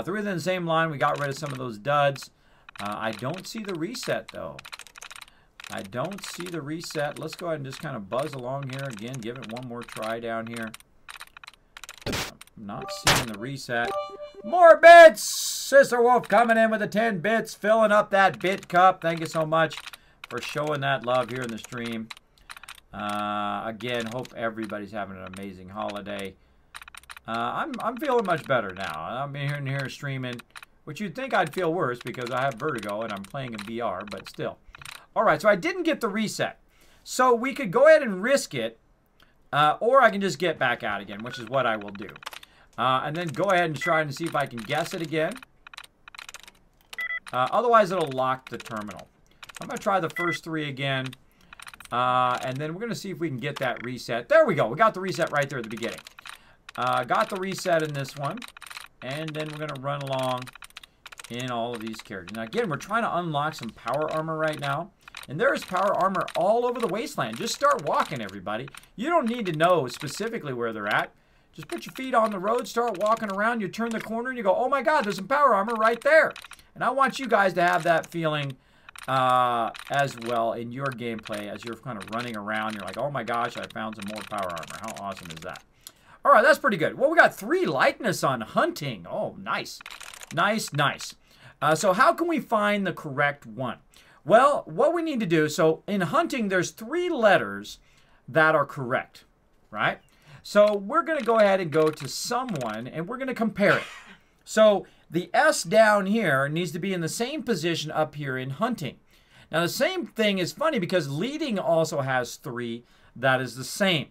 3 within the same line. We got rid of some of those duds. I don't see the reset, though. I don't see the reset. Let's go ahead and just kind of buzz along here again. Give it one more try down here. I'm not seeing the reset. More bits! Sister Wolf coming in with the 10 bits, filling up that bit cup. Thank you so much for showing that love here in the stream. Again, hope everybody's having an amazing holiday. I'm feeling much better now. I'm in here streaming, which you'd think I'd feel worse because I have vertigo and I'm playing in VR, but still. All right, so I didn't get the reset. So we could go ahead and risk it, or I can just get back out again, which is what I will do. And then go ahead and try and see if I can guess it again. Otherwise, it'll lock the terminal. I'm going to try the first 3 again. And then we're going to see if we can get that reset. There we go. We got the reset right there at the beginning. Got the reset in this one. And then we're going to run along in all of these characters. Now, again, we're trying to unlock some power armor right now. And there is power armor all over the wasteland. Just start walking, everybody. You don't need to know specifically where they're at. Just put your feet on the road, start walking around. You turn the corner and you go, oh my God, there's some power armor right there. And I want you guys to have that feeling as well in your gameplay as you're kind of running around. You're like, oh my gosh, I found some more power armor. How awesome is that? All right, that's pretty good. Well, we got 3 likeness on hunting. Oh, nice. Nice, nice. So how can we find the correct one? Well, what we need to do, so in hunting, there's 3 letters that are correct, right? So we're going to go ahead and go to someone, and we're going to compare it. So the S down here needs to be in the same position up here in hunting. Now, the same thing is funny because leading also has 3 that is the same.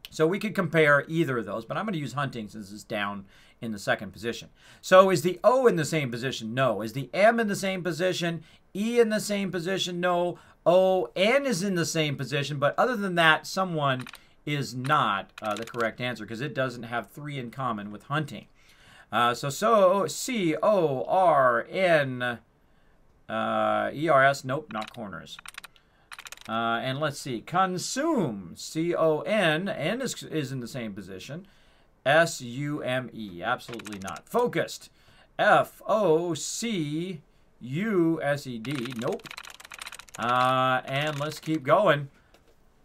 So we could compare either of those, but I'm going to use hunting since it's down in the 2nd position. So is the O in the same position? No. Is the M in the same position? E in the same position? No. O, N is in the same position, but other than that, someone is not the correct answer because it doesn't have 3 in common with hunting. So C-O-R-N-E-R-S, nope, not corners. And let's see, consume, C-O-N, N is in the same position. S-U-M-E, absolutely not. Focused, F-O-C-U-S-E-D, nope. And let's keep going.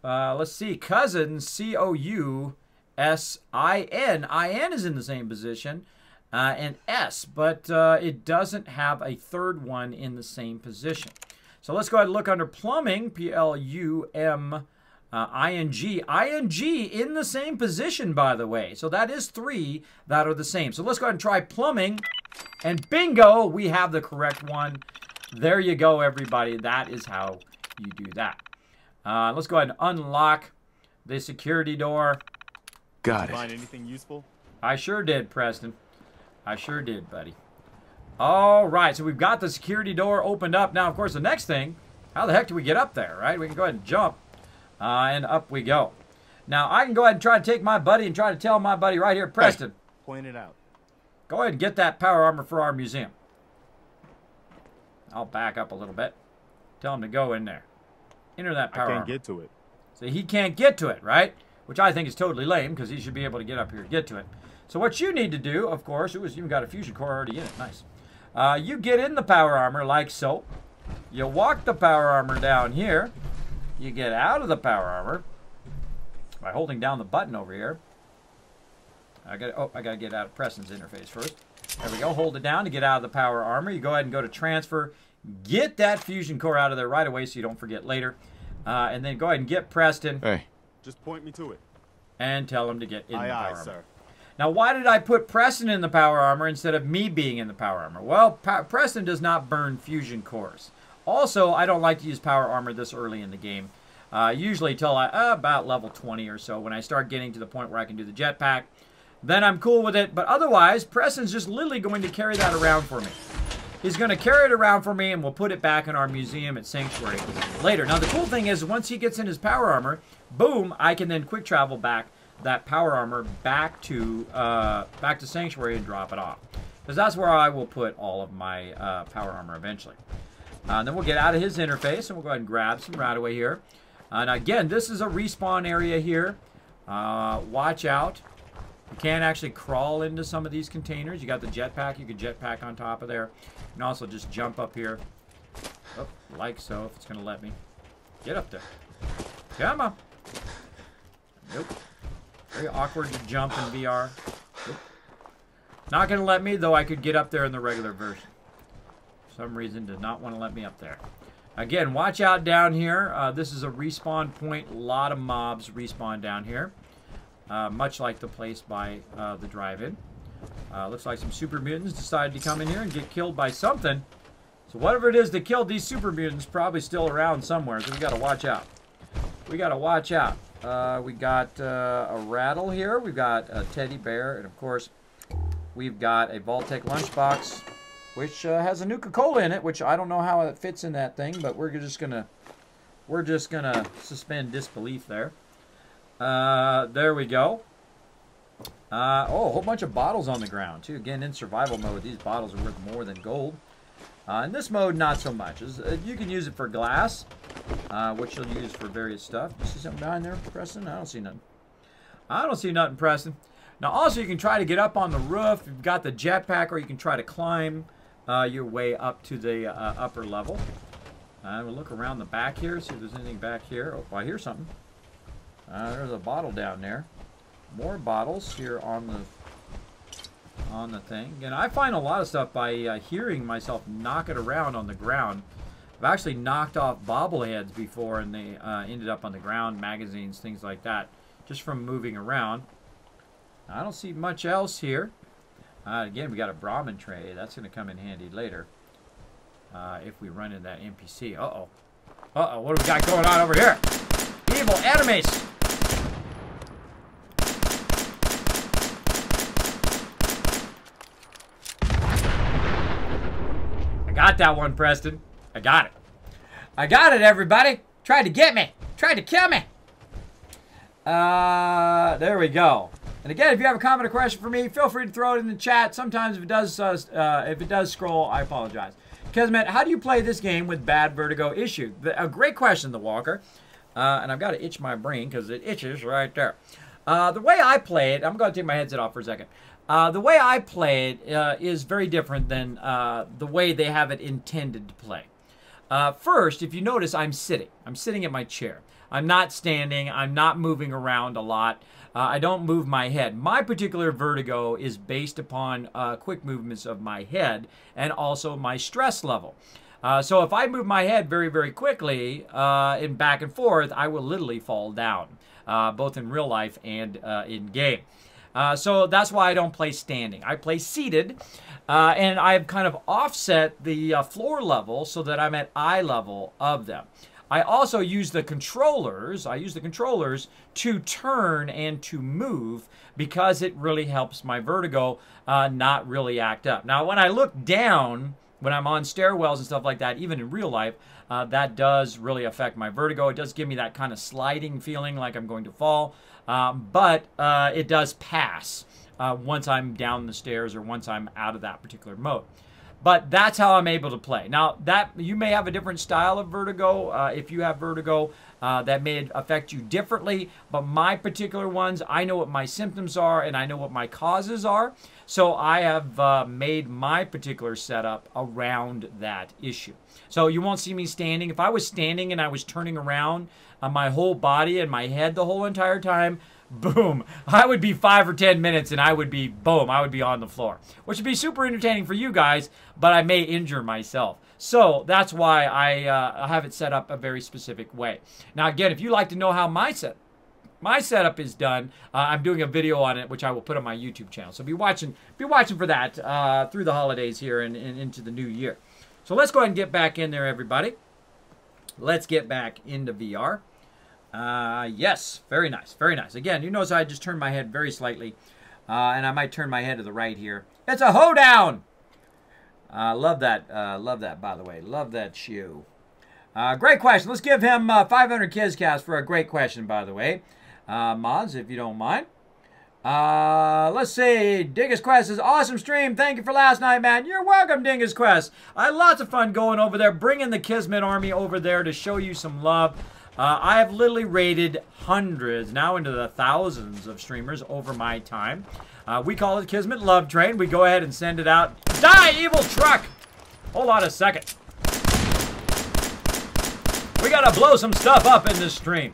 Let's see, cousin, C-O-U-S-I-N. I-N is in the same position. And S, but it doesn't have a 3rd one in the same position. So let's go ahead and look under plumbing, P-L-U-M-I-N-G. I-N-G in the same position, by the way. So that is 3 that are the same. So let's go ahead and try plumbing. And bingo, we have the correct one. There you go, everybody. That is how you do that. Let's go ahead and unlock the security door. Got it. Find anything useful? I sure did, Preston. I sure did, buddy. All right, so we've got the security door opened up. Now, of course, the next thing, how the heck do we get up there, right? We can go ahead and jump, and up we go. Now, I can go ahead and try to take my buddy and try to tell my buddy right here, Preston. Hey, point it out. Go ahead and get that power armor for our museum. I'll back up a little bit. Tell him to go in there. Enter that power armor. I can't get to it. So he can't get to it, right? Which I think is totally lame, because he should be able to get up here and get to it. So what you need to do, of course, it was even got a fusion core already in it. Nice. You get in the power armor like so. You walk the power armor down here. You get out of the power armor by holding down the button over here. I gotta get out of Preston's interface first. There we go. Hold it down to get out of the power armor. You go ahead and go to transfer. Get that fusion core out of there right away so you don't forget later. And then go ahead and get Preston. Hey. Just point me to it. And tell him to get in the power Aye, armor. sir. Now, why did I put Preston in the power armor instead of me being in the power armor? Well, Preston does not burn fusion cores. Also, I don't like to use power armor this early in the game. Usually till about level 20 or so, when I start getting to the point where I can do the jetpack. Then I'm cool with it. But otherwise, Preston's just literally going to carry that around for me. He's going to carry it around for me, and we'll put it back in our museum at Sanctuary later. Now, the cool thing is, once he gets in his power armor, boom, I can then quick travel back that power armor back to Sanctuary and drop it off. Because that's where I will put all of my power armor eventually. And then we'll get out of his interface, and we'll go ahead and grab some right away here. And again, this is a respawn area here. Watch out. You can't actually crawl into some of these containers. You got the jetpack. You can jetpack on top of there. You can also just jump up here. Oh, like so, if it's going to let me. Get up there. Come on. Nope. Very awkward to jump in VR. Nope. Not going to let me, though I could get up there in the regular version. For some reason, did not want to let me up there. Again, watch out down here. This is a respawn point. A lot of mobs respawn down here. Much like the place by the drive-in. Looks like some super mutants decided to come in here and get killed by something. So whatever it is that killed these super mutants probably still around somewhere. So we got to watch out. We got to watch out. We got a rattle here. We've got a teddy bear. And, of course, we've got a Vault-Tec lunchbox, which has a Nuka-Cola in it, which I don't know how it fits in that thing, but we're just gonna suspend disbelief there. There we go. Oh, a whole bunch of bottles on the ground, too. Again, in survival mode, these bottles are worth more than gold. In this mode, not so much. You can use it for glass, which you'll use for various stuff. You see something behind there, Preston? I don't see nothing. I don't see nothing, Preston. Now, also, you can try to get up on the roof. You've got the jetpack, or you can try to climb your way up to the upper level. We'll look around the back here, see if there's anything back here. Oh, I hear something. There's a bottle down there. More bottles here on the thing. And I find a lot of stuff by hearing myself knock it around on the ground. I've actually knocked off bobbleheads before, and they ended up on the ground, magazines, things like that, just from moving around. I don't see much else here. Again, we got a Brahmin tray. That's going to come in handy later if we run into that NPC. Uh-oh. Uh-oh, what do we got going on over here? Evil enemies! I got that one, Preston. I got it. I got it, everybody. Tried to get me. Tried to kill me. There we go. And again, if you have a comment or question for me, feel free to throw it in the chat. Sometimes if it does scroll, I apologize. Kismet, how do you play this game with bad vertigo issue? A great question, The Walker. And I've got to itch my brain because it itches right there. The way I play it, I'm going to take my headset off for a second. The way I play it is very different than the way they have it intended to play. First, if you notice, I'm sitting. I'm sitting at my chair. I'm not standing. I'm not moving around a lot. I don't move my head. My particular vertigo is based upon quick movements of my head and also my stress level. So if I move my head very, very quickly in back and forth, I will literally fall down, both in real life and in game. So that's why I don't play standing. I play seated, and I've kind of offset the floor level so that I'm at eye level of them. I also use the controllers. I use the controllers to turn and to move because it really helps my vertigo not really act up. Now, when I look down, when I'm on stairwells and stuff like that, even in real life, that does really affect my vertigo. It does give me that kind of sliding feeling like I'm going to fall, but it does pass once I'm down the stairs or once I'm out of that particular mode. But that's how I'm able to play. Now, that you may have a different style of vertigo. If you have vertigo, that may affect you differently. But my particular ones, I know what my symptoms are and I know what my causes are. So I have made my particular setup around that issue. So you won't see me standing. If I was standing and I was turning around my whole body and my head the whole entire time, boom, I would be 5 or 10 minutes and I would be, boom, I would be on the floor. Which would be super entertaining for you guys, but I may injure myself. So that's why I have it set up a very specific way. Now again, if you'd like to know how my setup is done, I'm doing a video on it, which I will put on my YouTube channel. So be watching for that through the holidays here and into the new year. So let's go ahead and get back in there, everybody. Let's get back into VR. Yes, very nice, very nice. Again, you notice I just turned my head very slightly, and I might turn my head to the right here. It's a hoedown! Love that, by the way. Love that shoe. Great question. Let's give him 500 KizCast for a great question, by the way. Mods, if you don't mind. Let's see. Dingus Quest says, awesome stream. Thank you for last night, man. You're welcome, Dingus Quest. I had lots of fun going over there, bringing the Kismet army over there to show you some love. I have literally rated hundreds, now into the thousands of streamers over my time. We call it Kismet Love Train. We go ahead and send it out. Die, evil truck! Hold on a second. We gotta blow some stuff up in this stream.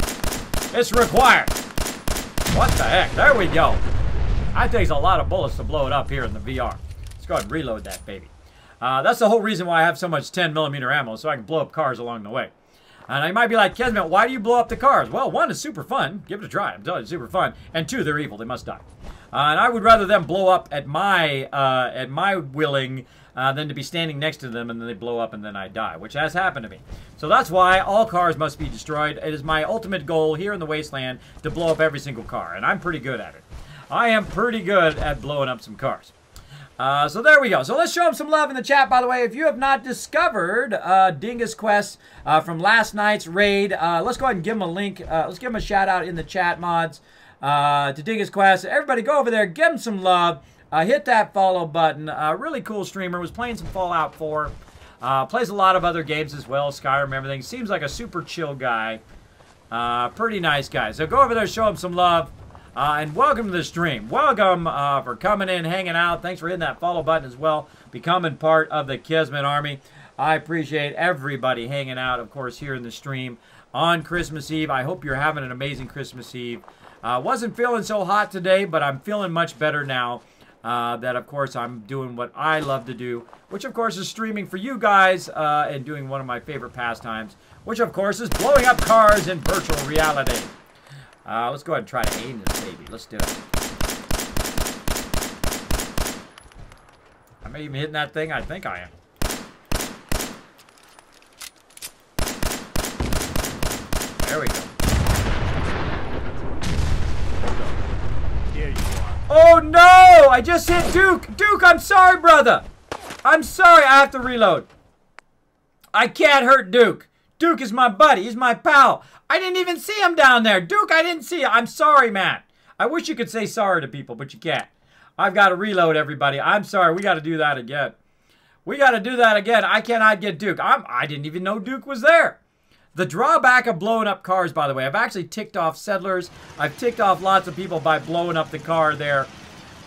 It's required. What the heck? There we go. It takes a lot of bullets to blow it up here in the VR. Let's go ahead and reload that baby. That's the whole reason why I have so much 10mm ammo, so I can blow up cars along the way. And you might be like, Kismet, why do you blow up the cars? Well, one, it's super fun. Give it a try. I'm telling you, it's super fun. And two, they're evil. They must die. And I would rather them blow up at my willing than to be standing next to them and then they blow up and then I die, which has happened to me. So that's why all cars must be destroyed. It is my ultimate goal here in the Wasteland to blow up every single car, and I'm pretty good at it. I am pretty good at blowing up some cars. So there we go. So let's show him some love in the chat, by the way. If you have not discovered Dingus Quest from last night's raid, let's go ahead and give him a link. Let's give him a shout out in the chat, mods, to Dingus Quest. Everybody go over there, give him some love. Hit that follow button. Really cool streamer. Was playing some Fallout 4. Plays a lot of other games as well, Skyrim, everything. Seems like a super chill guy. Pretty nice guy. So go over there, show him some love. And welcome to the stream. Welcome for coming in, hanging out. Thanks for hitting that follow button as well. Becoming part of the Kismet Army. I appreciate everybody hanging out, of course, here in the stream on Christmas Eve. I hope you're having an amazing Christmas Eve. Wasn't feeling so hot today, but I'm feeling much better now. That, of course, I'm doing what I love to do, which, of course, is streaming for you guys and doing one of my favorite pastimes, which, of course, is blowing up cars in virtual reality. Let's go ahead and try to aim this baby. Let's do it. Am I even hitting that thing? I think I am. There we go. Here you are. Oh no! I just hit Duke! Duke, I'm sorry, brother! I'm sorry, I have to reload. I can't hurt Duke. Duke is my buddy. He's my pal. I didn't even see him down there. Duke, I didn't see you. I'm sorry, man. I wish you could say sorry to people, but you can't. I've got to reload, everybody. I'm sorry. We got to do that again. We got to do that again. I cannot get Duke. I didn't even know Duke was there. The drawback of blowing up cars, by the way, I've actually ticked off settlers. I've ticked off lots of people by blowing up the car there.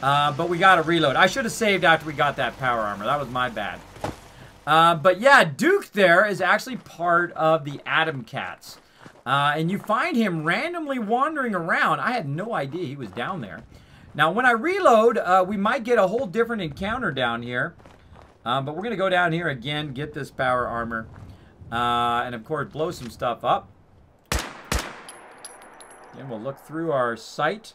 But we got to reload. I should have saved after we got that power armor. That was my bad. But yeah, Duke there is actually part of the Atom Cats. And you find him randomly wandering around. I had no idea he was down there. Now, when I reload, we might get a whole different encounter down here. But we're going to go down here again, get this power armor. And, of course, blow some stuff up. Then we'll look through our sight.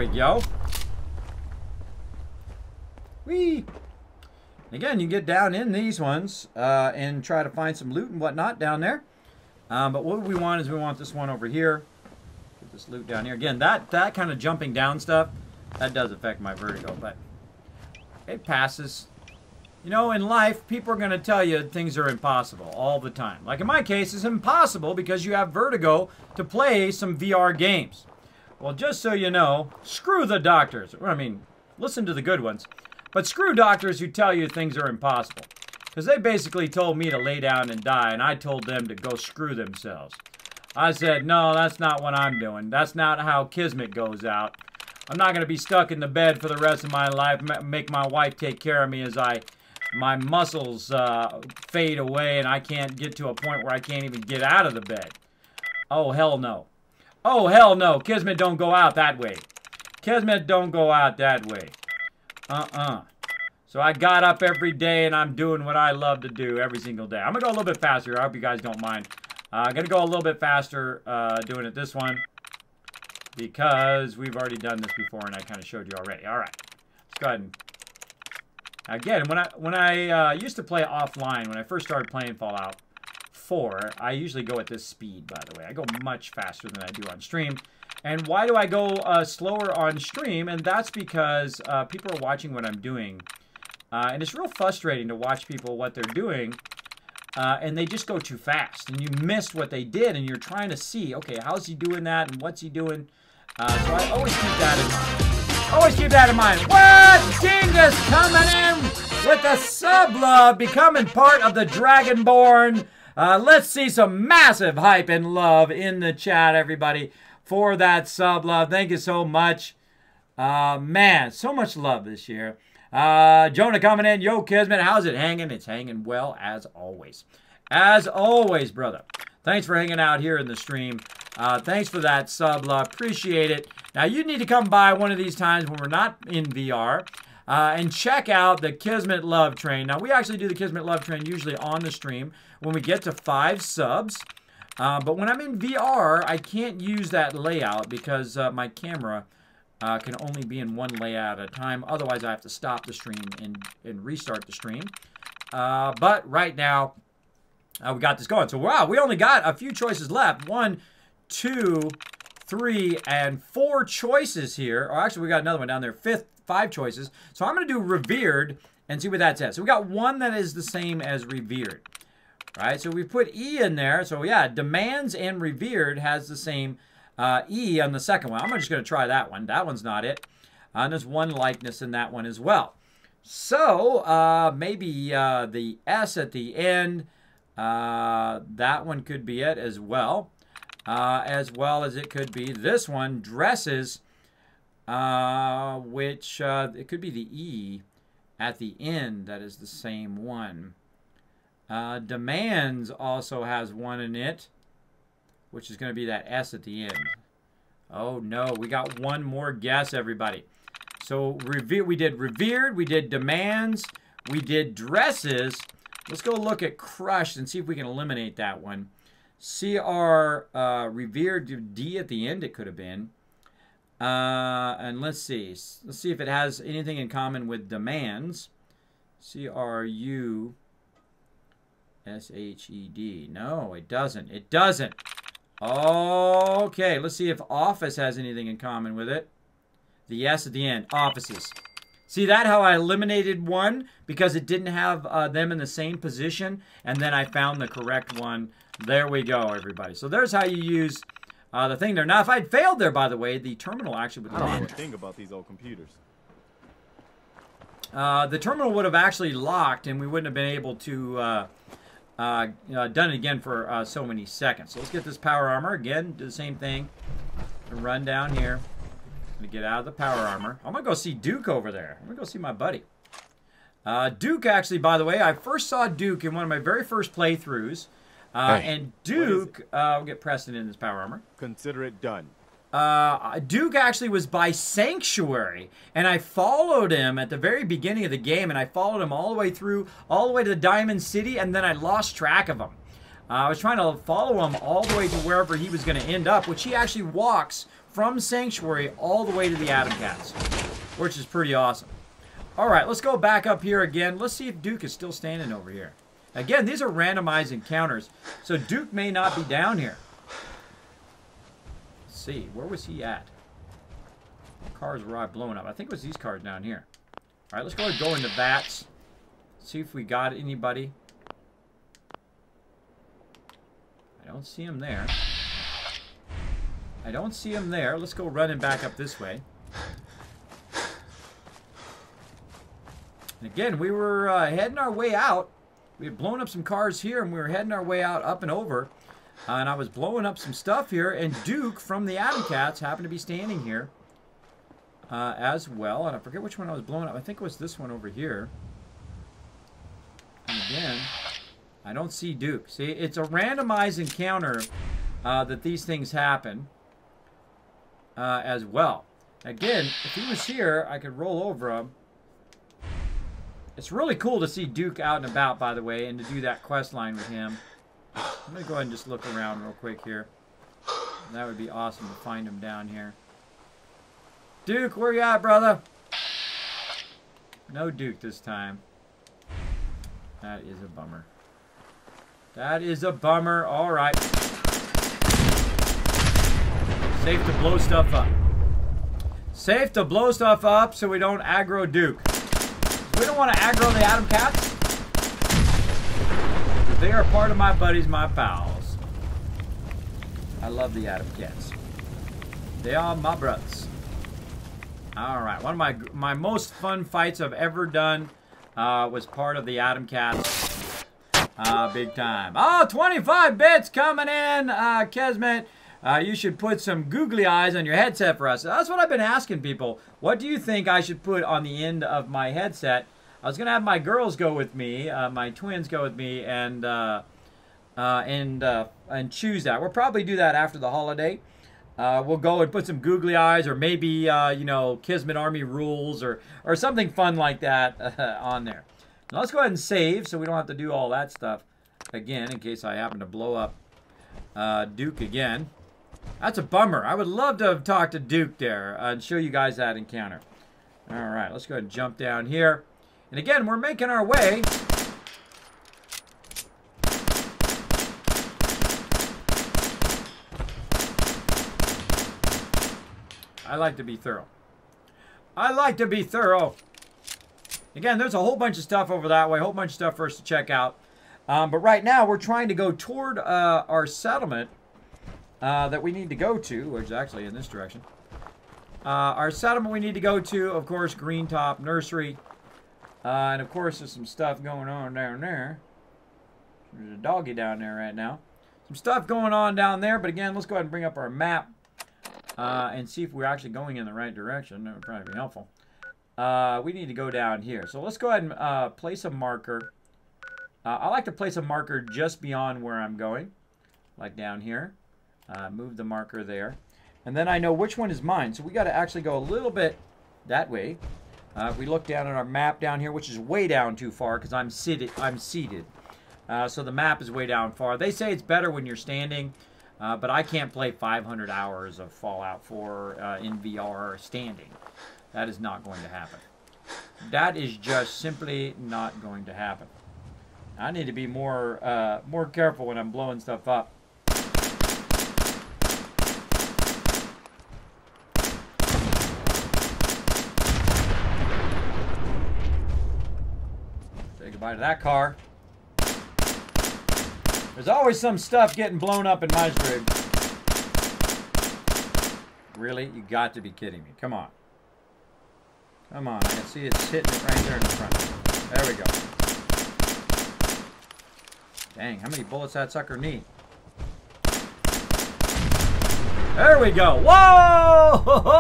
we go. Whee! Again, you get down in these ones and try to find some loot and whatnot down there. But what we want is we want this one over here. Get this loot down here. Again, that kind of jumping down stuff, that does affect my vertigo, but it passes. You know, in life, people are going to tell you things are impossible all the time. Like in my case, it's impossible because you have vertigo to play some VR games. Well, just so you know, screw the doctors. I mean, listen to the good ones. But screw doctors who tell you things are impossible. Because they basically told me to lay down and die, and I told them to go screw themselves. I said, no, that's not what I'm doing. That's not how Kismet goes out. I'm not going to be stuck in the bed for the rest of my life, make my wife take care of me as my muscles fade away and I can't get to a point where I can't even get out of the bed. Oh, hell no. Oh, hell no. Kismet don't go out that way. Kismet don't go out that way. So I got up every day and I'm doing what I love to do every single day. I'm going to go a little bit faster. I hope you guys don't mind. I'm going to go a little bit faster doing it this one because we've already done this before and I kind of showed you already. All right. Let's go ahead and... Again, when I used to play offline, when I first started playing Fallout 4, I usually go at this speed, by the way. I go much faster than I do on stream. And why do I go slower on stream? And that's because people are watching what I'm doing. And it's real frustrating to watch people, what they're doing, and they just go too fast. And you miss what they did, and you're trying to see, okay, how's he doing that, and what's he doing? So I always keep that in mind. Always keep that in mind. What? Dingus coming in with a sub-love, becoming part of the Dragonborn. Let's see some massive hype and love in the chat, everybody, for that sub-love. Thank you so much. Man, so much love this year. Jonah coming in. Yo, Kismet, how's it hanging? It's hanging well, as always. As always, brother. Thanks for hanging out here in the stream. Thanks for that sub-love. Appreciate it. Now, you need to come by one of these times when we're not in VR and check out the Kismet Love Train. Now, we actually do the Kismet Love Train usually on the stream when we get to 5 subs. But when I'm in VR, I can't use that layout because my camera can only be in one layout at a time. Otherwise, I have to stop the stream and restart the stream. But right now, we got this going. So, wow, we only got a few choices left. 1, 2, 3, and 4 choices here. Or actually, we got another one down there. 5 choices. So I'm going to do Revered and see what that says. So we got one that is the same as Revered. Right? So we put E in there. So yeah, Demands and Revered has the same E on the second one. I'm just going to try that one. That one's not it. And there's one likeness in that one as well. So maybe the S at the end. That one could be it as well as it could be this one, Dresses, which it could be the E at the end that is the same one. Demands also has one in it, which is going to be that S at the end. Oh no, we got one more guess, everybody. So we did Revered, we did Demands, we did Dresses. Let's go look at Crushed and see if we can eliminate that one. CR Revered D at the end it could have been. And let's see. Let's see if it has anything in common with Demands. CRU SHED. No, it doesn't. It doesn't. Okay, let's see if Office has anything in common with it. The S at the end. Offices. See that how I eliminated one because it didn't have them in the same position, and then I found the correct one. There we go, everybody. So there's how you use the thing there. Now, if I'd failed there, by the way, the terminal actually would. I don't know a thing about these old computers. The terminal would have actually locked, and we wouldn't have been able to done it again for so many seconds. So let's get this power armor again. Do the same thing. Run down here. To get out of the power armor. I'm going to go see Duke over there. I'm going to go see my buddy. Duke, actually, by the way, I first saw Duke in one of my very first playthroughs. And Duke, we'll get Preston in his power armor. Consider it done. Duke actually was by Sanctuary, and I followed him at the very beginning of the game, and I followed him all the way through, all the way to the Diamond City, and then I lost track of him. I was trying to follow him all the way to wherever he was going to end up, which he actually walks from Sanctuary all the way to the Atom Cats, which is pretty awesome. All right, let's go back up here again. Let's see if Duke is still standing over here. Again, these are randomized encounters, so Duke may not be down here. Let's see, where was he at? Cars were blowing up. I think it was these cars down here. All right, let's go ahead and go into VATS. See if we got anybody. I don't see him there. I don't see him there. Let's go running back up this way. And again, we were heading our way out. We had blown up some cars here, and we were heading our way out up and over. And I was blowing up some stuff here, and Duke from the Atom Cats happened to be standing here as well. And I forget which one I was blowing up. I think it was this one over here. And again, I don't see Duke. See, it's a randomized encounter that these things happen as well. Again, if he was here, I could roll over him. It's really cool to see Duke out and about, by the way, and to do that quest line with him. I'm going to go ahead and just look around real quick here. That would be awesome to find him down here. Duke, where you at, brother? No Duke this time. That is a bummer. That is a bummer. All right. Safe to blow stuff up. Safe to blow stuff up so we don't aggro Duke. We don't want to aggro the Atom Cats. They are part of my buddies, my pals. I love the Atom Cats. They are my brothers. All right. One of my most fun fights I've ever done was part of the Atom Cats. Big time. Oh, 25 bits coming in, Kismet. You should put some googly eyes on your headset for us. That's what I've been asking people. What do you think I should put on the end of my headset? I was going to have my girls go with me, my twins go with me, and choose that. We'll probably do that after the holiday. We'll go and put some googly eyes, or maybe, you know, Kismet Army rules, or something fun like that on there. Now let's go ahead and save so we don't have to do all that stuff again in case I happen to blow up Duke again. That's a bummer. I would love to have talked to Duke there and show you guys that encounter. All right, let's go ahead and jump down here. And again, we're making our way. I like to be thorough. I like to be thorough. Again, there's a whole bunch of stuff over that way, a whole bunch of stuff for us to check out. But right now, we're trying to go toward our settlement that we need to go to, which is actually in this direction. Our settlement we need to go to, of course, Green Top Nursery. And, of course, there's some stuff going on down there. There's a doggy down there right now. Some stuff going on down there. But, again, let's go ahead and bring up our map and see if we're actually going in the right direction. That would probably be helpful. We need to go down here. So let's go ahead and place a marker. I like to place a marker just beyond where I'm going, like down here. Move the marker there. And then I know which one is mine. So we got to actually go a little bit that way. If we look down at our map down here, which is way down too far because I'm seated. So the map is way down far. They say it's better when you're standing, but I can't play 500 hours of Fallout 4 in VR standing. That is not going to happen. That is just simply not going to happen. I need to be more careful when I'm blowing stuff up. Say goodbye to that car. There's always some stuff getting blown up in my rig. Really? You got to be kidding me. Come on. Come on. I can see it's hitting it right there in the front. There we go. Dang, how many bullets that sucker need? There we go. Whoa!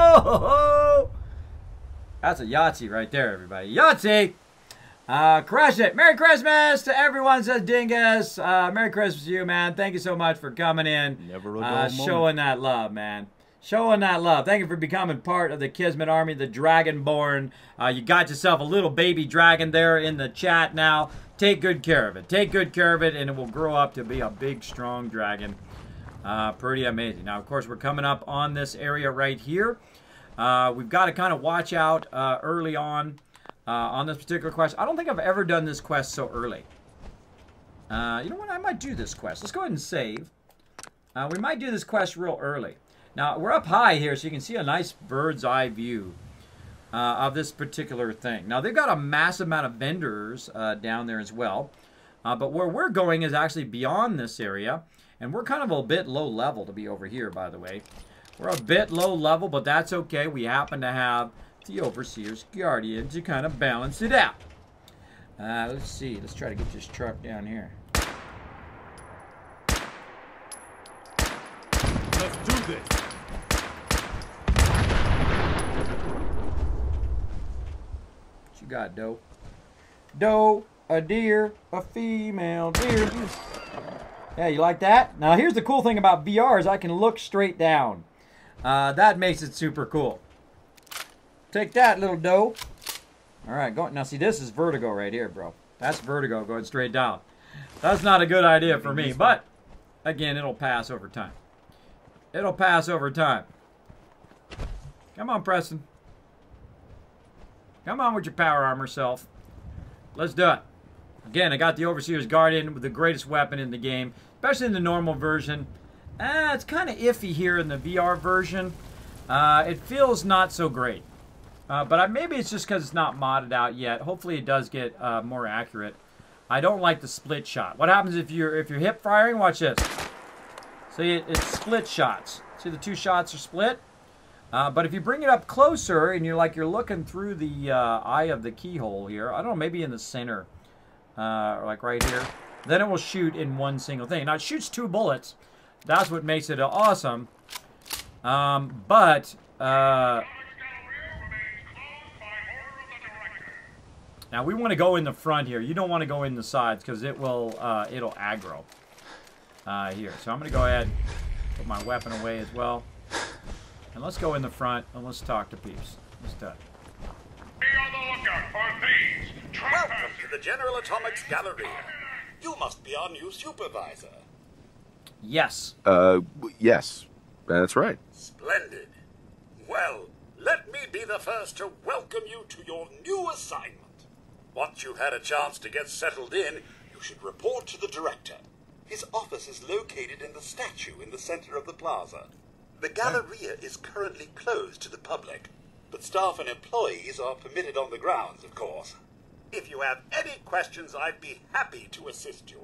That's a Yahtzee right there, everybody. Yahtzee! Crush it. Merry Christmas to everyone, says Dingus. Merry Christmas to you, man. Thank you so much for coming in. Never a dull moment. Showing that love, man. Showing that love. Thank you for becoming part of the Kismet Army, the Dragonborn. You got yourself a little baby dragon there in the chat now. Take good care of it. Take good care of it, and it will grow up to be a big, strong dragon. Pretty amazing. Now, of course, we're coming up on this area right here. We've got to kind of watch out early on this particular quest. I don't think I've ever done this quest so early. You know what? I might do this quest. Let's go ahead and save. We might do this quest real early. Now, we're up high here, so you can see a nice bird's eye view of this particular thing. Now, they've got a massive amount of vendors down there as well. But where we're going is actually beyond this area. And we're kind of a bit low level to be over here, by the way. We're a bit low level, but that's okay. We happen to have the Overseer's Guardian to kind of balance it out. Let's see. Let's try to get this truck down here. Let's do this. What you got, Doe? Doe, a deer, a female deer. Yeah, you like that? Now, here's the cool thing about VR is I can look straight down. That makes it super cool. Take that, little Doe. All right, go. Now, see, this is vertigo right here, bro. That's vertigo going straight down. That's not a good idea for me, but, again, it'll pass over time. It'll pass over time. Come on, Preston. Come on with your power armor self. Let's do it. Again, I got the Overseer's Guardian with the greatest weapon in the game, especially in the normal version. It's kind of iffy here in the VR version. It feels not so great. But maybe it's just because it's not modded out yet. Hopefully it does get more accurate. I don't like the split shot. What happens if you're hip firing? Watch this. See, it's split shots. See, the two shots are split. But if you bring it up closer and you're looking through the eye of the keyhole here, I don't know, maybe in the center, like right here, then it will shoot in one single thing. Now it shoots 2 bullets. That's what makes it awesome. Now we want to go in the front here. You don't want to go in the sides because it will it'll aggro here. So I'm going to go ahead and put my weapon away as well. And let's go in the front and let's talk to peeps. Let's do it. Be on the lookout for these Welcome to the General Atomics Galleria. You must be our new supervisor. Yes. Yes. That's right. Splendid. Well, let me be the first to welcome you to your new assignment. Once you've had a chance to get settled in, you should report to the director. His office is located in the statue in the center of the plaza. The Galleria is currently closed to the public, but staff and employees are permitted on the grounds, of course. If you have any questions, I'd be happy to assist you.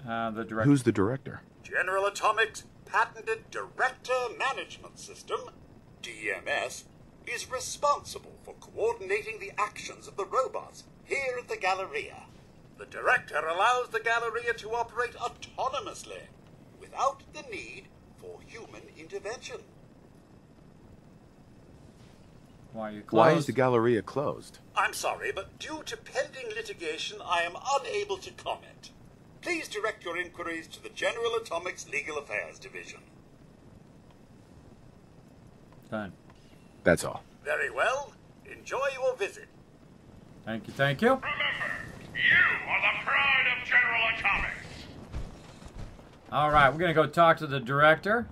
The director. Who's the director? General Atomics' patented Director Management System, DMS, is responsible for coordinating the actions of the robots here at the Galleria. The Director allows the Galleria to operate autonomously, without the need for human intervention. Why are you closed? Why is the Galleria closed? I'm sorry, but due to pending litigation, I am unable to comment. Please direct your inquiries to the General Atomics Legal Affairs Division. Done. That's all. Very well. Enjoy your visit. Thank you, thank you. Remember, you are the pride of General Atomics. All right, we're going to go talk to the director.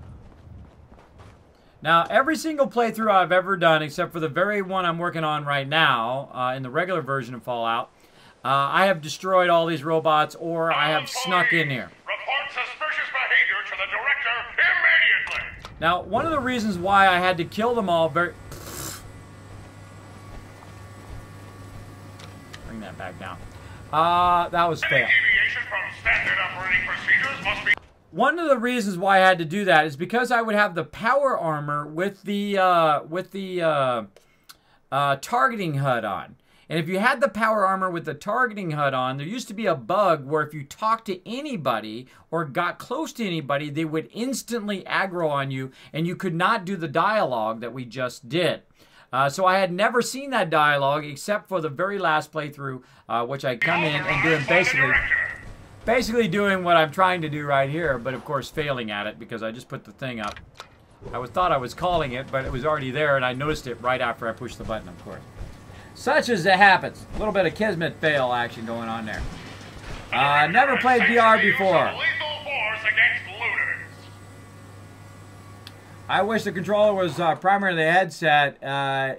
Now, every single playthrough I've ever done, except for the very one I'm working on right now, in the regular version of Fallout, I have destroyed all these robots, or I have snuck in here. Report suspicious behavior to the director immediately. Now, one of the reasons why I had to kill them all very... Bring that back down. That was fair. Any deviation from standard operating procedures must be... One of the reasons why I had to do that is because I would have the power armor with the targeting HUD on. And if you had the power armor with the targeting HUD on, there used to be a bug where if you talked to anybody or got close to anybody, they would instantly aggro on you, and you could not do the dialogue that we just did. So I had never seen that dialogue except for the very last playthrough, which I come in and doing basically doing what I'm trying to do right here, but of course failing at it because I just put the thing up. I thought I was calling it, but it was already there, and I noticed it right after I pushed the button, of course. Such as it happens. A little bit of Kismet fail action going on there. Never played VR before. Lethal force against looters. I wish the controller was primarily the headset.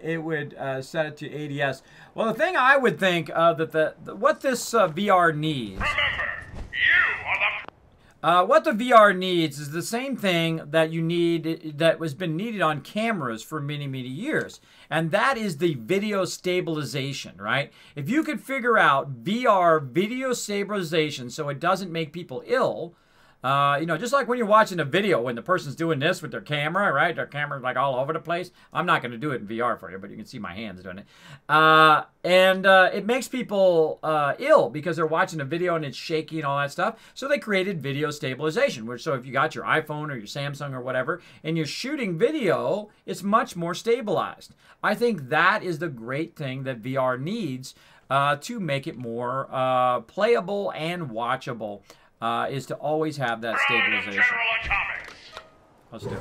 It would set it to ADS. Well, the thing I would think that what this VR needs. Remember, you are the... What the VR needs is the same thing that you need, that has been needed on cameras for many, many years. And that is the video stabilization, right? If you could figure out VR video stabilization so it doesn't make people ill, you know, just like when you're watching a video when the person's doing this with their camera, right? Their camera's like all over the place. I'm not going to do it in VR for you, but you can see my hands doing it. It makes people ill because they're watching a video and it's shaky and all that stuff. So they created video stabilization, which, so if you got your iPhone or your Samsung or whatever and you're shooting video, it's much more stabilized. I think that is the great thing that VR needs to make it more playable and watchable. Is to always have that stabilization. Let's do it.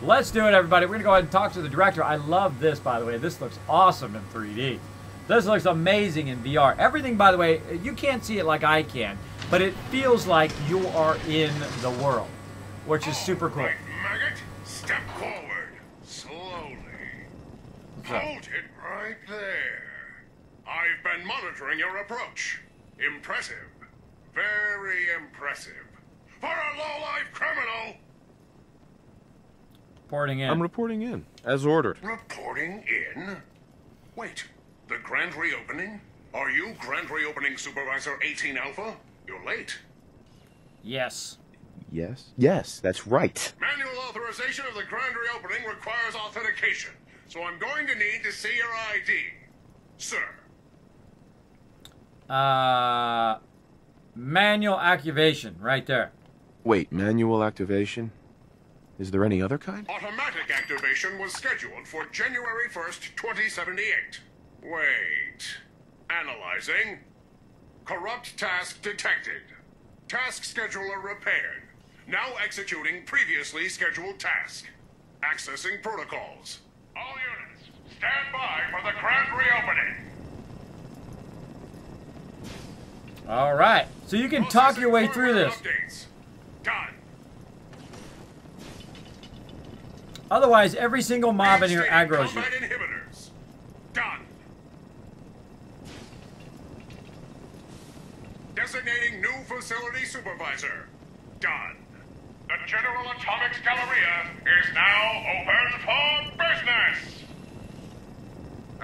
Let's do it, everybody. We're going to go ahead and talk to the director. I love this, by the way. This looks awesome in 3D. This looks amazing in VR. Everything, by the way, you can't see it like I can, but it feels like you are in the world, which is super cool. Right, maggot, step forward, slowly. Hold it right there. I've been monitoring your approach. Impressive. Very impressive. For a low-life criminal! Reporting in. I'm reporting in, as ordered. Reporting in? Wait, the grand reopening? Are you grand reopening supervisor 18 Alpha? You're late. Yes. Yes? Yes, that's right. Manual authorization of the grand reopening requires authentication, so I'm going to need to see your ID. Sir. Manual activation, right there. Wait, manual activation? Is there any other kind? Automatic activation was scheduled for January 1st, 2078. Wait. Analyzing. Corrupt task detected. Task scheduler repaired. Now executing previously scheduled task. Accessing protocols. All units, stand by for the grand reopening. All right. So you can talk your way through this. Updates. Done. Otherwise, every single mob in here aggroes you. Combat inhibitors. Done. Designating new facility supervisor. Done. The General Atomics Galleria is now open for business.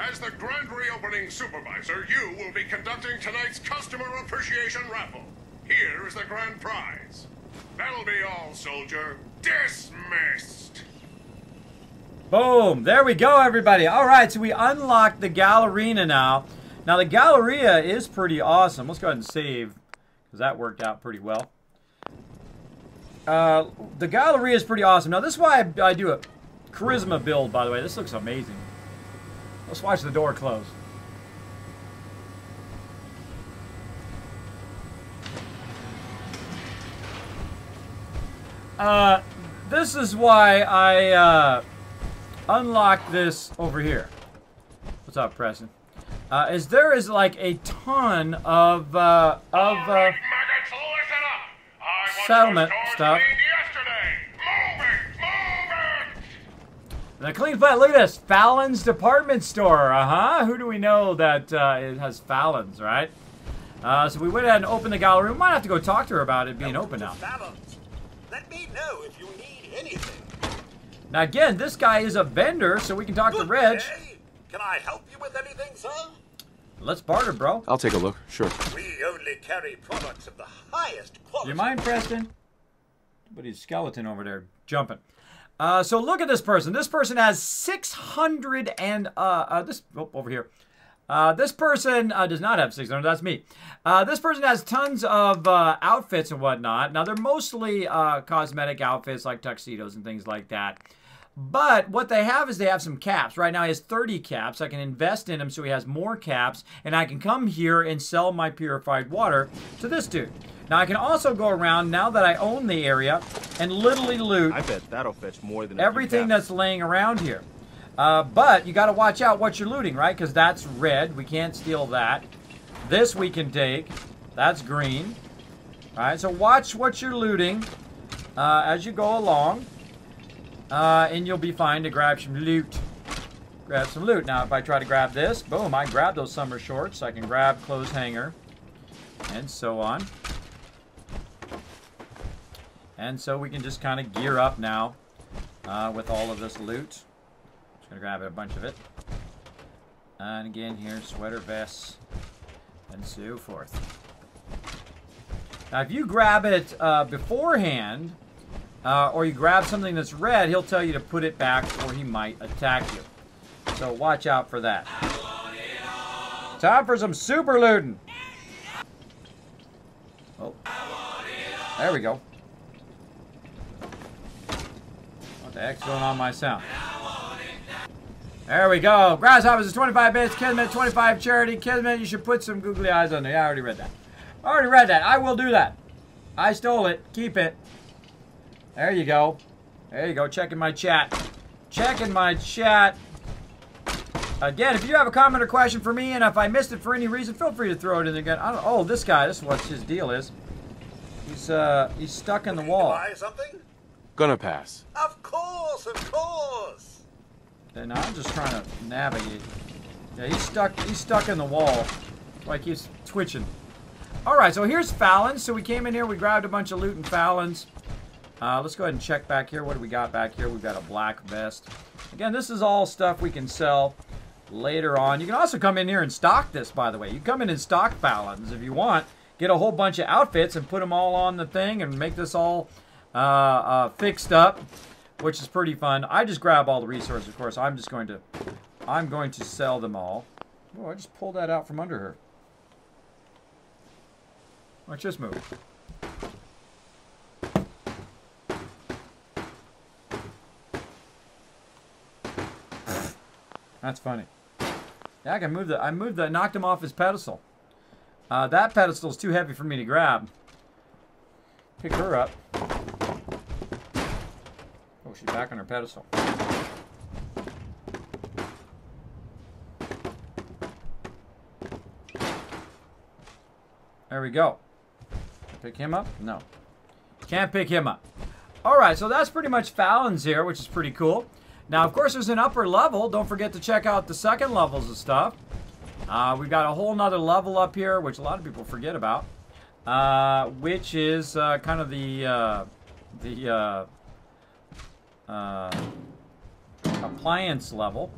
As the grand reopening supervisor, you will be conducting tonight's customer appreciation raffle. Here is the grand prize. That'll be all, soldier. Dismissed. Boom. There we go, everybody. All right, so we unlocked the Galleria now. Now, the Galleria is pretty awesome. Let's go ahead and save, because that worked out pretty well. The Galleria is pretty awesome. Now, this is why I do a charisma build, by the way. This looks amazing. Let's watch the door close. This is why I unlocked this over here. What's up, Preston? Is there is like a ton of settlement stuff. The clean flat. Look at this, Fallon's department store. Who do we know that it has Fallon's, right? So we went ahead and opened the gallery. We might have to go talk to her about it being open now. Fallon's. Let me know if you need anything. Now again, this guy is a vendor, so we can talk to Reg. Day. Can I help you with anything, sir? Let's barter, bro. I'll take a look, sure. We only carry products of the highest quality. Do you mind, Preston? But he's skeleton over there jumping. So look at this person. This person has 600 and over here. This person does not have 600. That's me. This person has tons of outfits and whatnot. Now they're mostly cosmetic outfits like tuxedos and things like that. But what they have is they have some caps. Right now he has 30 caps. I can invest in him so he has more caps, and I can come here and sell my purified water to this dude. Now I can also go around, now that I own the area, and literally loot I bet that'll fetch more than everything that's laying around here. But you got to watch out what you're looting, right? Because that's red. We can't steal that. This we can take. That's green. All right, so watch what you're looting as you go along. And you'll be fine to grab some loot. Grab some loot. Now, if I try to grab this, boom, I grab those summer shorts. I can grab clothes hanger. And so on. And so we can just kind of gear up now with all of this loot. Just going to grab a bunch of it. And again here, sweater vests and so forth. Now, if you grab it beforehand, or you grab something that's red, he'll tell you to put it back or he might attack you. So watch out for that. Time for some super looting. Oh. There we go. What the heck's going on with my sound? There we go. Grasshoppers is 25 bits. Kismet 25 charity. Kismet, you should put some googly eyes on there. Yeah, I already read that. I already read that. I will do that. I stole it. Keep it. There you go. There you go. Checking my chat. Checking my chat. Again, if you have a comment or question for me, and if I missed it for any reason, feel free to throw it in again. I don't, oh, this guy. This is what his deal is. He's stuck in the wall. Buy something? Gonna pass. Of course, of course. And I'm just trying to navigate. Yeah, he's stuck in the wall. Like he's twitching. Alright, so here's Fallon's. So we came in here, we grabbed a bunch of loot and Fallon's. Let's go ahead and check back here. What do we got back here? We've got a black vest. Again, this is all stuff we can sell later on. You can also come in here and stock this, by the way. You come in and stock Fallon's if you want. Get a whole bunch of outfits and put them all on the thing and make this all fixed up, which is pretty fun. I just grab all the resources, of course. I'm going to sell them all. Oh, I just pulled that out from under her. Watch this move. That's funny. Yeah, I can move the. I knocked him off his pedestal. That pedestal is too heavy for me to grab. Pick her up. Oh, she's back on her pedestal. There we go. Pick him up? No. Can't pick him up. Alright, so that's pretty much Fallon's here, which is pretty cool. Now, of course, there's an upper level. Don't forget to check out the second levels of stuff. We've got a whole nother level up here, which a lot of people forget about. Which is kind of the appliance level.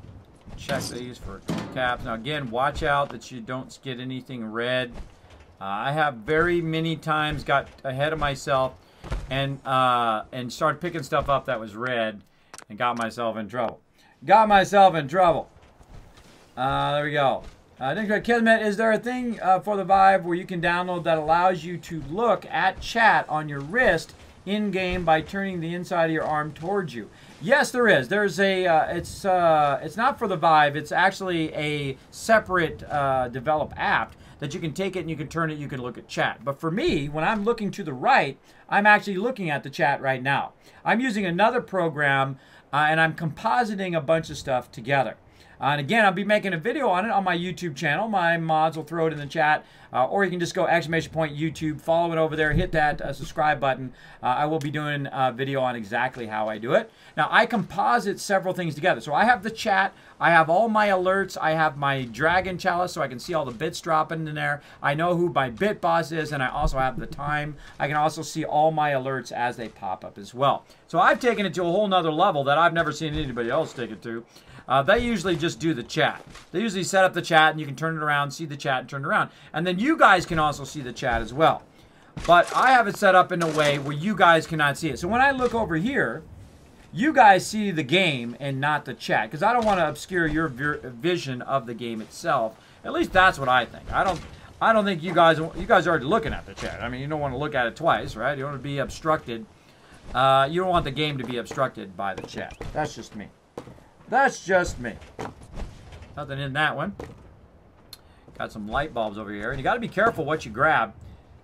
Check these for caps. Now, again, watch out that you don't get anything red. I have very many times got ahead of myself and started picking stuff up that was red and got myself in trouble. Got myself in trouble. There we go. Kismet, is there a thing for the Vive where you can download that allows you to look at chat on your wrist in-game by turning the inside of your arm towards you? Yes, there is. There's a, it's not for the Vive. It's actually a separate developed app that you can take it and you can turn it, you can look at chat. But for me, when I'm looking to the right, I'm actually looking at the chat right now. I'm using another program and I'm compositing a bunch of stuff together. And again, I'll be making a video on it on my YouTube channel. My mods will throw it in the chat. Or you can just go ! YouTube, follow it over there, hit that subscribe button. I will be doing a video on exactly how I do it. Now, I composite several things together. So I have the chat. I have all my alerts. I have my Dragon Chalice so I can see all the bits dropping in there. I know who my bit boss is, and I also have the time. I can also see all my alerts as they pop up as well. So I've taken it to a whole nother level that I've never seen anybody else take it to. They usually just do the chat. They usually set up the chat and you can turn it around, see the chat, and turn it around. And then you guys can also see the chat as well. But I have it set up in a way where you guys cannot see it. So when I look over here, you guys see the game and not the chat. Because I don't want to obscure your vision of the game itself. At least that's what I think. I don't think you guys are already looking at the chat. I mean, you don't want to look at it twice, right? You don't want to be obstructed. You don't want the game to be obstructed by the chat. That's just me. That's just me. Nothing in that one. Got some light bulbs over here. And you got to be careful what you grab.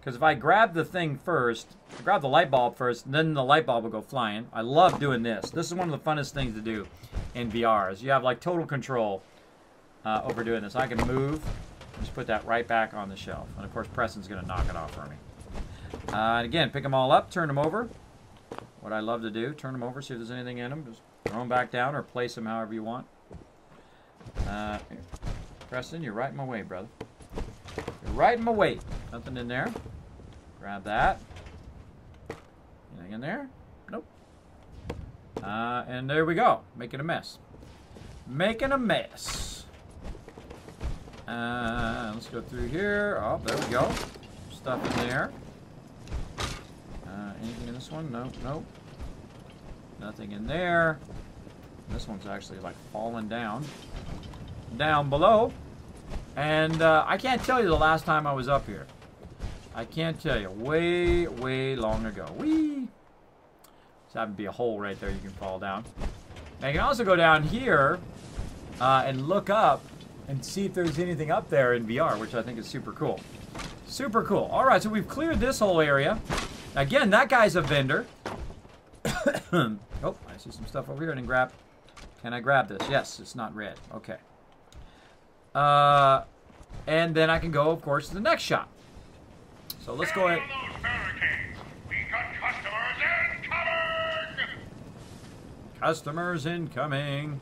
Because if I grab the thing first, grab the light bulb first, then the light bulb will go flying. I love doing this. This is one of the funnest things to do in VR. Is you have like total control over doing this. I can move Just put that right back on the shelf. And of course, Preston's going to knock it off for me. And again, pick them all up, turn them over. What I love to do, turn them over, see if there's anything in them. Just throw them back down or place them however you want. Preston, you're right in my way, brother. You're right in my way. Nothing in there. Grab that. Anything in there? Nope. And there we go. Making a mess. Making a mess. Let's go through here. Oh, there we go. Stuff in there. Anything in this one? Nope, nope. Nothing in there. This one's actually like falling down below. And I can't tell you the last time I was up here. I can't tell you. Way, way long ago. Whee! So that would be a hole right there you can fall down. Now you can also go down here and look up and see if there's anything up there in VR, which I think is super cool. Super cool. All right, so we've cleared this whole area. Again, that guy's a vendor. Oh, I see some stuff over here. I didn't grab. Can I grab this? Yes, it's not red. Okay. And then I can go, of course, to the next shop. So let's go ahead. We got customers incoming! Customers incoming.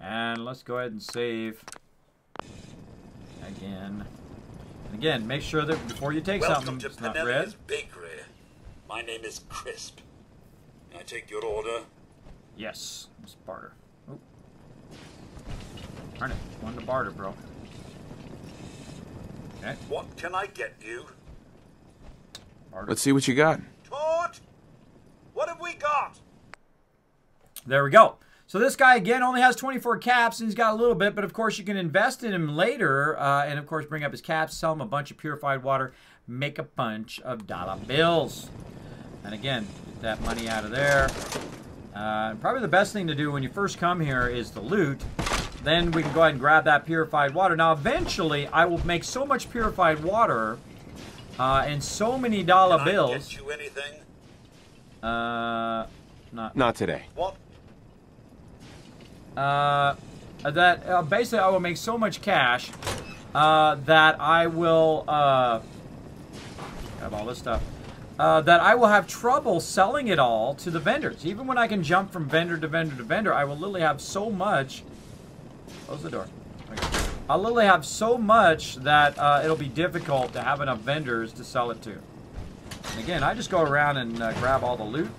And let's go ahead and save. Again. And again, make sure that before you take something, it's not red. Bakery. My name is Crisp. Can I take your order? Yes. Let's barter. Oh. Darn it. One to barter, bro. Okay. What can I get you? Barter. Let's see what you got. Tort! What have we got? There we go. So this guy, again, only has 24 caps, and he's got a little bit, but of course you can invest in him later, and of course bring up his caps, sell him a bunch of purified water, make a bunch of dollar bills. And again, get that money out of there. Probably the best thing to do when you first come here is to loot. Then we can go ahead and grab that purified water. Now eventually, I will make so much purified water and so many dollar bills. Can I get you anything? Not today. What? That basically I will make so much cash that I will have all this stuff that I will have trouble selling it all to the vendors. Even when I can jump from vendor to vendor to vendor, I will literally have so much. Close the door. Okay. I'll literally have so much that it'll be difficult to have enough vendors to sell it to. And again, I just go around and grab all the loot,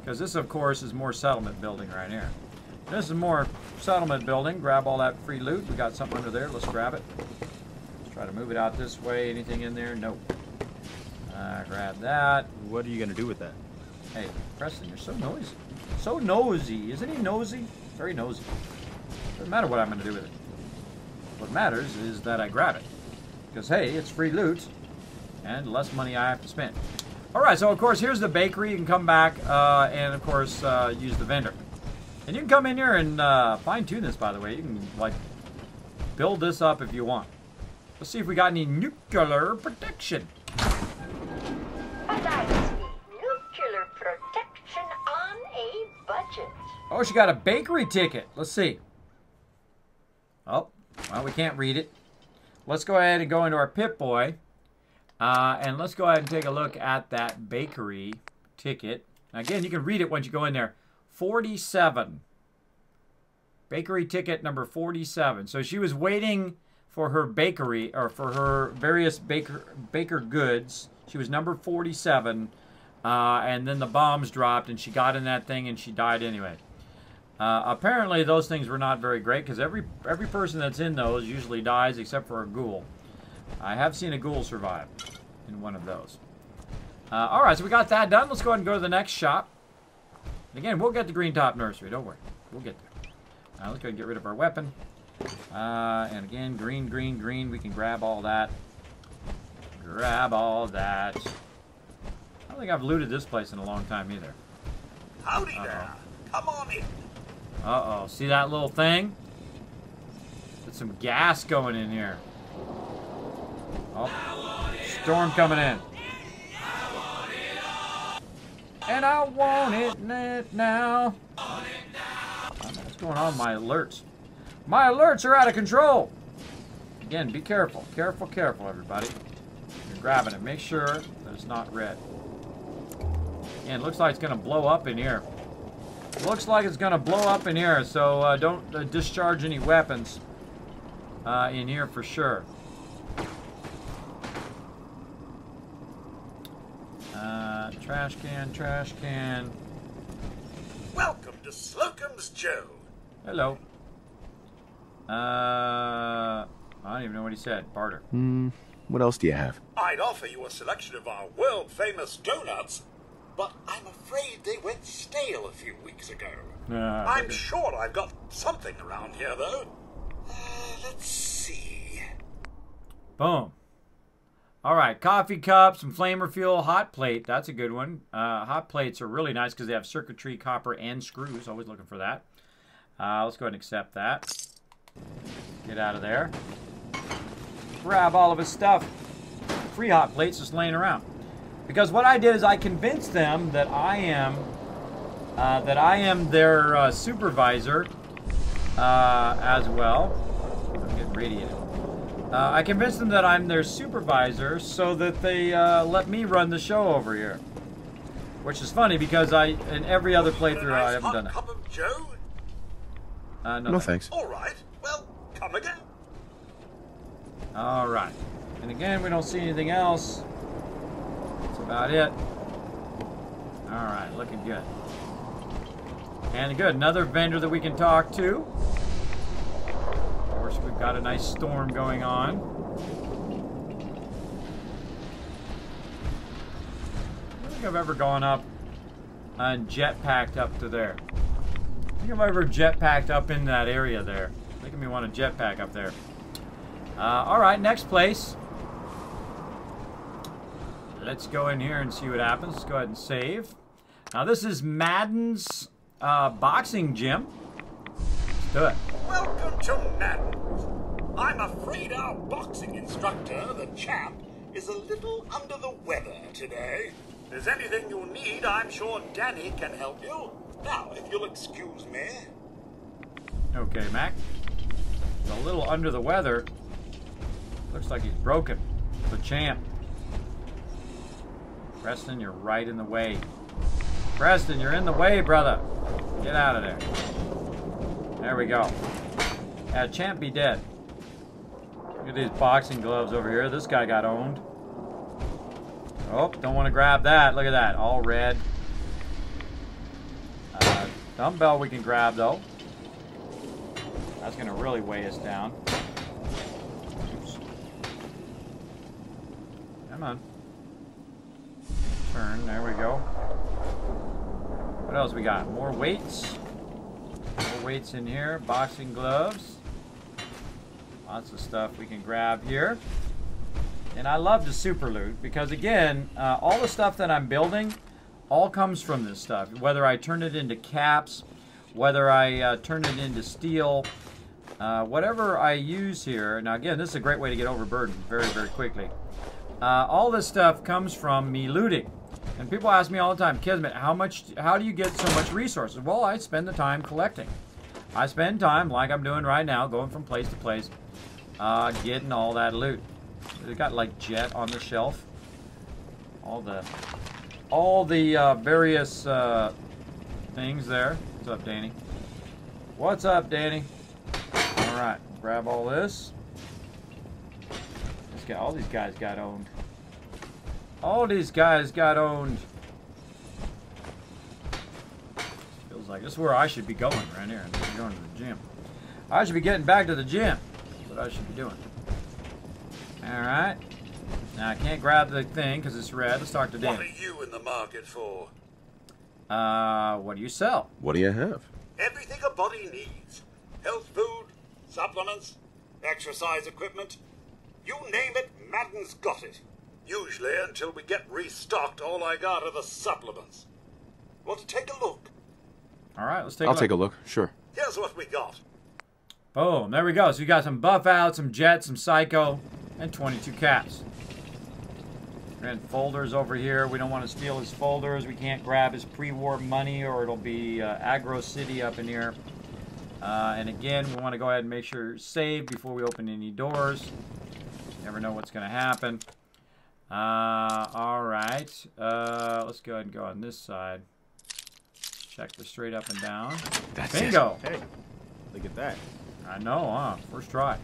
because this, of course, is more settlement building right here. This is more settlement building. Grab all that free loot. We got something under there. Let's grab it. Let's try to move it out this way. Anything in there? Nope. Grab that. What are you going to do with that? Hey, Preston, you're so noisy. So nosy. Isn't he nosy? Very nosy. Doesn't matter what I'm going to do with it. What matters is that I grab it. Because, hey, it's free loot. And less money I have to spend. Alright, so of course, here's the bakery. You can come back and, of course, use the vendor. And you can come in here and fine-tune this, by the way. You can, like, build this up if you want. Let's see if we got any nuclear protection. Nuclear protection on a budget. Oh, she got a bakery ticket. Let's see. Oh, well, we can't read it. Let's go ahead and go into our Pip-Boy. And let's go ahead and take a look at that bakery ticket. Now, again, you can read it once you go in there. 47. Bakery ticket number 47. So she was waiting for her bakery, or for her various baker goods. She was number 47. And then the bombs dropped, and she got in that thing, and she died anyway. Apparently, those things were not very great, because every person that's in those usually dies, except for a ghoul. I have seen a ghoul survive in one of those. Alright, so we got that done. Let's go ahead and go to the next shop. Again, we'll get the Green Top Nursery. Don't worry. We'll get there. Let's go ahead and get rid of our weapon. And again, green, green, green. We can grab all that. Grab all that. I don't think I've looted this place in a long time either. Howdy there. Come on in. Uh-oh. See that little thing? There's some gas going in here. Oh. Storm coming in. And I want it now. What's going on with my alerts? My alerts are out of control. Again, be careful. Careful, careful, everybody. You're grabbing it. Make sure that it's not red. And it looks like it's going to blow up in here. Looks like it's going to blow up in here, so don't discharge any weapons in here for sure. Trash can, trash can. Welcome to Slocum's Joe. Hello. I don't even know what he said. Barter. What else do you have? I'd offer you a selection of our world-famous donuts, but I'm afraid they went stale a few weeks ago. I'm sure I've got something around here, though. Let's see. Boom. All right, coffee cup, some flamer fuel, hot plate. That's a good one. Hot plates are really nice because they have circuitry, copper, and screws. Always looking for that. Let's go ahead and accept that. Get out of there. Grab all of his stuff. Free hot plates just laying around. Because what I did is I convinced them that I am their supervisor as well. I'm getting radiated. I convinced them that I'm their supervisor so that they let me run the show over here. Which is funny because in every other playthrough I haven't done that. Cup of Joe? No thanks. All right. Well, come again. All right. And again, we don't see anything else. That's about it. All right, looking good. And good, another vendor that we can talk to. Of course, we've got a nice storm going on. I don't think I've ever gone up and jetpacked up to there. I think I've ever jetpacked up in that area there. Making me want to jetpack up there. All right, next place. Let's go in here and see what happens. Let's go ahead and save. Now this is Madden's boxing gym. Let's do it. Welcome to Madden's. I'm afraid our boxing instructor, the champ, is a little under the weather today. If there's anything you need, I'm sure Danny can help you. Now, if you'll excuse me. Okay, Mac. He's a little under the weather. Looks like he's broken. The champ. Preston, you're right in the way. Preston, you're in the way, brother. Get out of there. There we go. Yeah, champ be dead. Look at these boxing gloves over here. This guy got owned. Oh, don't want to grab that. Look at that. All red. Dumbbell we can grab, though. That's going to really weigh us down. Oops. Come on. Turn. There we go. What else we got? More weights. More weights in here. Boxing gloves. Lots of stuff we can grab here. And I love the super loot because, again, all the stuff that I'm building all comes from this stuff. Whether I turn it into caps, whether I turn it into steel, whatever I use here. Now, again, this is a great way to get overburdened very, very quickly. All this stuff comes from me looting. And people ask me all the time, Kismet, how do you get so much resources? Well, I spend the time collecting. I spend time, like I'm doing right now, going from place to place, getting all that loot. They got like jet on the shelf. All the various things there. What's up, Danny? What's up, Danny? All right, grab all this. All these guys got owned. All these guys got owned. Feels like this is where I should be going right here. I should be going to the gym. I should be getting back to the gym. That's what I should be doing. All right. Now I can't grab the thing because it's red. Let's talk to Dan. What are you in the market for? What do you sell? What do you have? Everything a body needs. Health food, supplements, exercise equipment. You name it, Madden's got it. Usually, until we get restocked, all I got are the supplements. Want to take a look? All right, let's take a look. I'll take a look, sure. Here's what we got. Boom, there we go. So you got some buff out, some jet, some psycho, and 22 caps. And folders over here. We don't want to steal his folders. We can't grab his pre-war money or it'll be Agro City up in here. And again, we want to go ahead and make sure save before we open any doors. Never know what's going to happen. All right. Let's go ahead and go on this side. Check the straight up and down. That's Bingo. it. Hey, look at that. I know, huh? First try.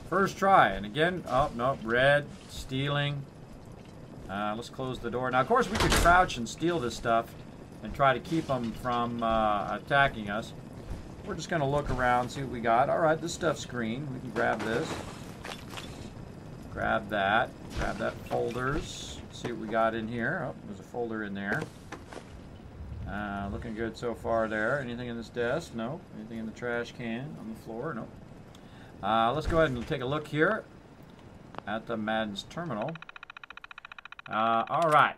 First try. And again, oh, no, red, stealing. Let's close the door. Now, of course, we could crouch and steal this stuff and try to keep them from attacking us. We're just going to look around, see what we got. All right, this stuff's green. We can grab this. Grab that. Grab that folders. See what we got in here. Oh, there's a folder in there. Looking good so far there. Anything in this desk? No. Anything in the trash can? On the floor? No. Let's go ahead and take a look here at the Madden's terminal. All right.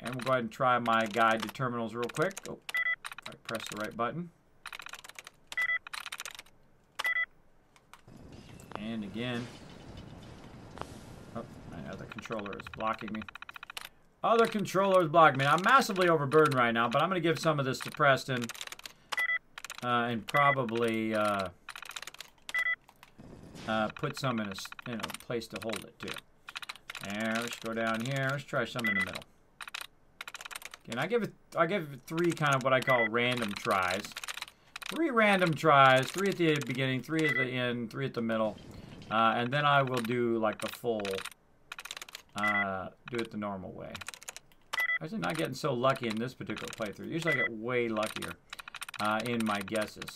And we'll go ahead and try my guide to terminals real quick. Oh, I press the right button. And again. Oh, the controller is blocking me. Other controller is blocking me. I'm massively overburdened right now, but I'm going to give some of this to Preston. And probably put some in a place to hold it, too. And let's go down here. Let's try some in the middle. Again, I give it 3 kind of what I call random tries. 3 random tries. 3 at the beginning, 3 at the end, 3 at the middle. And then I will do like the full, do it the normal way. I was not getting so lucky in this particular playthrough. Usually I get way luckier in my guesses.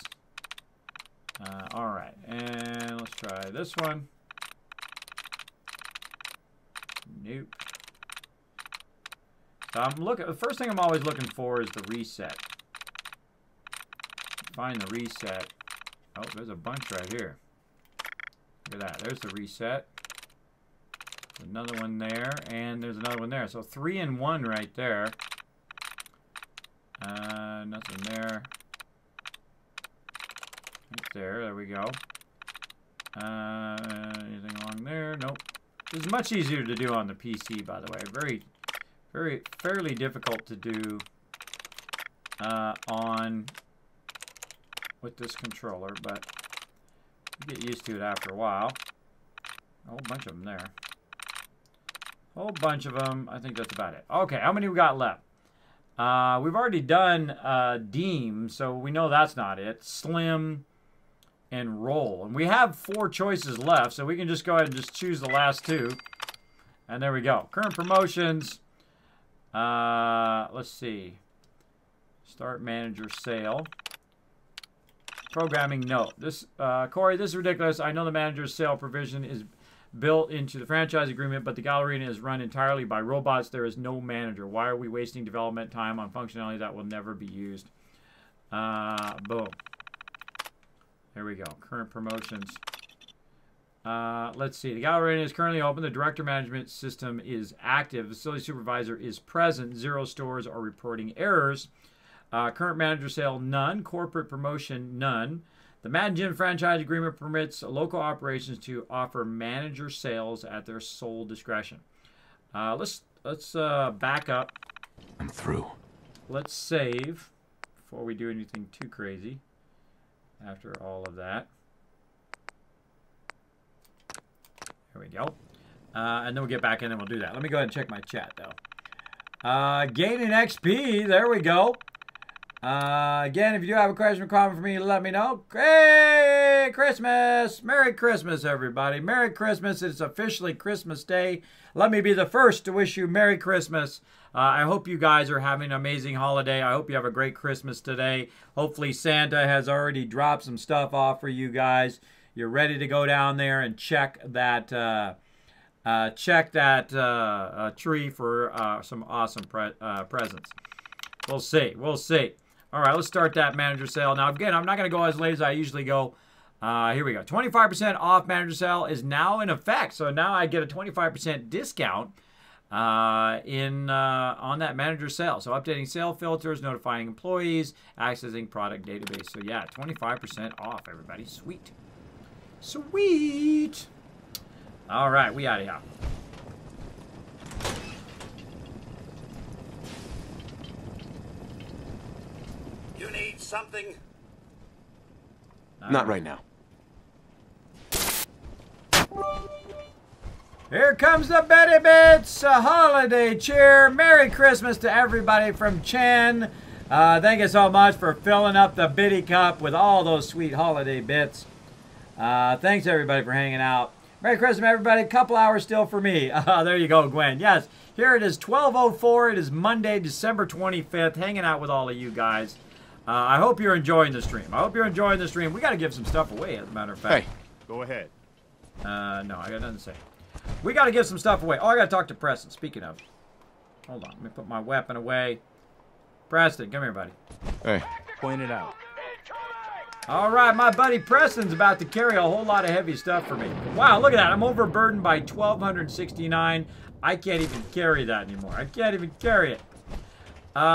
Alright, and let's try this one. Nope. So the first thing I'm always looking for is the reset. Find the reset. Oh, there's a bunch right here. Look at that. There's the reset. There's another one there, and there's another one there. So 3 in 1 right there. Nothing there. Right there. There we go. Anything along there? Nope. This is much easier to do on the PC, by the way. Fairly difficult to do with this controller, but you get used to it after a while. A whole bunch of them there. Whole bunch of them. I think that's about it. Okay, how many we got left? We've already done Deem, so we know that's not it. Slim and Roll. And we have 4 choices left, so we can just go ahead and just choose the last 2. And there we go. Current promotions. Let's see. Start manager sale. Programming note. This, Corey, this is ridiculous. I know the manager's sale provision is built into the franchise agreement, but the Gallerina is run entirely by robots. There is no manager. Why are we wasting development time on functionality that will never be used? Boom. There we go. Current promotions. Let's see. The Gallerina is currently open. The director management system is active. Facility supervisor is present. 0 stores are reporting errors. Current manager sale, none. Corporate promotion, none. The Madden Gym franchise agreement permits local operations to offer manager sales at their sole discretion. Let's back up. I'm through. Let's save before we do anything too crazy. After all of that. There we go. And then we'll get back in and we'll do that. Let me go ahead and check my chat, though. Gaining XP. There we go. Again, if you do have a question or comment for me, let me know. Hey, Christmas! Merry Christmas, everybody. Merry Christmas. It's officially Christmas Day. Let me be the first to wish you Merry Christmas. I hope you guys are having an amazing holiday. I hope you have a great Christmas today. Hopefully Santa has already dropped some stuff off for you guys. You're ready to go down there and check that tree for some awesome presents. We'll see. We'll see. All right, let's start that manager sale. Now, again, I'm not going to go as late as I usually go. Here we go. 25% off manager sale is now in effect. So now I get a 25% discount on that manager sale. So updating sale filters, notifying employees, accessing product database. So yeah, 25% off, everybody. Sweet. Sweet. All right, we out of here. You need something? Not right now. Here comes the Betty Bits holiday cheer. Merry Christmas to everybody from Chen. Thank you so much for filling up the Bitty Cup with all those sweet holiday bits. Thanks everybody for hanging out. Merry Christmas everybody. A couple hours still for me. There you go, Gwen. Yes, here it is 12:04. It is Monday, December 25th. Hanging out with all of you guys. I hope you're enjoying the stream. I hope you're enjoying the stream. We got to give some stuff away, as a matter of fact. Hey, go ahead. No, I got nothing to say. We got to give some stuff away. Oh, I got to talk to Preston. Speaking of. Hold on. Let me put my weapon away. Preston, come here, buddy. Hey, point it out. All right, my buddy Preston's about to carry a whole lot of heavy stuff for me. Wow, look at that. I'm overburdened by 1,269. I can't even carry that anymore. I can't even carry it.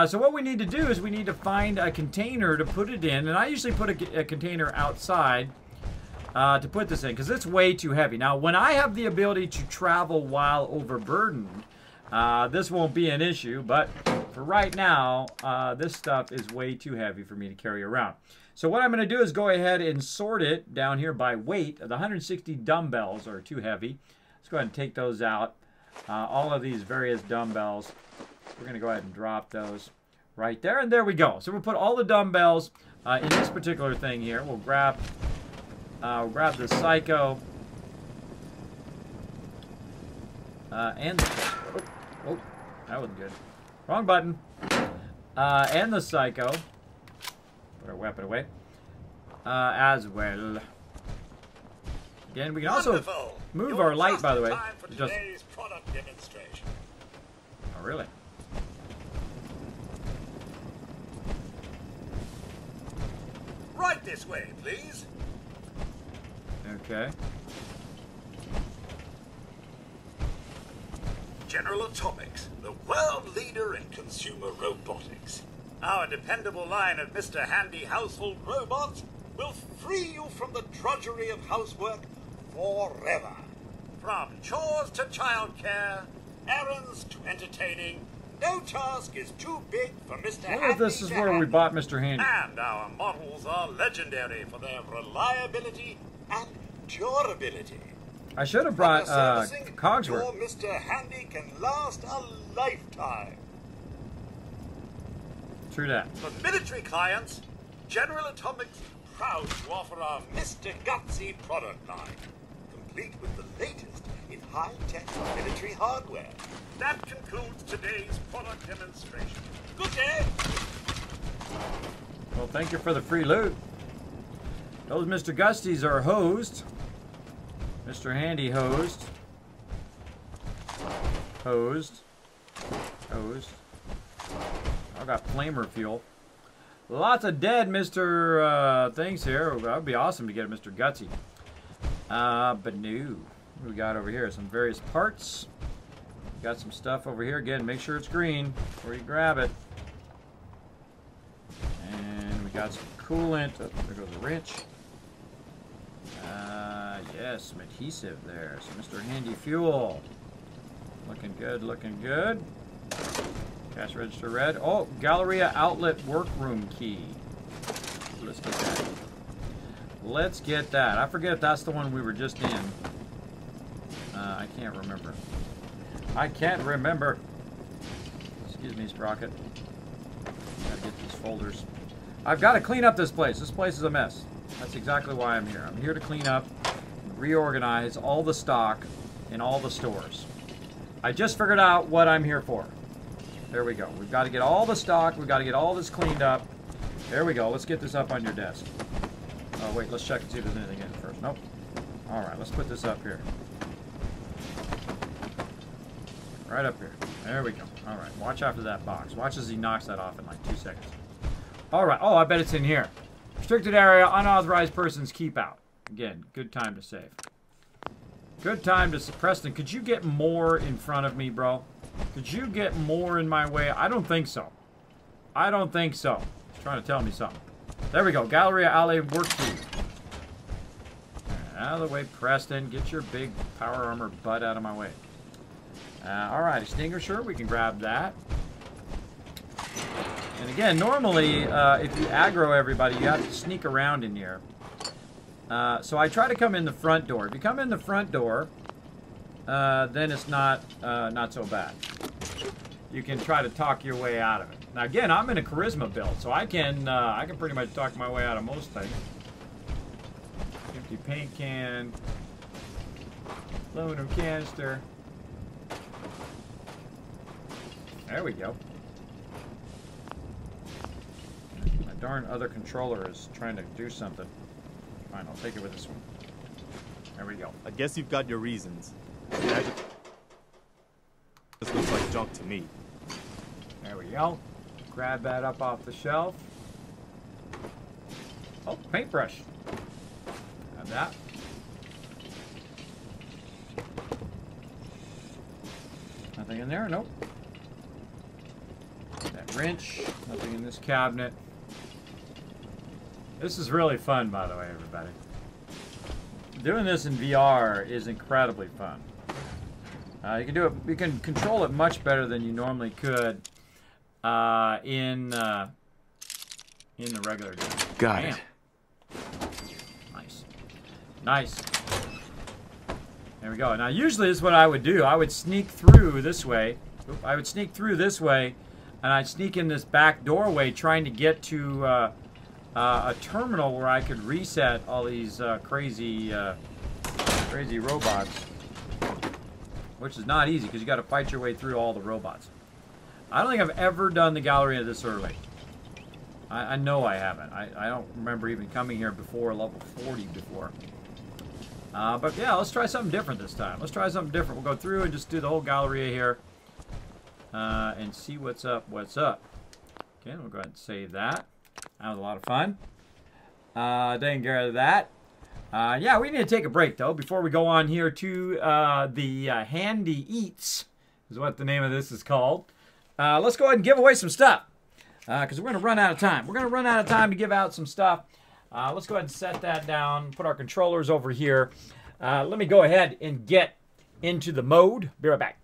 So what we need to do is we need to find a container to put it in. And I usually put a container outside to put this in because it's way too heavy. Now, when I have the ability to travel while overburdened, this won't be an issue. But for right now, this stuff is way too heavy for me to carry around. So what I'm going to do is go ahead and sort it down here by weight. The 160 dumbbells are too heavy. Let's go ahead and take those out. All of these various dumbbells. We're going to go ahead and drop those right there. And there we go. So we'll put all the dumbbells in this particular thing here. We'll grab the Psycho. And oh, that wasn't good. Wrong button. And the Psycho. Put our weapon away. As well. Again, we can also move our light, by the way. Just... Oh, really? Right this way, please. Okay. General Atomics, the world leader in consumer robotics. Our dependable line of Mr. Handy household robots will free you from the drudgery of housework forever. From chores to childcare, errands to entertaining, no task is too big for Mr. Handy. Well, this is where we bought Mr. Handy. And our models are legendary for their reliability and durability. I should have brought Cogsworth. Your Mr. Handy can last a lifetime. True that. For military clients, General Atomics is proud to offer our Mr. Gutsy product line, complete with the latest in high-tech military hardware. That concludes today's product demonstration. Good day! Well, thank you for the free loot. Those Mr. Gusties are hosed. Mr. Handy hosed. Hosed. Hosed. I got flamer fuel. Lots of dead Mr. Things here. That would be awesome to get a Mr. Gutsy. But no. What do we got over here? Some various parts. Got some stuff over here. Again, make sure it's green before you grab it. And we got some coolant. Oh, there goes the wrench. Yes, some adhesive there. So Mr. Handy fuel. Looking good, looking good. Cash register red. Oh, Galleria outlet workroom key. Let's get that. Let's get that. I forget if that's the one we were just in. I can't remember. I can't remember. Excuse me, Sprocket. Gotta get these folders. I've got to clean up this place. This place is a mess. That's exactly why I'm here. I'm here to clean up, reorganize all the stock in all the stores. I just figured out what I'm here for. There we go. We've got to get all the stock. We've got to get all this cleaned up. There we go. Let's get this up on your desk. Oh, wait. Let's check and see if there's anything in it first. Nope. All right. Let's put this up here. Right up here. There we go. All right. Watch after that box. Watch as he knocks that off in like 2 seconds. All right. Oh, I bet it's in here. Restricted area. Unauthorized persons keep out. Again, good time to save. Good time to... Preston, could you get more in front of me, bro? Could you get more in my way? I don't think so. I don't think so. He's trying to tell me something. There we go. Galleria Alley work key. Out of the way, Preston. Get your big power armor butt out of my way. All right, extinguisher. We can grab that. And again, normally, if you aggro everybody, you have to sneak around in here. So I try to come in the front door. If you come in the front door, then it's not so bad. You can try to talk your way out of it. Now again, I'm in a charisma build, so I can pretty much talk my way out of most things. Empty paint can, aluminum canister. There we go. My darn other controller is trying to do something. Fine, I'll take it with this one. There we go. I guess you've got your reasons. This looks like junk to me. There we go. Grab that up off the shelf. Oh, paintbrush. Have that. Nothing in there? Nope. That wrench. Nothing in this cabinet. This is really fun, by the way, everybody. Doing this in VR is incredibly fun. You can do it. You can control it much better than you normally could in the regular game. Got it. Nice, nice. There we go. Now, usually, this is what I would do. I would sneak through this way. I would sneak through this way, and I'd sneak in this back doorway, trying to get to a terminal where I could reset all these crazy robots. Which is not easy, because you got to fight your way through all the robots. I don't think I've ever done the Galleria this early. I know I haven't. I don't remember even coming here before level 40 before. But yeah, let's try something different this time. Let's try something different. We'll go through and just do the whole Galleria here. And see what's up, what's up. Okay, we'll go ahead and save that. That was a lot of fun. Taking care of that. Yeah, we need to take a break, though, before we go on here to the Handy Eats, is what the name of this is called. Let's go ahead and give away some stuff, because we're going to run out of time. We're going to run out of time to give out some stuff. Let's go ahead and set that down, put our controllers over here. Let me go ahead and get into the mode. Be right back.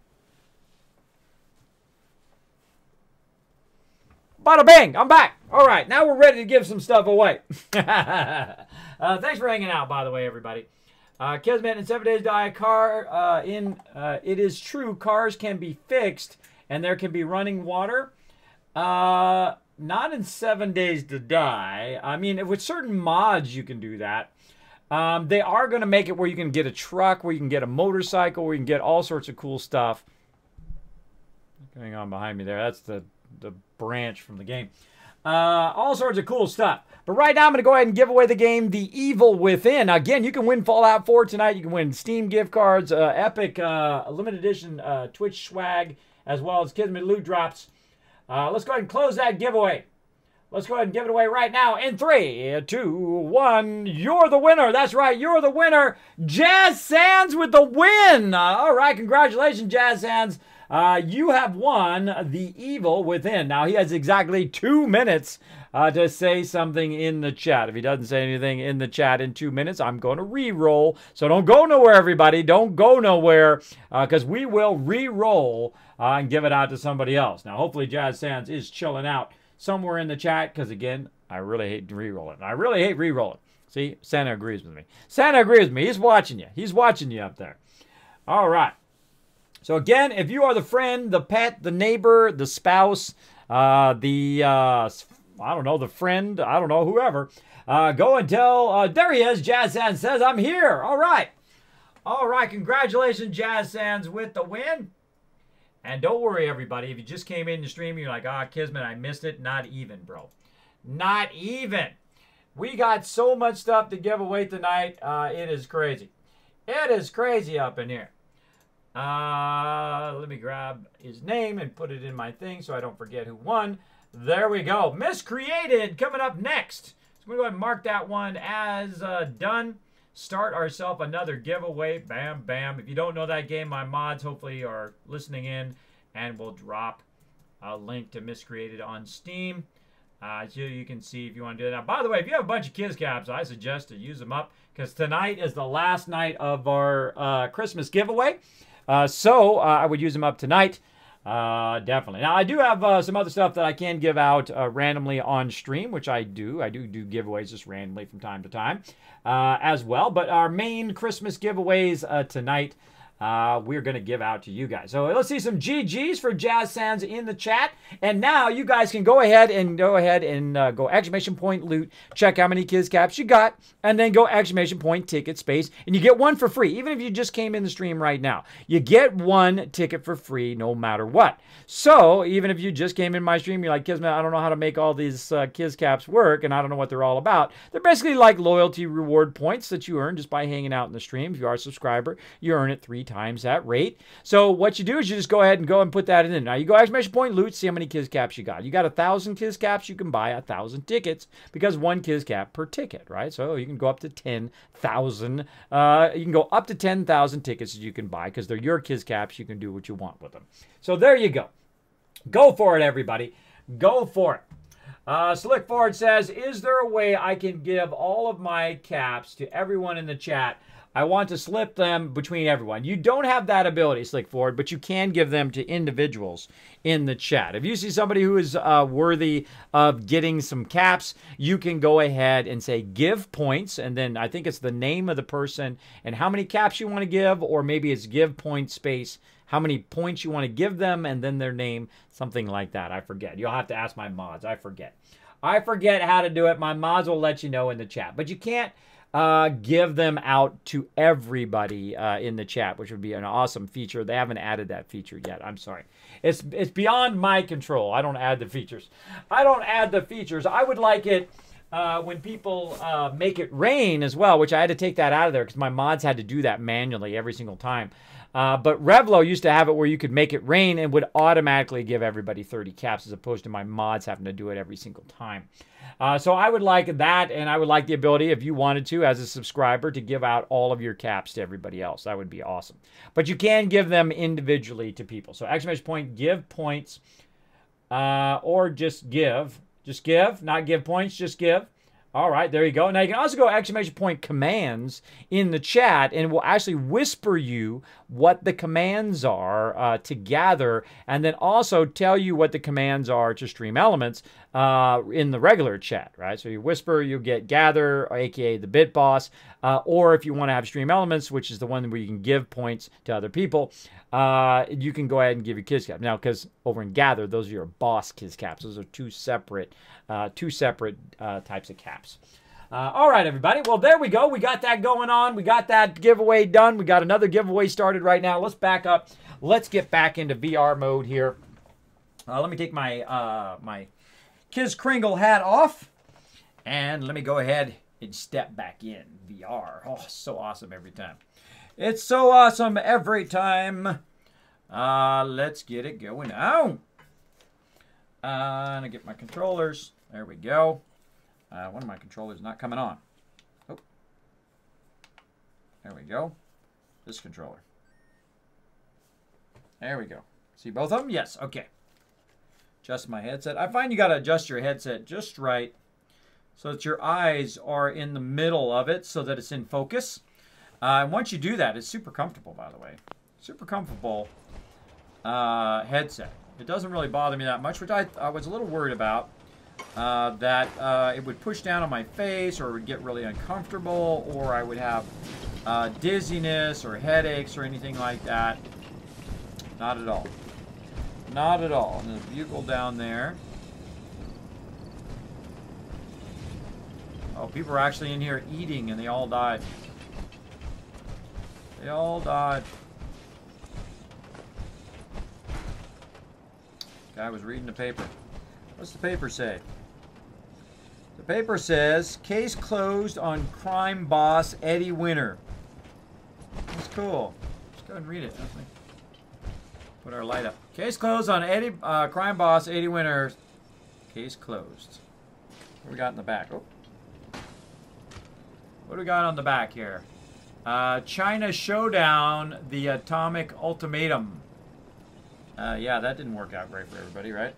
Bada bing, I'm back. All right, now we're ready to give some stuff away. Thanks for hanging out, by the way, everybody. Kismet in 7 Days to Die a car. It is true, cars can be fixed and there can be running water. Not in 7 Days to Die. I mean, with certain mods, you can do that. They are going to make it where you can get a truck, where you can get a motorcycle, where you can get all sorts of cool stuff. Going on behind me there, that's the branch from the game. All sorts of cool stuff. But right now, I'm going to go ahead and give away the game, The Evil Within. Again, you can win Fallout 4 tonight. You can win Steam gift cards, Epic limited edition Twitch swag, as well as Kismet loot drops. Let's go ahead and close that giveaway. Let's go ahead and give it away right now in 3, 2, 1. You're the winner. That's right. You're the winner. Jazz Sands with the win. All right. Congratulations, Jazz Sands. You have won The Evil Within. Now, he has exactly 2 minutes to say something in the chat. If he doesn't say anything in the chat in 2 minutes, I'm going to re-roll. So don't go nowhere, everybody. Don't go nowhere, because we will re-roll and give it out to somebody else. Now, hopefully, Jazz Sands is chilling out somewhere in the chat, because, again, I really hate re-rolling. I really hate re-rolling. See, Santa agrees with me. Santa agrees with me. He's watching you. He's watching you up there. All right. So again, if you are the friend, the pet, the neighbor, the spouse, I don't know, the friend, I don't know, whoever, go and tell, there he is, Jazz Sands says, I'm here. All right. All right, congratulations, Jazz Sands, with the win. And don't worry, everybody, if you just came in the stream, you're like, Kismet, I missed it. Not even, bro. Not even. We got so much stuff to give away tonight. It is crazy. It is crazy up in here. Let me grab his name and put it in my thing so I don't forget who won. There we go. Miscreated coming up next. So I'm going to go ahead and mark that one as done. Start ourselves another giveaway. Bam, bam. If you don't know that game, my mods hopefully are listening in, and we'll drop a link to Miscreated on Steam. So you can see if you want to do that. By the way, if you have a bunch of Kiz Caps, I suggest to use them up, because tonight is the last night of our Christmas giveaway. So I would use them up tonight. Definitely. Now, I do have some other stuff that I can give out randomly on stream, which I do. I do giveaways just randomly from time to time as well. But our main Christmas giveaways tonight, we're going to give out to you guys. So let's see some GGs for Jazz Sands in the chat. And now you guys can go ahead and go exclamation point loot, check how many Kiz Caps you got, and then go exclamation point ticket space, and you get one for free. Even if you just came in the stream right now, you get one ticket for free no matter what. So even if you just came in my stream, you're like, Kismet, I don't know how to make all these Kiz Caps work, and I don't know what they're all about. They're basically like loyalty reward points that you earn just by hanging out in the stream. If you are a subscriber, you earn it 3 times that rate. So what you do is you just go ahead and put that in. Now you go exclamation point loot, see how many Kiz Caps you got. You got 1,000 Kiz Caps, you can buy 1,000 tickets because 1 Kiz Cap per ticket, right? So you can go up to 10,000. You can go up to 10,000 tickets that you can buy because they're your Kiz Caps. You can do what you want with them. So there you go. Go for it, everybody. Go for it. Slick Ford says, is there a way I can give all of my caps to everyone in the chat? I want to slip them between everyone. You don't have that ability, Slick Ford, but you can give them to individuals in the chat. If you see somebody who is worthy of getting some caps, you can go ahead and say give points, and then I think it's the name of the person and how many caps you want to give, or maybe it's give point space, how many points you want to give them, and then their name, something like that. I forget. You'll have to ask my mods. I forget how to do it. My mods will let you know in the chat, but you can't give them out to everybody in the chat, which would be an awesome feature. They haven't added that feature yet. I'm sorry. It's beyond my control. I don't add the features. I would like it when people make it rain as well, which I had to take that out of there because my mods had to do that manually every single time. But Revlo used to have it where you could make it rain and would automatically give everybody 30 caps as opposed to my mods having to do it every single time. So I would like that, and I would like the ability, if you wanted to, as a subscriber, to give out all of your caps to everybody else. That would be awesome. But you can give them individually to people. So exclamation point, give points, or just give. Just give, not give points, just give. All right, there you go. Now you can also go exclamation point commands in the chat, and it will actually whisper you what the commands are to gather, and then also tell you what the commands are to stream elements in the regular chat, right? So you whisper, you get gather, aka the bit boss, or if you want to have stream elements, which is the one where you can give points to other people, you can go ahead and give your Kiz Cap. Now, because over in gather, those are your boss Kiz Caps. Those are two separate types of caps. All right, everybody. Well, there we go. We got that going on. We got that giveaway done. We got another giveaway started right now. Let's back up. Let's get back into VR mode here. Let me take my my Kiz Kringle hat off, and let me go ahead and step back in VR. Oh, so awesome every time. It's so awesome every time. Let's get it going now. And I get my controllers. There we go. One of my controllers not coming on. Oh. There we go. This controller. There we go. See both of them? Yes. Okay. Adjust my headset. I find you got to adjust your headset just right so that your eyes are in the middle of it so that it's in focus. And once you do that, it's super comfortable, by the way. Super comfortable headset. It doesn't really bother me that much, which I was a little worried about. That it would push down on my face, or it would get really uncomfortable, or I would have dizziness or headaches or anything like that. Not at all. Not at all. And there's a bugle down there. Oh, people are actually in here eating, and they all died. They all died. Guy was reading the paper. What's the paper say? The paper says, case closed on crime boss Eddie Winter. That's cool. Let's go ahead and read it. Put our light up. Case closed on crime boss Eddie Winter. Case closed. What do we got in the back? Oh. What do we got on the back here? China Showdown, the Atomic Ultimatum. Yeah, that didn't work out great for everybody, right?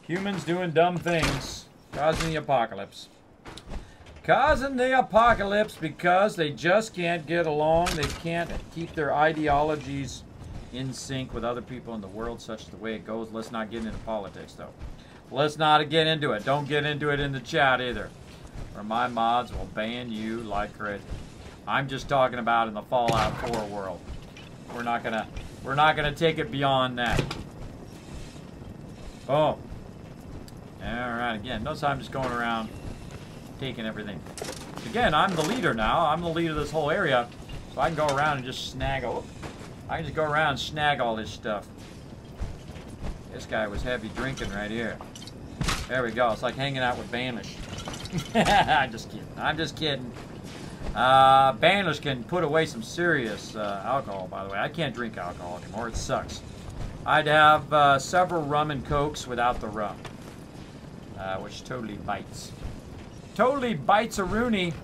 Humans doing dumb things, causing the apocalypse. Causing the apocalypse because they just can't get along. They can't keep their ideologies in sync with other people in the world, such as the way it goes. Let's not get into politics, though. Let's not get into it. Don't get into it in the chat either, or my mods will ban you like crazy. I'm just talking about in the Fallout 4 world. We're not gonna take it beyond that. Oh. Alright, again, notice I'm just going around taking everything. Again, I'm the leader now. I'm the leader of this whole area. So I can go around and just snag all this stuff. This guy was heavy drinking right here. There we go. It's like hanging out with Banish. I'm just kidding. I'm just kidding. Banish can put away some serious alcohol, by the way. I can't drink alcohol anymore. It sucks. I'd have several rum and cokes without the rum. Which totally bites. Totally bites a Rooney.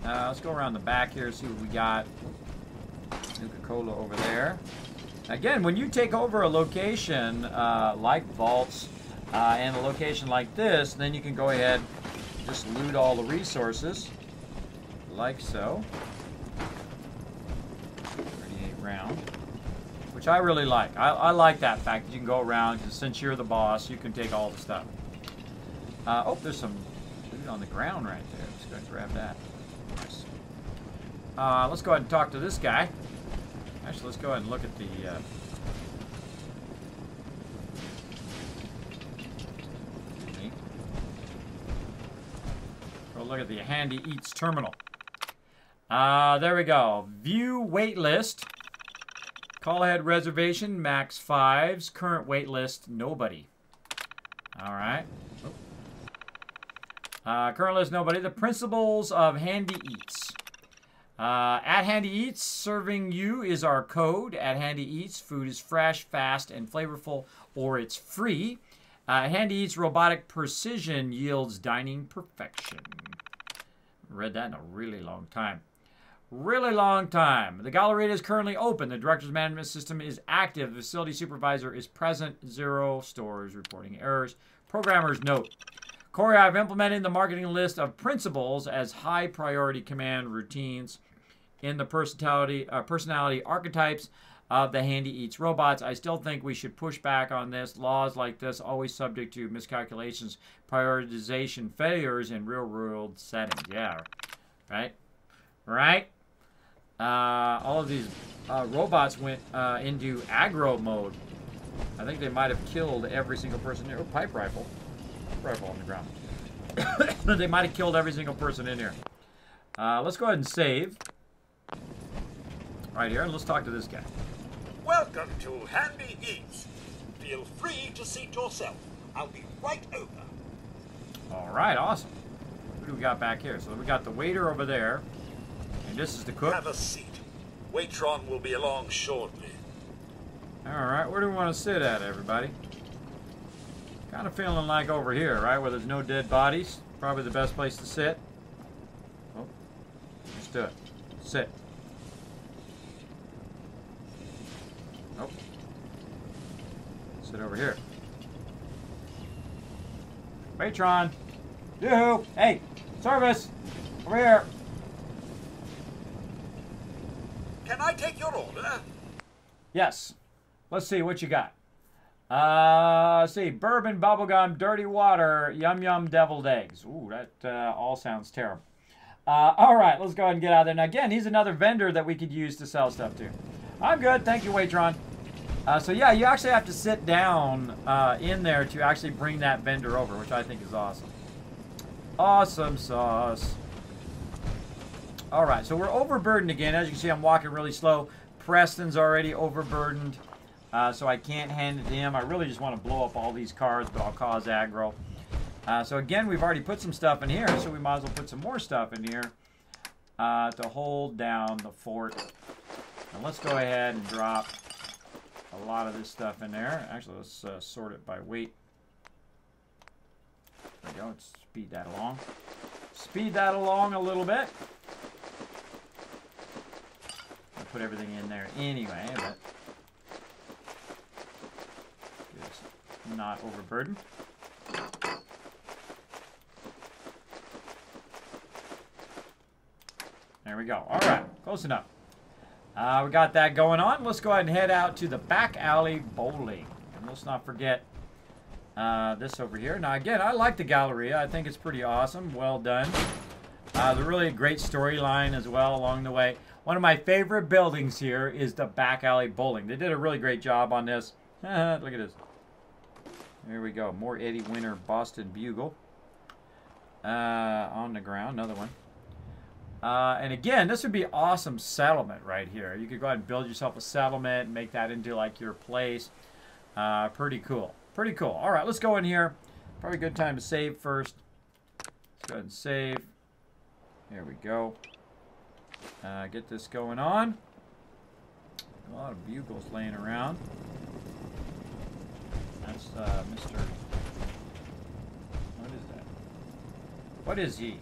Let's go around the back here, see what we got. Nuka-Cola over there. Again, when you take over a location like vaults and a location like this, then you can go ahead and just loot all the resources. Like so. 38 round. Which I really like. I like that fact that you can go around, and since you're the boss, you can take all the stuff. Oh, there's some loot on the ground right there. Let's go ahead and grab that. Nice. Let's go ahead and talk to this guy. Actually, let's go ahead and look at the... Go look at the Handy Eats terminal. There we go. View wait list. Call ahead reservation, max 5s. Current wait list, nobody. Alright. Current list, nobody. The principles of Handy Eats. At Handy Eats, serving you is our code. At Handy Eats, food is fresh, fast, and flavorful, or it's free. Handy Eats robotic precision yields dining perfection. Read that in a really long time. Really long time. The Galleria is currently open. The director's management system is active. The facility supervisor is present. 0 stores reporting errors. Programmer's note. Corey, I've implemented the marketing list of principles as high priority command routines in the personality archetypes of the Handy Eats robots. I still think we should push back on this. Laws like this always subject to miscalculations, prioritization failures in real-world settings. Yeah, right? Right? All of these robots went into aggro mode. I think they might have killed every single person here. Oh, pipe rifle. Rifle on the ground. They might have killed every single person in here. Let's go ahead and save. Right here, and let's talk to this guy. Welcome to Handy Eats. Feel free to seat yourself. I'll be right over. All right, awesome. What do we got back here? So we got the waiter over there. And this is the cook. Have a seat. Waitron will be along shortly. Alright, where do we want to sit at, everybody? Kind of feeling like over here, right? Where there's no dead bodies. Probably the best place to sit. Oh, let's do it. Sit. Nope. Sit over here. Waitron! Yoo-hoo! Hey! Service! Over here! Can I take your order? Yes. Let's see what you got. Let's see. Bourbon, bubblegum, dirty water, yum yum, deviled eggs. Ooh, that all sounds terrible. All right, let's go ahead and get out of there. Now, again, he's another vendor that we could use to sell stuff to. I'm good. Thank you, Waitron. So, yeah, you actually have to sit down in there to actually bring that vendor over, which I think is awesome. Awesome sauce. All right, so we're overburdened again. As you can see, I'm walking really slow. Preston's already overburdened, so I can't hand it to him. I really just want to blow up all these cars, but I'll cause aggro. So again, we've already put some stuff in here, so we might as well put some more stuff in here to hold down the fort. And let's go ahead and drop a lot of this stuff in there. Actually, let's sort it by weight. There we go. Let's speed that along. Speed that along a little bit. I'll put everything in there anyway, but it's not overburdened. There we go. All right, close enough. We got that going on. Let's go ahead and head out to the back alley bowling. And let's not forget this over here. Now, again, I like the Galleria. I think it's pretty awesome. Well done. There's really a great storyline as well along the way. One of my favorite buildings here is the back alley bowling. They did a really great job on this. Look at this. There we go. More Eddie Winter Boston Bugle. On the ground. Another one. And again, this would be awesome settlement right here. You could go ahead and build yourself a settlement and make that into like your place. Pretty cool. Pretty cool. All right, let's go in here. Probably a good time to save first. Let's go ahead and save. There we go. Get this going on. A lot of bugles laying around. That's Mr. What is that? What is he?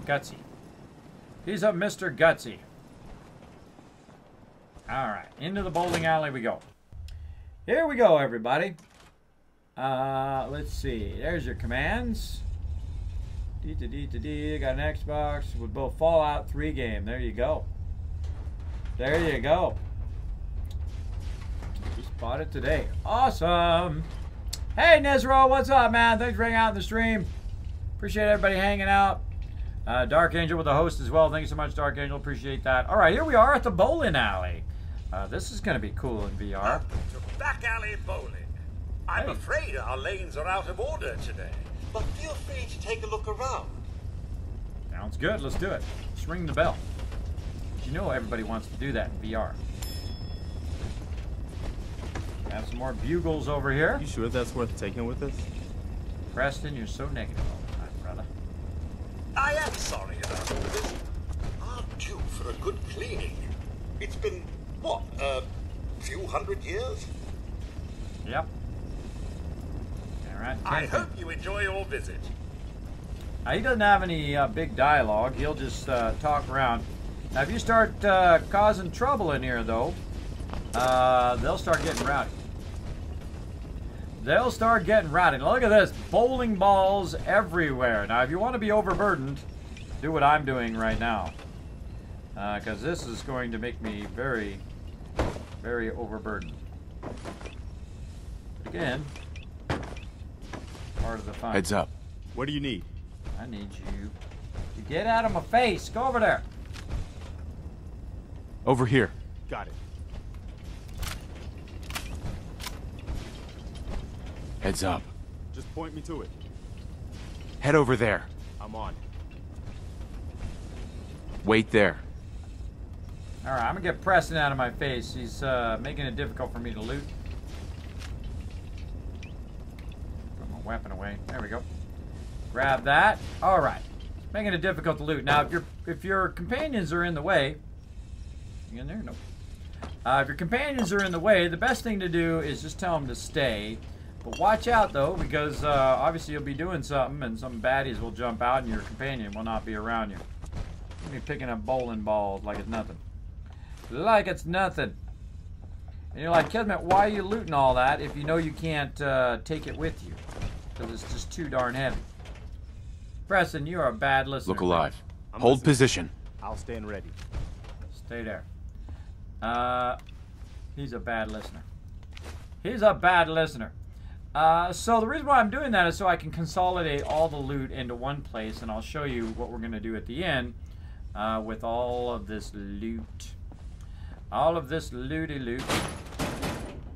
Gutsy. He's a Mr. Gutsy. Alright, into the bowling alley we go. Here we go, everybody. Let's see. There's your commands. Got an Xbox with both Fallout 3 game. There you go. There you go. Just bought it today. Awesome. Hey, Nezro, what's up, man? Thanks for hanging out in the stream. Appreciate everybody hanging out. Dark Angel with the host as well. Thank you so much, Dark Angel. Appreciate that. All right, here we are at the bowling alley. This is going to be cool in VR. Welcome to back alley bowling. I'm afraid our lanes are out of order today, but feel free to take a look around. Sounds good. Let's do it. Just ring the bell. You know everybody wants to do that in VR. Have some more bugles over here. You sure that's worth taking with us? Preston, you're so negative all the time, brother. I am sorry about all this. I'm due for a good cleaning. It's been, what, a few hundred years? Yep. All right. I hope you enjoy your visit. He doesn't have any big dialogue. He'll just talk around. Now, if you start causing trouble in here, though, they'll start getting rowdy. They'll start getting rowdy. Now, look at this. Bowling balls everywhere. Now, if you want to be overburdened, do what I'm doing right now. Because this is going to make me very, very overburdened. Again, part of the fun. Heads up. What do you need? I need you to get out of my face. Go over there. Over here. Got it. Heads up. Just point me to it. Head over there. I'm on. Wait there. All right, I'm gonna get Preston out of my face. He's making it difficult for me to loot. Put my weapon away. There we go. Grab that. All right, making it difficult to loot. Now, if your companions are in the way, you in there? Nope. If your companions are in the way, the best thing to do is just tell them to stay. But watch out, though, because obviously you'll be doing something, and some baddies will jump out, and your companion will not be around you. You'll be picking up bowling balls like it's nothing. Like it's nothing. And you're like, Kismet, why are you looting all that if you know you can't take it with you? Because it's just too darn heavy. Preston, you are a bad listener. Look alive. I'm Hold listening. position. I'll stand ready. Stay there. He's a bad listener. He's a bad listener. So the reason why I'm doing that is so I can consolidate all the loot into one place, and I'll show you what we're going to do at the end with all of this loot. All of this looty loot.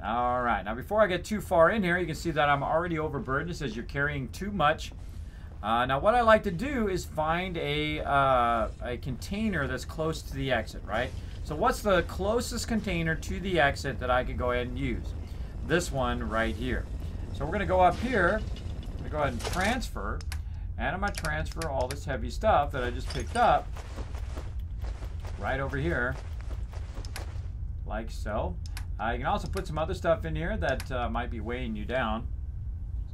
All right. Now, before I get too far in here, you can see that I'm already overburdened. It says you're carrying too much. Now, what I like to do is find a container that's close to the exit, right? So what's the closest container to the exit that I could go ahead and use? This one right here. So we're going to go up here. I'm going to go ahead and transfer. And I'm going to transfer all this heavy stuff that I just picked up right over here. Like so. You can also put some other stuff in here that might be weighing you down.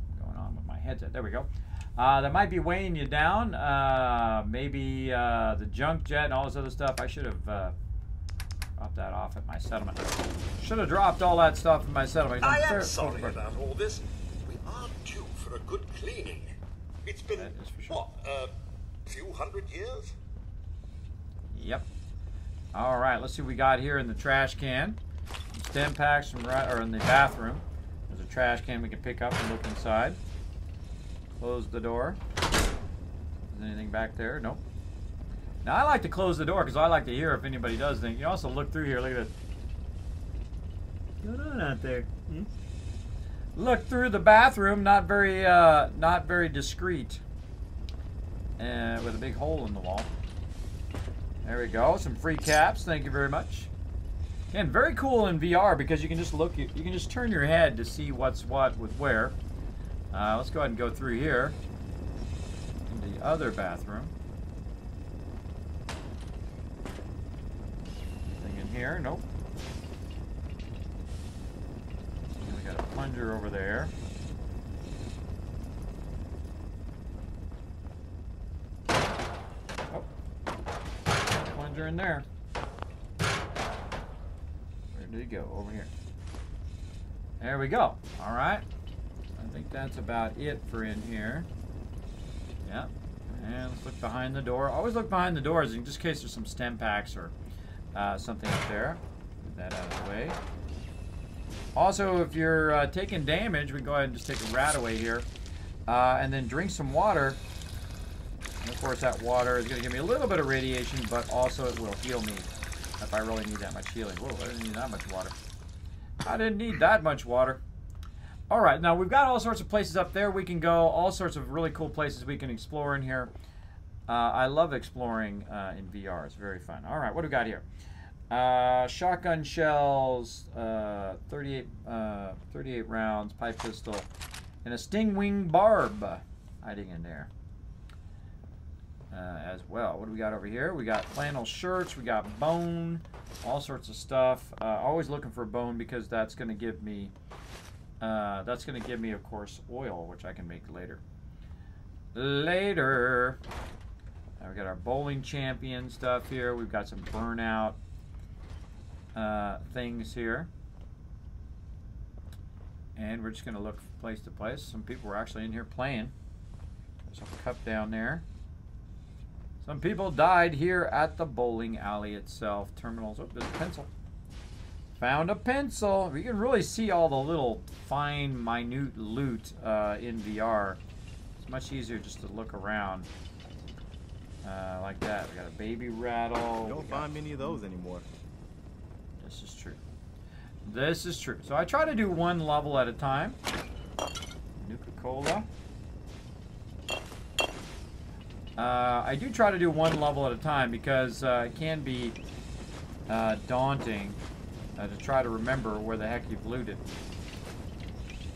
What's going on with my headset? There we go. That might be weighing you down. Maybe the junk jet and all this other stuff. I should have dropped that off at my settlement. Should have dropped all that stuff in my settlement. I am sorry about all this. We are due for a good cleaning. It's been, what, a few hundred years? Yep. All right, let's see what we got here in the trash can. Some stem packs from or in the bathroom. There's a trash can we can pick up and look inside. Close the door. Is there anything back there? Nope. Now I like to close the door because I like to hear if anybody does things. You also look through here. Look at this. What's going on out there? Hmm? Look through the bathroom. Not very discreet. With a big hole in the wall. There we go. Some free caps. Thank you very much. Again, very cool in VR because you can just look. You can just turn your head to see what's what with where. Let's go ahead and go through here. In the other bathroom. Anything in here? Nope. And we got a plunger over there. Oh. Plunger in there. Where did it go? Over here. There we go. All right. I think that's about it for in here. Yeah. And let's look behind the door. Always look behind the doors in just in case there's some stem packs or something up there. Get that out of the way. Also, if you're taking damage, we can go ahead and just take a rat away here. And then drink some water. And of course, that water is going to give me a little bit of radiation, but also it will heal me if I really need that much healing. Whoa, I didn't need that much water. I didn't need that much water. All right, now we've got all sorts of places up there we can go, all sorts of really cool places we can explore in here. I love exploring in VR. It's very fun. All right, what do we got here? Shotgun shells, 38 rounds, pipe pistol, and a stingwing barb hiding in there as well. What do we got over here? We got flannel shirts, we got bone, all sorts of stuff. Always looking for bone because that's going to give me... of course, oil, which I can make later. Now we got our bowling champion stuff here. We've got some burnout things here. And we're just going to look place to place. Some people were actually in here playing. There's a cup down there. Some people died here at the bowling alley itself. Terminals. Oh, there's a pencil. Found a pencil. You can really see all the little fine, minute loot in VR. It's much easier just to look around like that. We got a baby rattle. You don't find many of those anymore. This is true. This is true. So I try to do one level at a time. Nuka-Cola. I do try to do one level at a time because it can be daunting. To try to remember where the heck you've looted.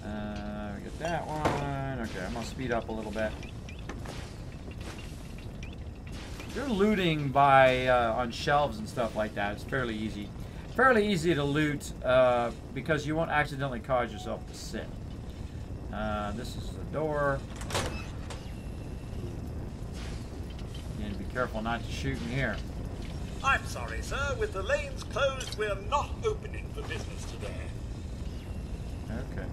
We get that one. Okay, I'm going to speed up a little bit. If you're looting by on shelves and stuff like that, it's fairly easy. Fairly easy to loot because you won't accidentally cause yourself to sit. This is the door. And be careful not to shoot in here. I'm sorry, sir. With the lanes closed, we're not opening for business today. Okay.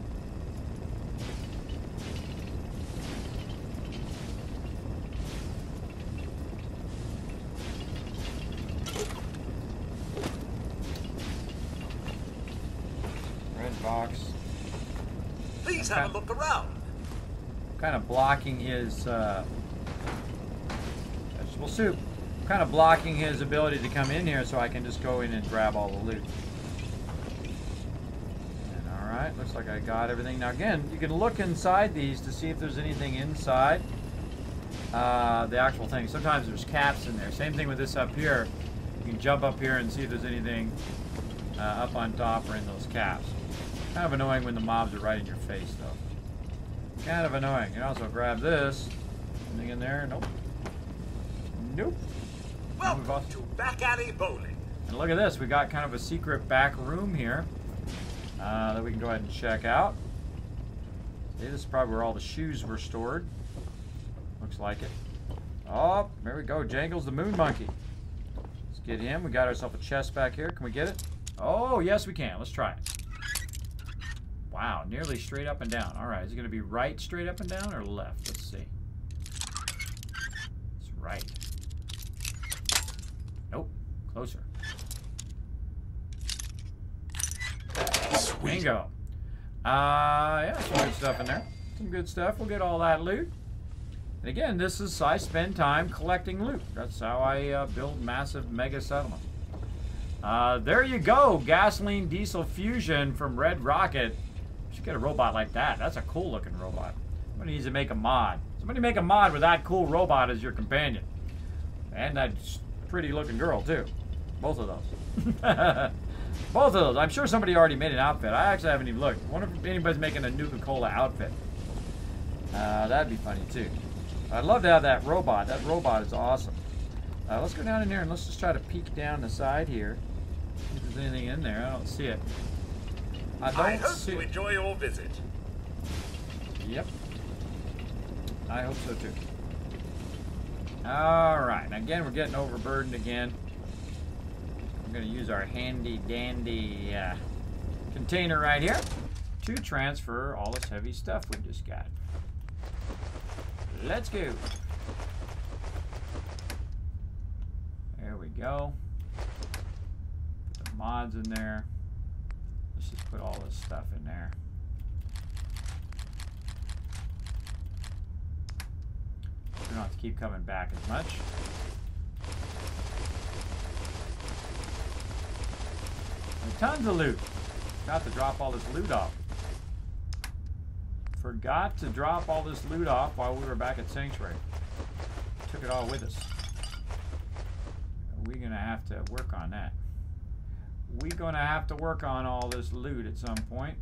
Red box. Please have a look around. Kind of blocking his vegetable soup. Kind of blocking his ability to come in here so I can just go in and grab all the loot. And alright, looks like I got everything. Now again, you can look inside these to see if there's anything inside the actual thing. Sometimes there's caps in there. Same thing with this up here. You can jump up here and see if there's anything up on top or in those caps. Kind of annoying when the mobs are right in your face though. Kind of annoying. You can also grab this. Anything in there? Nope. Nope. Welcome to Back Alley Bowling. And look at this, we got kind of a secret back room here that we can go ahead and check out. See, this is probably where all the shoes were stored. Looks like it. Oh, there we go, Jangles the Moon Monkey. Let's get him. We got ourselves a chest back here. Can we get it? Oh, yes we can. Let's try it. Wow, nearly straight up and down. All right, is it going to be right straight up and down or left? Let's see. It's right. Nope, closer. Bingo. Yeah, some good stuff in there. Some good stuff. We'll get all that loot. And again, this is, I spend time collecting loot. That's how I build massive mega settlements. There you go. Gasoline diesel fusion from Red Rocket. Should get a robot like that. That's a cool looking robot. Somebody needs to make a mod. Somebody make a mod with that cool robot as your companion. And that pretty looking girl too. Both of those. Both of those. I'm sure somebody already made an outfit. I actually haven't even looked. I wonder if anybody's making a Nuka-Cola outfit. That'd be funny too. I'd love to have that robot. That robot is awesome. Let's go down in here and let's just try to peek down the side here. If there's anything in there. I don't see it. I hope you enjoy your visit. Yep. I hope so too. Alright, again we're getting overburdened again. I'm going to use our handy dandy container right here to transfer all this heavy stuff we just got. Let's go. There we go. Put the mods in there. Let's just put all this stuff in there. We don't have to keep coming back as much. And tons of loot. Forgot to drop all this loot off. Forgot to drop all this loot off while we were back at Sanctuary. Took it all with us. We're going to have to work on that. We're going to have to work on all this loot at some point.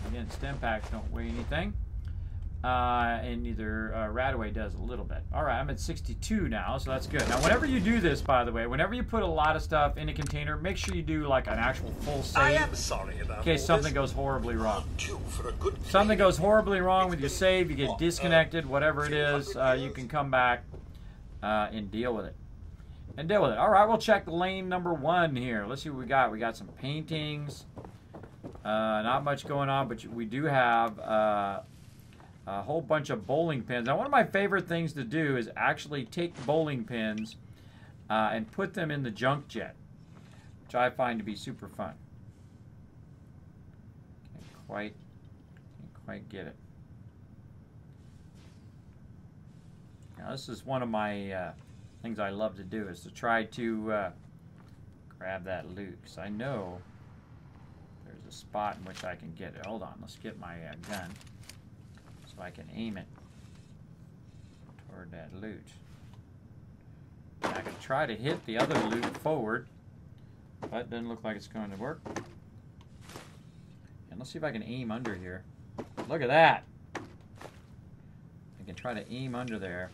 Again, stem packs don't weigh anything. And neither Radaway does a little bit. Alright, I'm at 62 now, so that's good. Now, whenever you do this, by the way, whenever you put a lot of stuff in a container, make sure you do like an actual full save. I am sorry about in case something goes horribly wrong. For a good Something goes horribly wrong with your save, you get disconnected, whatever it is, you can come back and deal with it. Alright, we'll check lane number 1 here. Let's see what we got. We got some paintings. Not much going on, but we do have a whole bunch of bowling pins. Now, one of my favorite things to do is actually take bowling pins and put them in the junk jet, which I find to be super fun. Can't quite get it. Now, this is one of my things I love to do, is to try to grab that loot, because I know there's a spot in which I can get it. Hold on, let's get my gun so I can aim it toward that loot. And I can try to hit the other loot forward, but it doesn't look like it's going to work. And let's see if I can aim under here. Look at that! I can try to aim under there.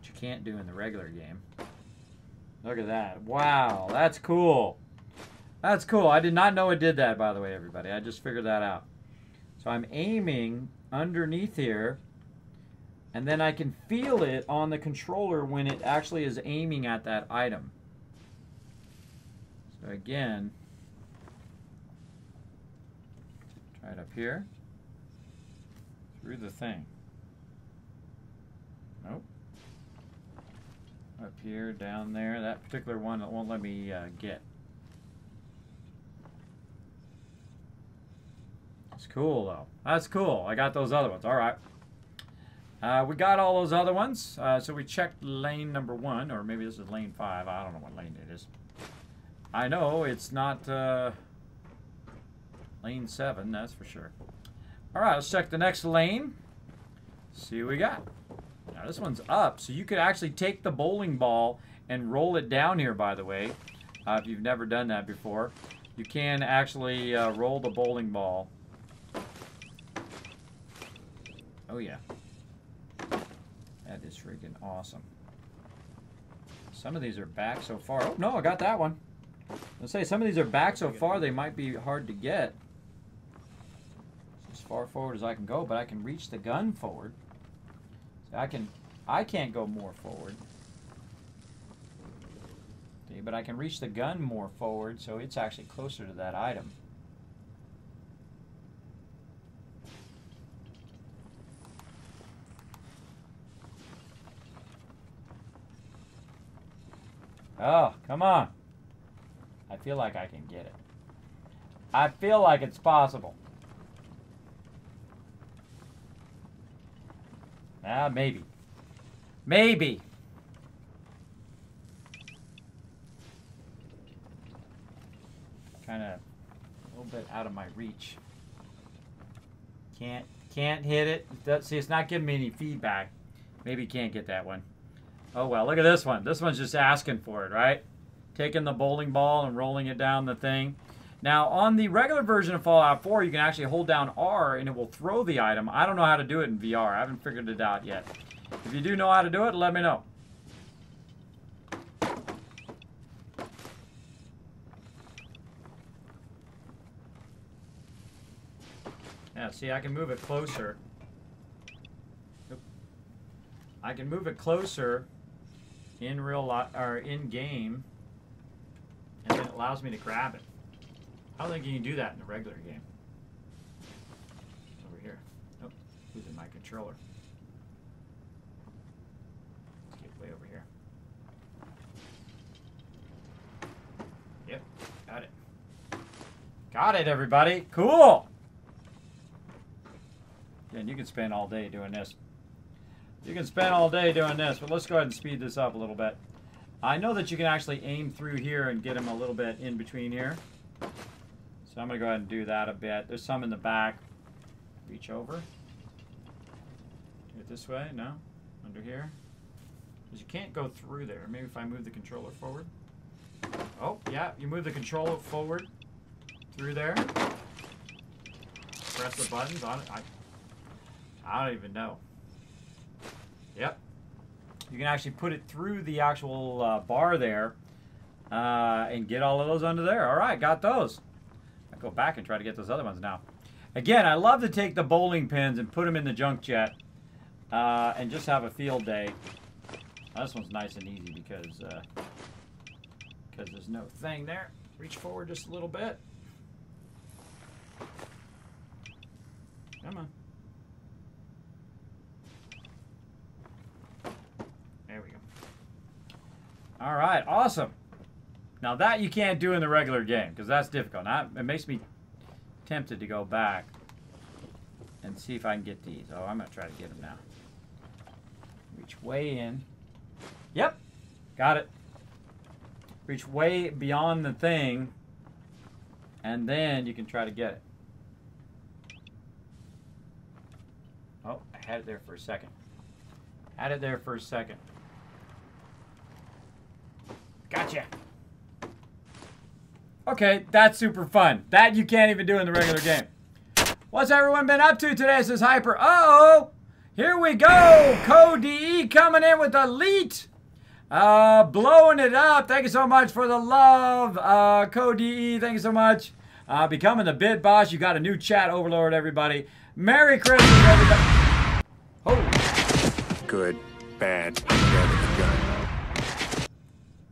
Which you can't do in the regular game. Look at that. Wow, that's cool. That's cool. I did not know it did that, by the way, everybody. I just figured that out. So I'm aiming underneath here, and then I can feel it on the controller when it actually is aiming at that item. So again, try it up here. Through the thing. Nope. Up here, down there. That particular one that won't let me get. That's cool, though. That's cool. I got those other ones. All right. We got all those other ones. So we checked lane number 1, or maybe this is lane 5. I don't know what lane it is. I know it's not lane 7, that's for sure. All right, let's check the next lane. See what we got. Now this one's up, so you could actually take the bowling ball and roll it down here, by the way. If you've never done that before. You can actually roll the bowling ball. Oh yeah. That is freaking awesome. Some of these are back so far. Oh no, I got that one. Let's say some of these are back so far they might be hard to get. It's as far forward as I can go, but I can reach the gun forward. So I can't go more forward. See, but I can reach the gun more forward, so it's actually closer to that item. Oh, come on. I feel like I can get it. I feel like it's possible. Maybe. Maybe. Kind of a little bit out of my reach. Can't hit it. See, it's not giving me any feedback. Maybe can't get that one. Oh well, look at this one. This one's just asking for it, right? Taking the bowling ball and rolling it down the thing. Now, on the regular version of Fallout 4, you can actually hold down R and it will throw the item. I don't know how to do it in VR. I haven't figured it out yet. If you do know how to do it, let me know. Yeah, see, I can move it closer. I can move it closer in real life or in game, and then it allows me to grab it. I don't think you can do that in the regular game. Over here. Nope, losing my controller. Let's get way over here. Yep, got it. Got it, everybody. Cool. And you can spend all day doing this. You can spend all day doing this, but let's go ahead and speed this up a little bit. I know that you can actually aim through here and get them a little bit in between here. So I'm going to go ahead and do that a bit. There's some in the back. Reach over. Do it this way. No. Under here. Because you can't go through there. Maybe if I move the controller forward. Oh, yeah. You move the controller forward through there. Press the buttons on it. I don't even know. Yep. You can actually put it through the actual bar there and get all of those under there. All right, got those. I'll go back and try to get those other ones now. Again, I love to take the bowling pins and put them in the junk jet and just have a field day. This one's nice and easy because there's no thing there. Reach forward just a little bit. Come on. There we go. All right, awesome. Now that you can't do in the regular game because that's difficult. Now, it makes me tempted to go back and see if I can get these. Oh, I'm going to try to get them now. Reach way in. Yep, got it. Reach way beyond the thing, and then you can try to get it. Oh, I had it there for a second. Had it there for a second. Gotcha. Okay, that's super fun. That you can't even do in the regular game. What's everyone been up to today? Says Hyper. Uh-oh! Here we go! Code DE coming in with Elite. Blowing it up. Thank you so much for the love. Code DE, thank you so much. Becoming the bid boss. You got a new chat overlord, everybody. Merry Christmas, everybody. Oh. Good, bad, gun.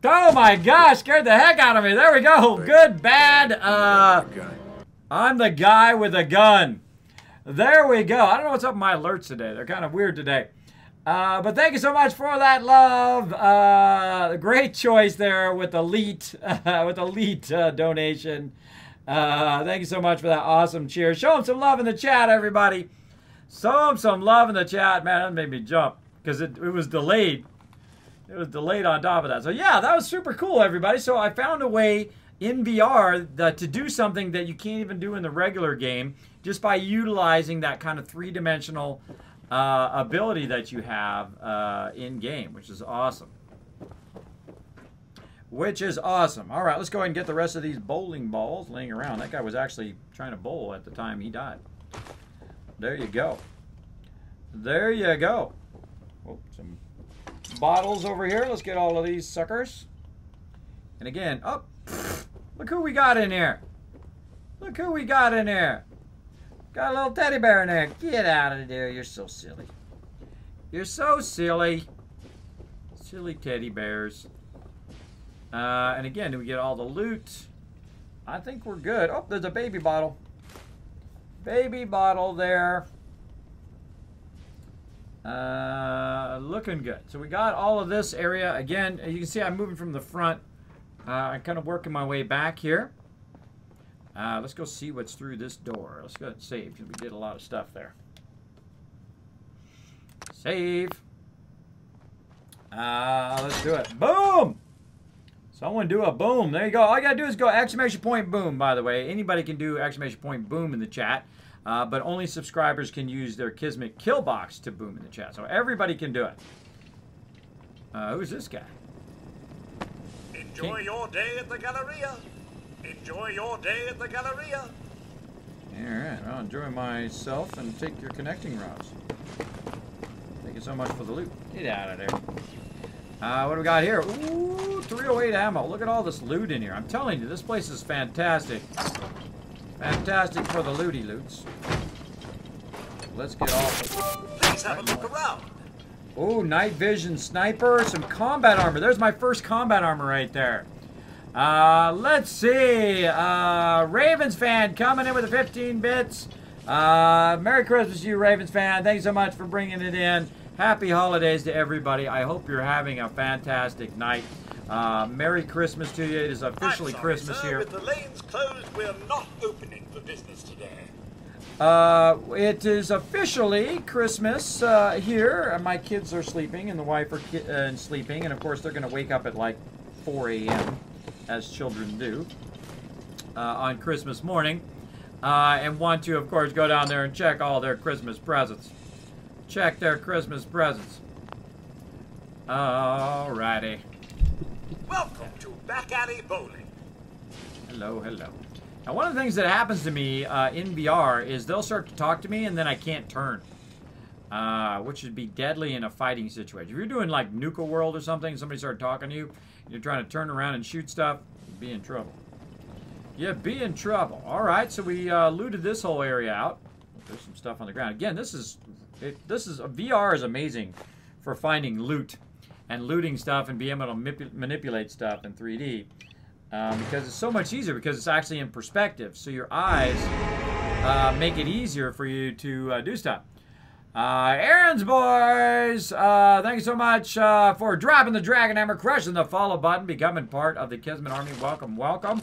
Oh my gosh, scared the heck out of me. There we go. Good, bad. I'm the guy with a gun. There we go. I don't know what's up with my alerts today. They're kind of weird today. But thank you so much for that love. Great choice there with Elite, donation. Thank you so much for that awesome cheer. Show them some love in the chat, everybody. Show them some love in the chat. Man, that made me jump because it was delayed. It was delayed on top of that. So yeah, that was super cool, everybody. So I found a way in VR to do something that you can't even do in the regular game just by utilizing that kind of three-dimensional ability that you have in game, which is awesome. Which is awesome. All right, let's go ahead and get the rest of these bowling balls laying around. That guy was actually trying to bowl at the time he died. There you go. There you go. Oh, some bottles over here. Let's get all of these suckers. And again, oh, look who we got in here. Look who we got in here. Got a little teddy bear in there. Get out of there. You're so silly. You're so silly. Silly teddy bears. And again, do we get all the loot? I think we're good. Oh, there's a baby bottle. Baby bottle there. Looking good. So we got all of this area. Again, you can see I'm moving from the front. I'm kind of working my way back here. Let's go see what's through this door. Let's go ahead and save, because we did a lot of stuff there. Save. Let's do it. Boom! Someone do a boom. There you go. All you got to do is go exclamation point boom, by the way. Anybody can do exclamation point boom in the chat. But only subscribers can use their Kismet kill box to boom in the chat. So everybody can do it. Who's this guy? Enjoy your day at the Galleria. Enjoy your day at the Galleria. Alright, I'll enjoy myself and take your connecting rods. Thank you so much for the loot. Get out of there. What do we got here? Ooh, 308 ammo. Look at all this loot in here. I'm telling you, this place is fantastic. Fantastic for the looty loots. Let's get off. Please have a look around. Ooh, night vision sniper, some combat armor. There's my first combat armor right there. Let's see. Ravens fan coming in with the 15 bits. Merry Christmas to you, Ravens fan. Thanks so much for bringing it in. Happy holidays to everybody. I hope you're having a fantastic night. Merry Christmas to you. It is officially Christmas sir, here. With the lanes closed, we're not opening for business today. It is officially Christmas here. My kids are sleeping, and the wife are sleeping, and of course they're going to wake up at like 4 a.m. as children do on Christmas morning, and want to, of course, go down there and check all their Christmas presents. Check their Christmas presents. Alrighty. Welcome to Back Alley Bowling. Hello, hello. Now, one of the things that happens to me in VR is they'll start to talk to me and then I can't turn, which would be deadly in a fighting situation. If you're doing like Nuka World or something, and somebody started talking to you, and you're trying to turn around and shoot stuff, you'd be in trouble. You'd be in trouble. All right, so we looted this whole area out. There's some stuff on the ground. Again, VR is amazing for finding loot and looting stuff and being able to manipulate stuff in 3D. Because it's so much easier because it's actually in perspective. So your eyes make it easier for you to do stuff. Aaron's boys, thank you so much for dropping the Dragon Hammer, crushing the follow button, becoming part of the Kismet Army. Welcome, welcome.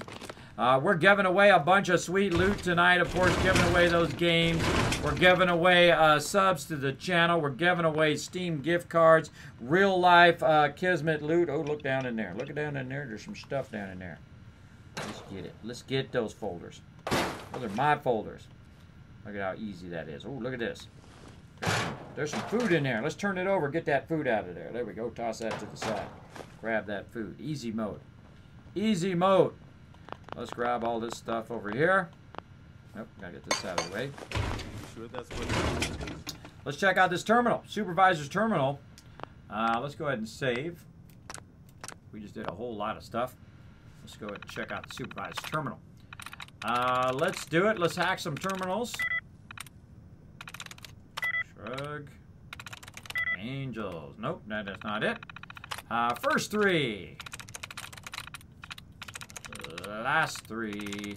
We're giving away a bunch of sweet loot tonight, of course, giving away those games. We're giving away subs to the channel. We're giving away Steam gift cards, real life Kismet loot. Oh, look down in there. Look down in there. There's some stuff down in there. Let's get it. Let's get those folders. Those are my folders. Look at how easy that is. Oh, look at this. There's some food in there. Let's turn it over. Get that food out of there. There we go. Toss that to the side. Grab that food. Easy mode. Easy mode. Let's grab all this stuff over here. Nope, gotta get this out of the way. Sure that's what Let's check out this terminal. Supervisor's terminal. Let's go ahead and save. We just did a whole lot of stuff. Let's go ahead and check out the supervisor's terminal. Let's do it. Let's hack some terminals. Shrug. Angels. Nope, that's not it. First three. Last three.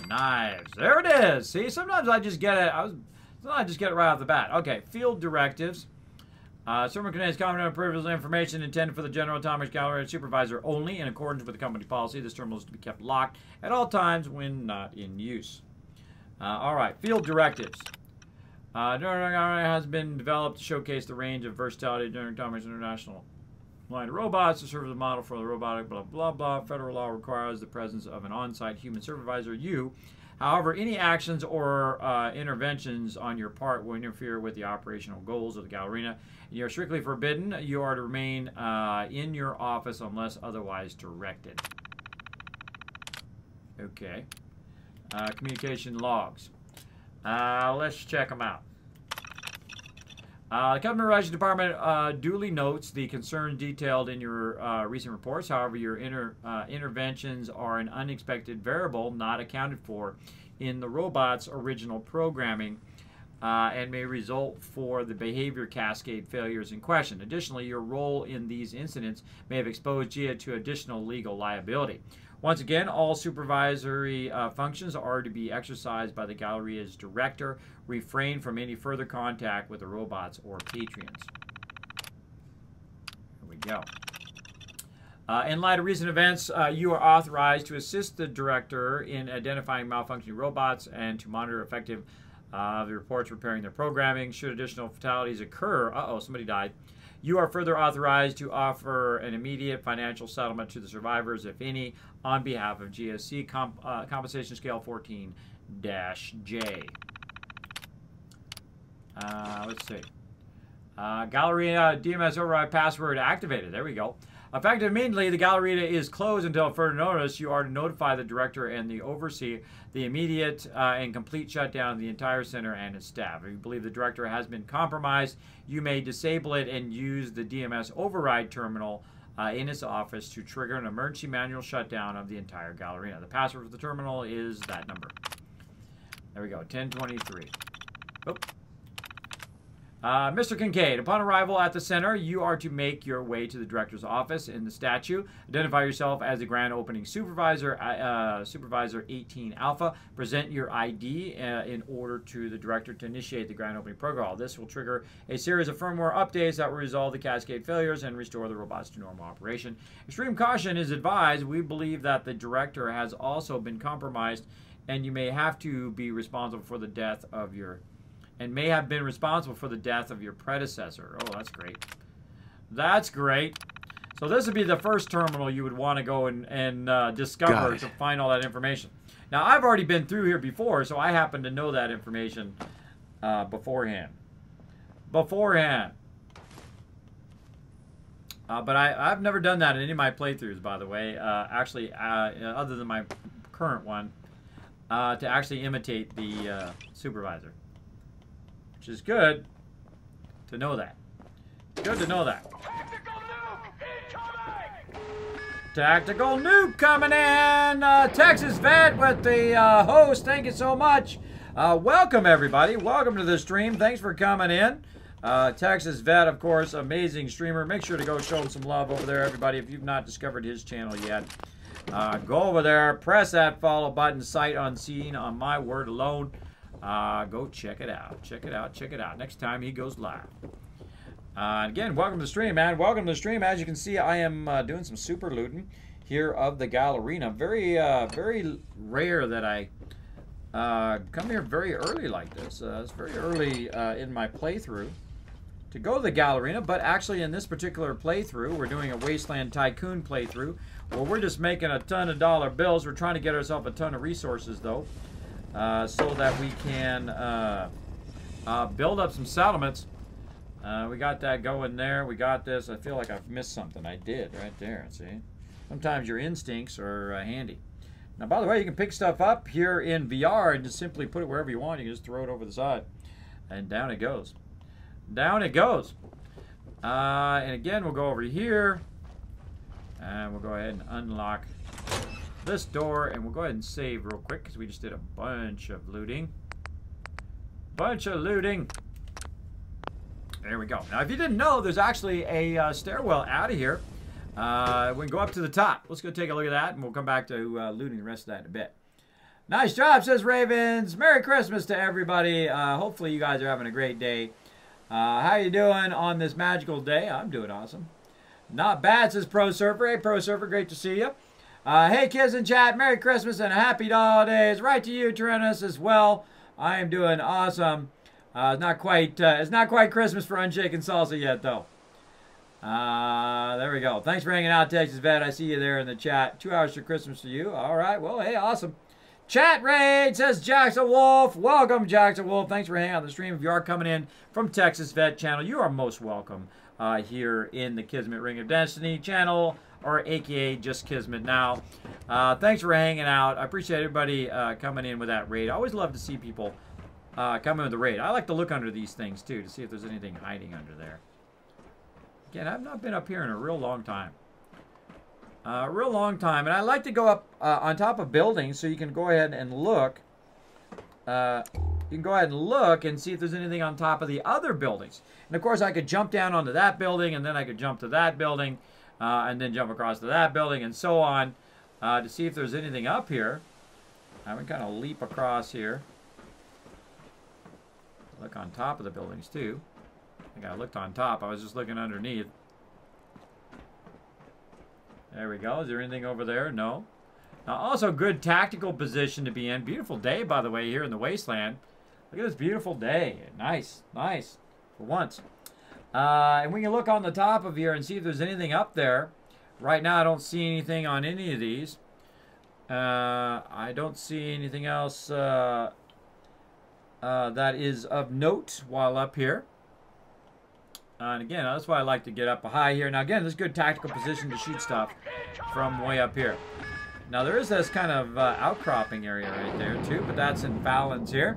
Knives. There it is. See, sometimes I just get it. I just get it right off the bat. Okay, field directives. Terminal contains confidential and privileged information intended for the General Atomics Gallery supervisor only in accordance with the company policy. This terminal is to be kept locked at all times when not in use. All right, field directives. Has been developed to showcase the range of versatility of General Atomics International line of robots to serve as a model for the robotic blah blah blah. Federal law requires the presence of an on-site human supervisor. However, any actions or interventions on your part will interfere with the operational goals of the Gallerina. You are strictly forbidden. You are to remain in your office unless otherwise directed. Okay. Communication logs. Let's check them out. The Government Relations Department duly notes the concerns detailed in your recent reports. However, your interventions are an unexpected variable not accounted for in the robot's original programming. and may result for the behavior cascade failures in question. Additionally, your role in these incidents may have exposed you to additional legal liability. Once again, all supervisory functions are to be exercised by the Galleria's director. Refrain from any further contact with the robots or patrons. Here we go. In light of recent events, you are authorized to assist the director in identifying malfunctioning robots and to monitor effective the reports repairing their programming. Should additional fatalities occur, somebody died, you are further authorized to offer an immediate financial settlement to the survivors, if any, on behalf of GSC Compensation Scale 14-J. Let's see. Galleria DMS override password activated. There we go. Effective immediately, the Galleria is closed until further notice. You are to notify the director and the overseer the immediate and complete shutdown of the entire center and its staff. If you believe the director has been compromised, you may disable it and use the DMS override terminal in its office to trigger an emergency manual shutdown of the entire Galleria. The password for the terminal is that number. There we go, 1023. Oop. Mr. Kincaid, upon arrival at the center, you are to make your way to the director's office in the statue. Identify yourself as the grand opening supervisor, Supervisor 18 Alpha. Present your ID in order to the director to initiate the grand opening protocol. This will trigger a series of firmware updates that will resolve the cascade failures and restore the robots to normal operation. Extreme caution is advised. We believe that the director has also been compromised, and you may have to be responsible for the death of your may have been responsible for the death of your predecessor. Oh, that's great. That's great. So this would be the first terminal you would want to go and discover to find all that information. Now, I've already been through here before, so I happen to know that information beforehand. But I've never done that in any of my playthroughs, by the way. Actually, other than my current one, to actually imitate the supervisor. Which is good to know that. Good to know that. Tactical nuke coming in. Texas Vet with the host. Thank you so much. Welcome, everybody. Welcome to the stream. Thanks for coming in. Texas Vet, of course, amazing streamer. Make sure to go show him some love over there, everybody. If you've not discovered his channel yet, go over there. Press that follow button. Sight unseen on my word alone. Go check it out. Check it out. Check it out. Next time he goes live. Again, welcome to the stream, man. Welcome to the stream. As you can see, I am doing some super looting here of the Gallerina. Very, very rare that I come here very early like this. It's very early in my playthrough to go to the Gallerina, but actually in this particular playthrough, we're doing a Wasteland Tycoon playthrough where we're just making a ton of dollar bills. We're trying to get ourselves a ton of resources, though. So that we can build up some settlements. We got that going there. We got this. I feel like I've missed something. I did right there. See? Sometimes your instincts are handy. Now, by the way, you can pick stuff up here in VR and just simply put it wherever you want. You can just throw it over the side. And down it goes. Down it goes. And again, we'll go over here. And we'll go ahead and unlock this door, and we'll go ahead and save real quick because we just did a bunch of looting. There we go. Now, if you didn't know, there's actually a stairwell out of here. We can go up to the top. Let's go take a look at that, and we'll come back to looting the rest of that in a bit. Nice job, says Ravens. Merry Christmas to everybody. Hopefully, you guys are having a great day. How you doing on this magical day? I'm doing awesome. Not bad, says Pro Surfer. Hey, Pro Surfer, great to see you. Hey, kids in chat, Merry Christmas and Happy Holidays. Right to you, Tyrannus, as well. I am doing awesome. It's not quite Christmas for Unshaken Salsa yet, though. There we go. Thanks for hanging out, Texas Vet. I see you there in the chat. 2 hours to Christmas for you. All right. Well, hey, awesome. Chat raid, says Jackson Wolf. Welcome, Jackson Wolf. Thanks for hanging out on the stream. If you are coming in from Texas Vet channel, you are most welcome here in the Kismet Ring of Destiny channel, or aka just Kismet now. Thanks for hanging out. I appreciate everybody coming in with that raid. I always love to see people come in with the raid. I like to look under these things too to see if there's anything hiding under there. Again, I've not been up here in a real long time. And I like to go up on top of buildings so you can go ahead and look. You you can go ahead and look and see if there's anything on top of the other buildings. And of course, I could jump down onto that building, and then I could jump to that building, and then jump across to that building, and so on, to see if there's anything up here. I would kind of leap across here. Look on top of the buildings, too. I think I looked on top. I was just looking underneath. There we go. Is there anything over there? No. Now, also good tactical position to be in. Beautiful day, by the way, here in the Wasteland. Look at this beautiful day. Nice, nice, for once. And we can look on the top of here and see if there's anything up there. Right now, I don't see anything on any of these. I don't see anything else that is of note while up here. And again, that's why I like to get up high here. Now, again, this is good tactical position to shoot stuff from way up here. Now, there is this kind of outcropping area right there, too, but that's in Fallon's here.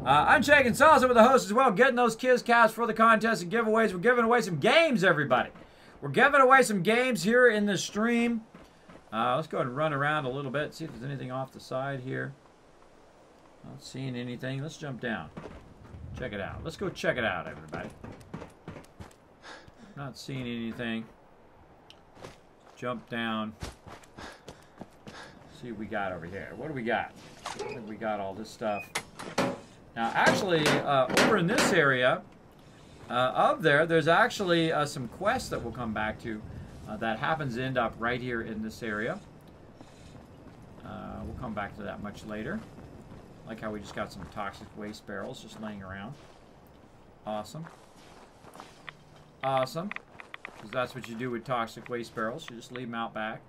I'm Shaking Salsa with the host as well, getting those kids caps for the contest and giveaways. We're giving away some games, everybody. We're giving away some games here in the stream. Let's go ahead and run around a little bit, see if there's anything off the side here. Not seeing anything. Let's jump down. Check it out. Let's go check it out, everybody. Not seeing anything. Jump down. See what we got over here. What do we got? I think we got all this stuff. Now, actually, over in this area, there's actually some quests that we'll come back to that happens to end up right here in this area. We'll come back to that much later. Like how we just got some toxic waste barrels just laying around. Awesome. Awesome. Because that's what you do with toxic waste barrels. You just leave them out back.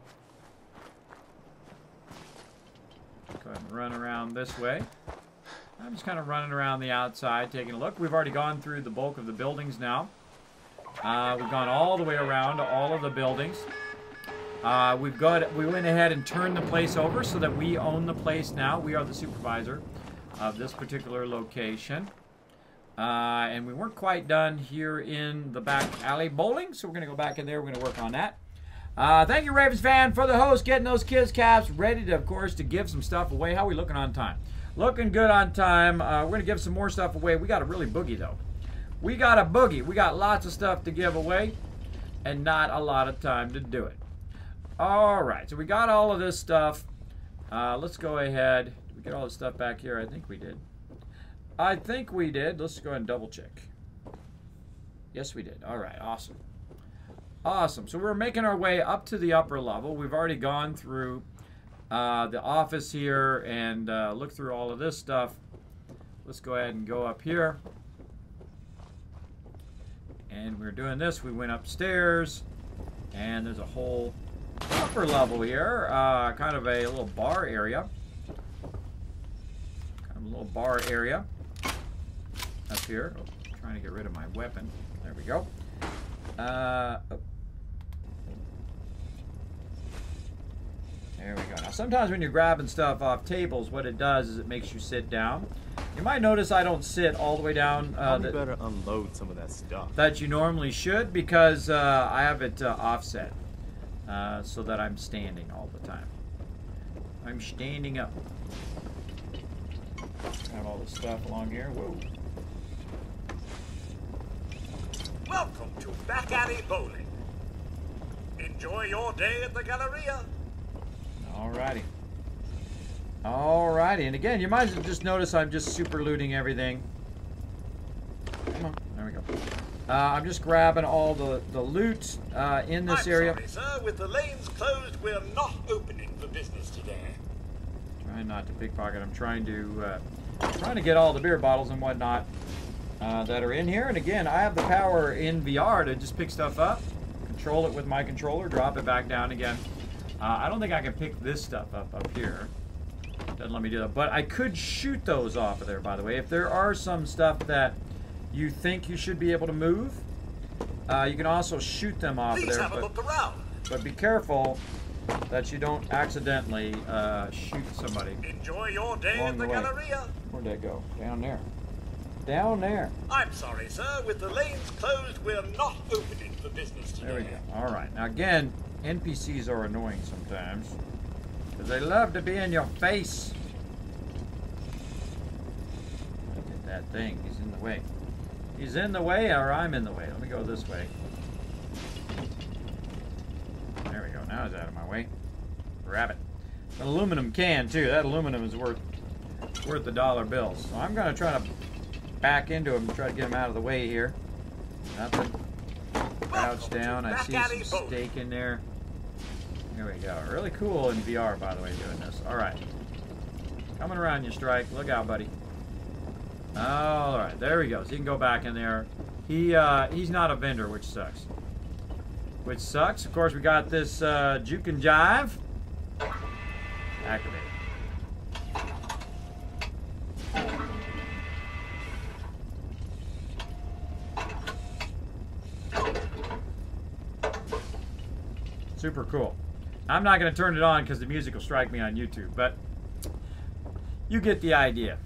Go ahead and run around this way. I'm just kind of running around the outside, taking a look. We've already gone through the bulk of the buildings now. We've gone all the way around to all of the buildings. We went ahead and turned the place over so that we own the place now. We are the supervisor of this particular location. And we weren't quite done here in the back alley bowling, so we're going to go back in there. We're going to work on that. Thank you, Ravens fan, for the host, getting those kids caps ready to, of course, to give some stuff away. How are we looking on time? Looking good on time. We're going to give some more stuff away. We got a really boogie, though. We got a boogie. We got lots of stuff to give away and not a lot of time to do it. All right, so we got all of this stuff. Let's go ahead. Did we get all this stuff back here? I think we did. I think we did. Let's go ahead and double check. Yes, we did. All right, awesome. Awesome. So we're making our way up to the upper level. We've already gone through the office here and looked through all of this stuff. Let's go ahead and go up here. And we're doing this. We went upstairs, and there's a whole upper level here, kind of a little bar area. Kind of a little bar area up here. Oh, trying to get rid of my weapon. There we go. Oh. There we go. Now, sometimes when you're grabbing stuff off tables, what it does is it makes you sit down. You might notice I don't sit all the way down. You better unload some of that stuff. That you normally should, because I have it offset so that I'm standing all the time. I'm standing up. Have all this stuff along here. Whoa. Welcome to Back Alley Bowling. Enjoy your day at the Galleria. Alrighty. Alrighty, and again, you might just notice I'm just super looting everything. Come on, there we go. I'm just grabbing all the loot in this area. I'm sorry, sir. With the lanes closed, we're not opening for business today. Trying not to pickpocket. I'm trying to get all the beer bottles and whatnot that are in here. And again, I have the power in VR to just pick stuff up, control it with my controller, drop it back down again. I don't think I can pick this stuff up here. Doesn't let me do that. But I could shoot those off of there, by the way. If there are some stuff that you think you should be able to move, you can also shoot them off of there. Have a look around. But be careful that you don't accidentally shoot somebody. Enjoy your day at the Galleria. Where'd that go? Down there. Down there. I'm sorry, sir. With the lanes closed, we're not opening for business today. There we go. All right. Now, again, NPCs are annoying sometimes because they love to be in your face. that thing. He's in the way. He's in the way, or I'm in the way. Let me go this way. There we go. Now he's out of my way. Grab it. An aluminum can, too. That aluminum is worth the dollar bills. So I'm going to try to back into him and try to get him out of the way here. Nothing. Crouch down. I see some steak in there. Here we go. Really cool in VR, by the way, doing this. All right. Coming around you, Strike. Look out, buddy. All right. There he goes. He can go back in there. He's not a vendor, which sucks. Which sucks. Of course, we got this juke and jive. Activate. Super cool. I'm not going to turn it on because the music will strike me on YouTube, but you get the idea.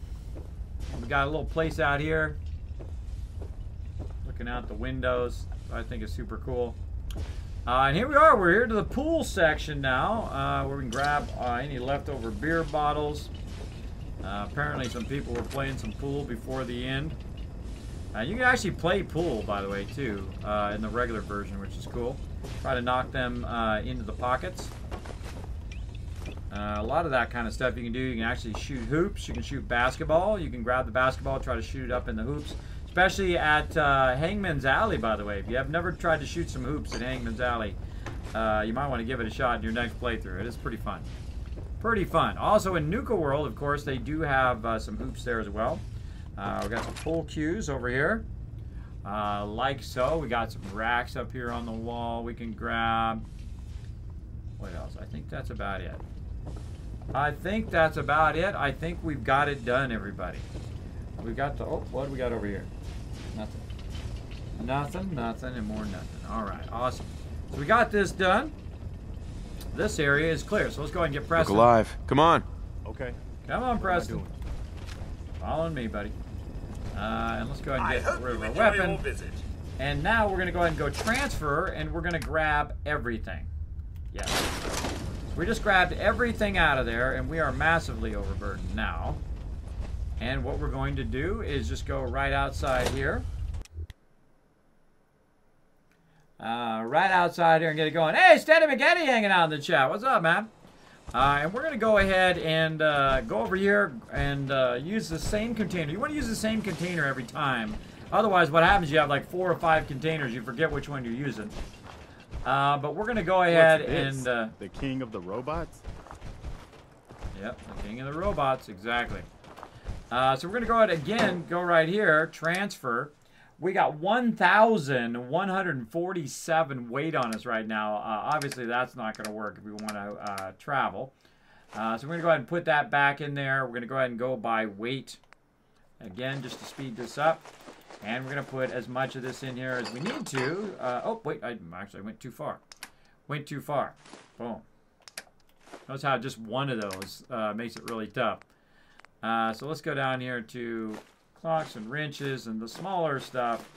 We got a little place out here, looking out the windows. I think it's super cool. And here we are. We're here to the pool section now, where we can grab any leftover beer bottles. Apparently some people were playing some pool before the end. You can actually play pool, by the way, too, in the regular version, which is cool. Try to knock them into the pockets. A lot of that kind of stuff you can do. You can actually shoot hoops. You can shoot basketball. You can grab the basketball, try to shoot it up in the hoops. Especially at Hangman's Alley, by the way. If you have never tried to shoot some hoops at Hangman's Alley, you might want to give it a shot in your next playthrough. It is pretty fun. Pretty fun. Also in Nuka World, of course, they do have some hoops there as well. We got some pool cues over here. Like so. We got some racks up here on the wall we can grab. What else? I think that's about it. I think that's about it. I think we've got it done, everybody. We got the, oh, what do we got over here? Nothing. Nothing, nothing, and more nothing. All right, awesome. So we got this done. This area is clear, so let's go ahead and get Preston. Look alive. Come on. Okay. Come on, Preston. Following me, buddy. And let's go ahead and get rid of our weapon. And now we're going to go ahead and go transfer, and we're going to grab everything. Yes. So we just grabbed everything out of there, and we are massively overburdened now. And what we're going to do is just go right outside here. Right outside here and get it going. Hey, Steady McGetty hanging out in the chat. What's up, man? And we're going to go ahead and go over here and use the same container. You want to use the same container every time. Otherwise, what happens is you have like 4 or 5 containers. You forget which one you're using. But we're going to go ahead and... the king of the robots? Yep, the king of the robots, exactly. So we're going to go ahead again, go right here, transfer. We got 1,147 weight on us right now. Obviously, that's not going to work if we want to travel. So we're going to go ahead and put that back in there. We're going to go ahead and go by weight. Again, just to speed this up. And we're going to put as much of this in here as we need to. Oh, wait, I went too far. Went too far. Boom. Notice how just one of those makes it really tough. So let's go down here to clocks and wrenches and the smaller stuff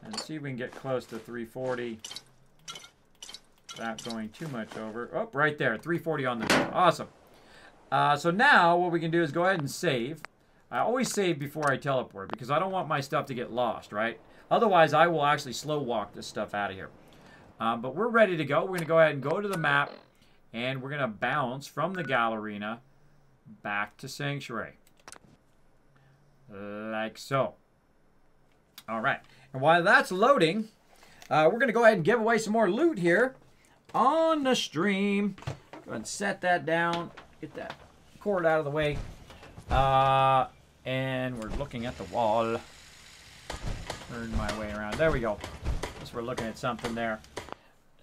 and see if we can get close to 340. Without going too much over. Oh, right there, 340 on the door. Awesome. So now what we can do is go ahead and save. I always save before I teleport because I don't want my stuff to get lost, right? Otherwise, I will actually slow walk this stuff out of here. But we're ready to go. We're going to go ahead and go to the map, and we're going to bounce from the Gallerina back to Sanctuary. Like so. All right. And while that's loading, we're going to go ahead and give away some more loot here on the stream. Go ahead and set that down. Get that cord out of the way. And we're looking at the wall. Turn my way around. There we go. Guess we're looking at something there.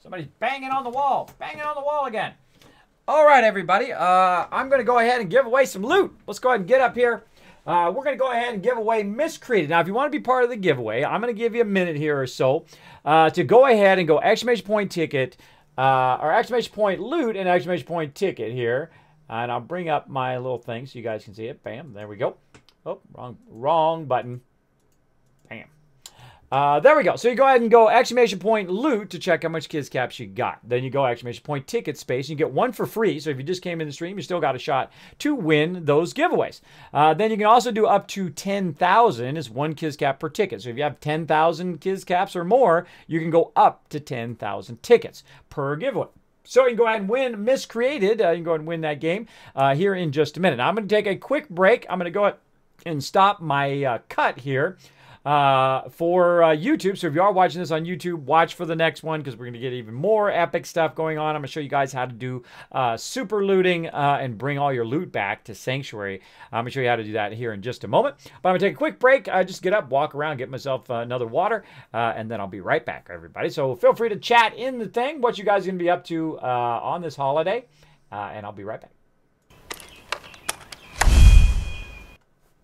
Somebody's banging on the wall. Banging on the wall again. All right, everybody. I'm going to go ahead and give away some loot. Let's go ahead and get up here. We're going to go ahead and give away Miscreated. Now, if you want to be part of the giveaway, I'm going to give you a minute here or so to go ahead and go exclamation point ticket, or exclamation point loot and exclamation point ticket here. And I'll bring up my little thing so you guys can see it. Bam. There we go. Oh, wrong button. Bam. There we go. So you go ahead and go exclamation point loot to check how much kids caps you got. Then you go exclamation point ticket space. You get one for free. So if you just came in the stream, you still got a shot to win those giveaways. Then you can also do up to 10,000 is one kids cap per ticket. So if you have 10,000 kids caps or more, you can go up to 10,000 tickets per giveaway. So you can go ahead and win Miscreated. You can go ahead and win that game here in just a minute. Now I'm going to take a quick break. I'm going to go ahead and stop my cut here for YouTube. So if you are watching this on YouTube, watch for the next one because we're going to get even more epic stuff going on. I'm going to show you guys how to do super looting and bring all your loot back to Sanctuary. I'm going to show you how to do that here in just a moment. But I'm going to take a quick break. Just get up, walk around, get myself another water, and then I'll be right back, everybody. So feel free to chat in the thing what you guys are going to be up to on this holiday, and I'll be right back.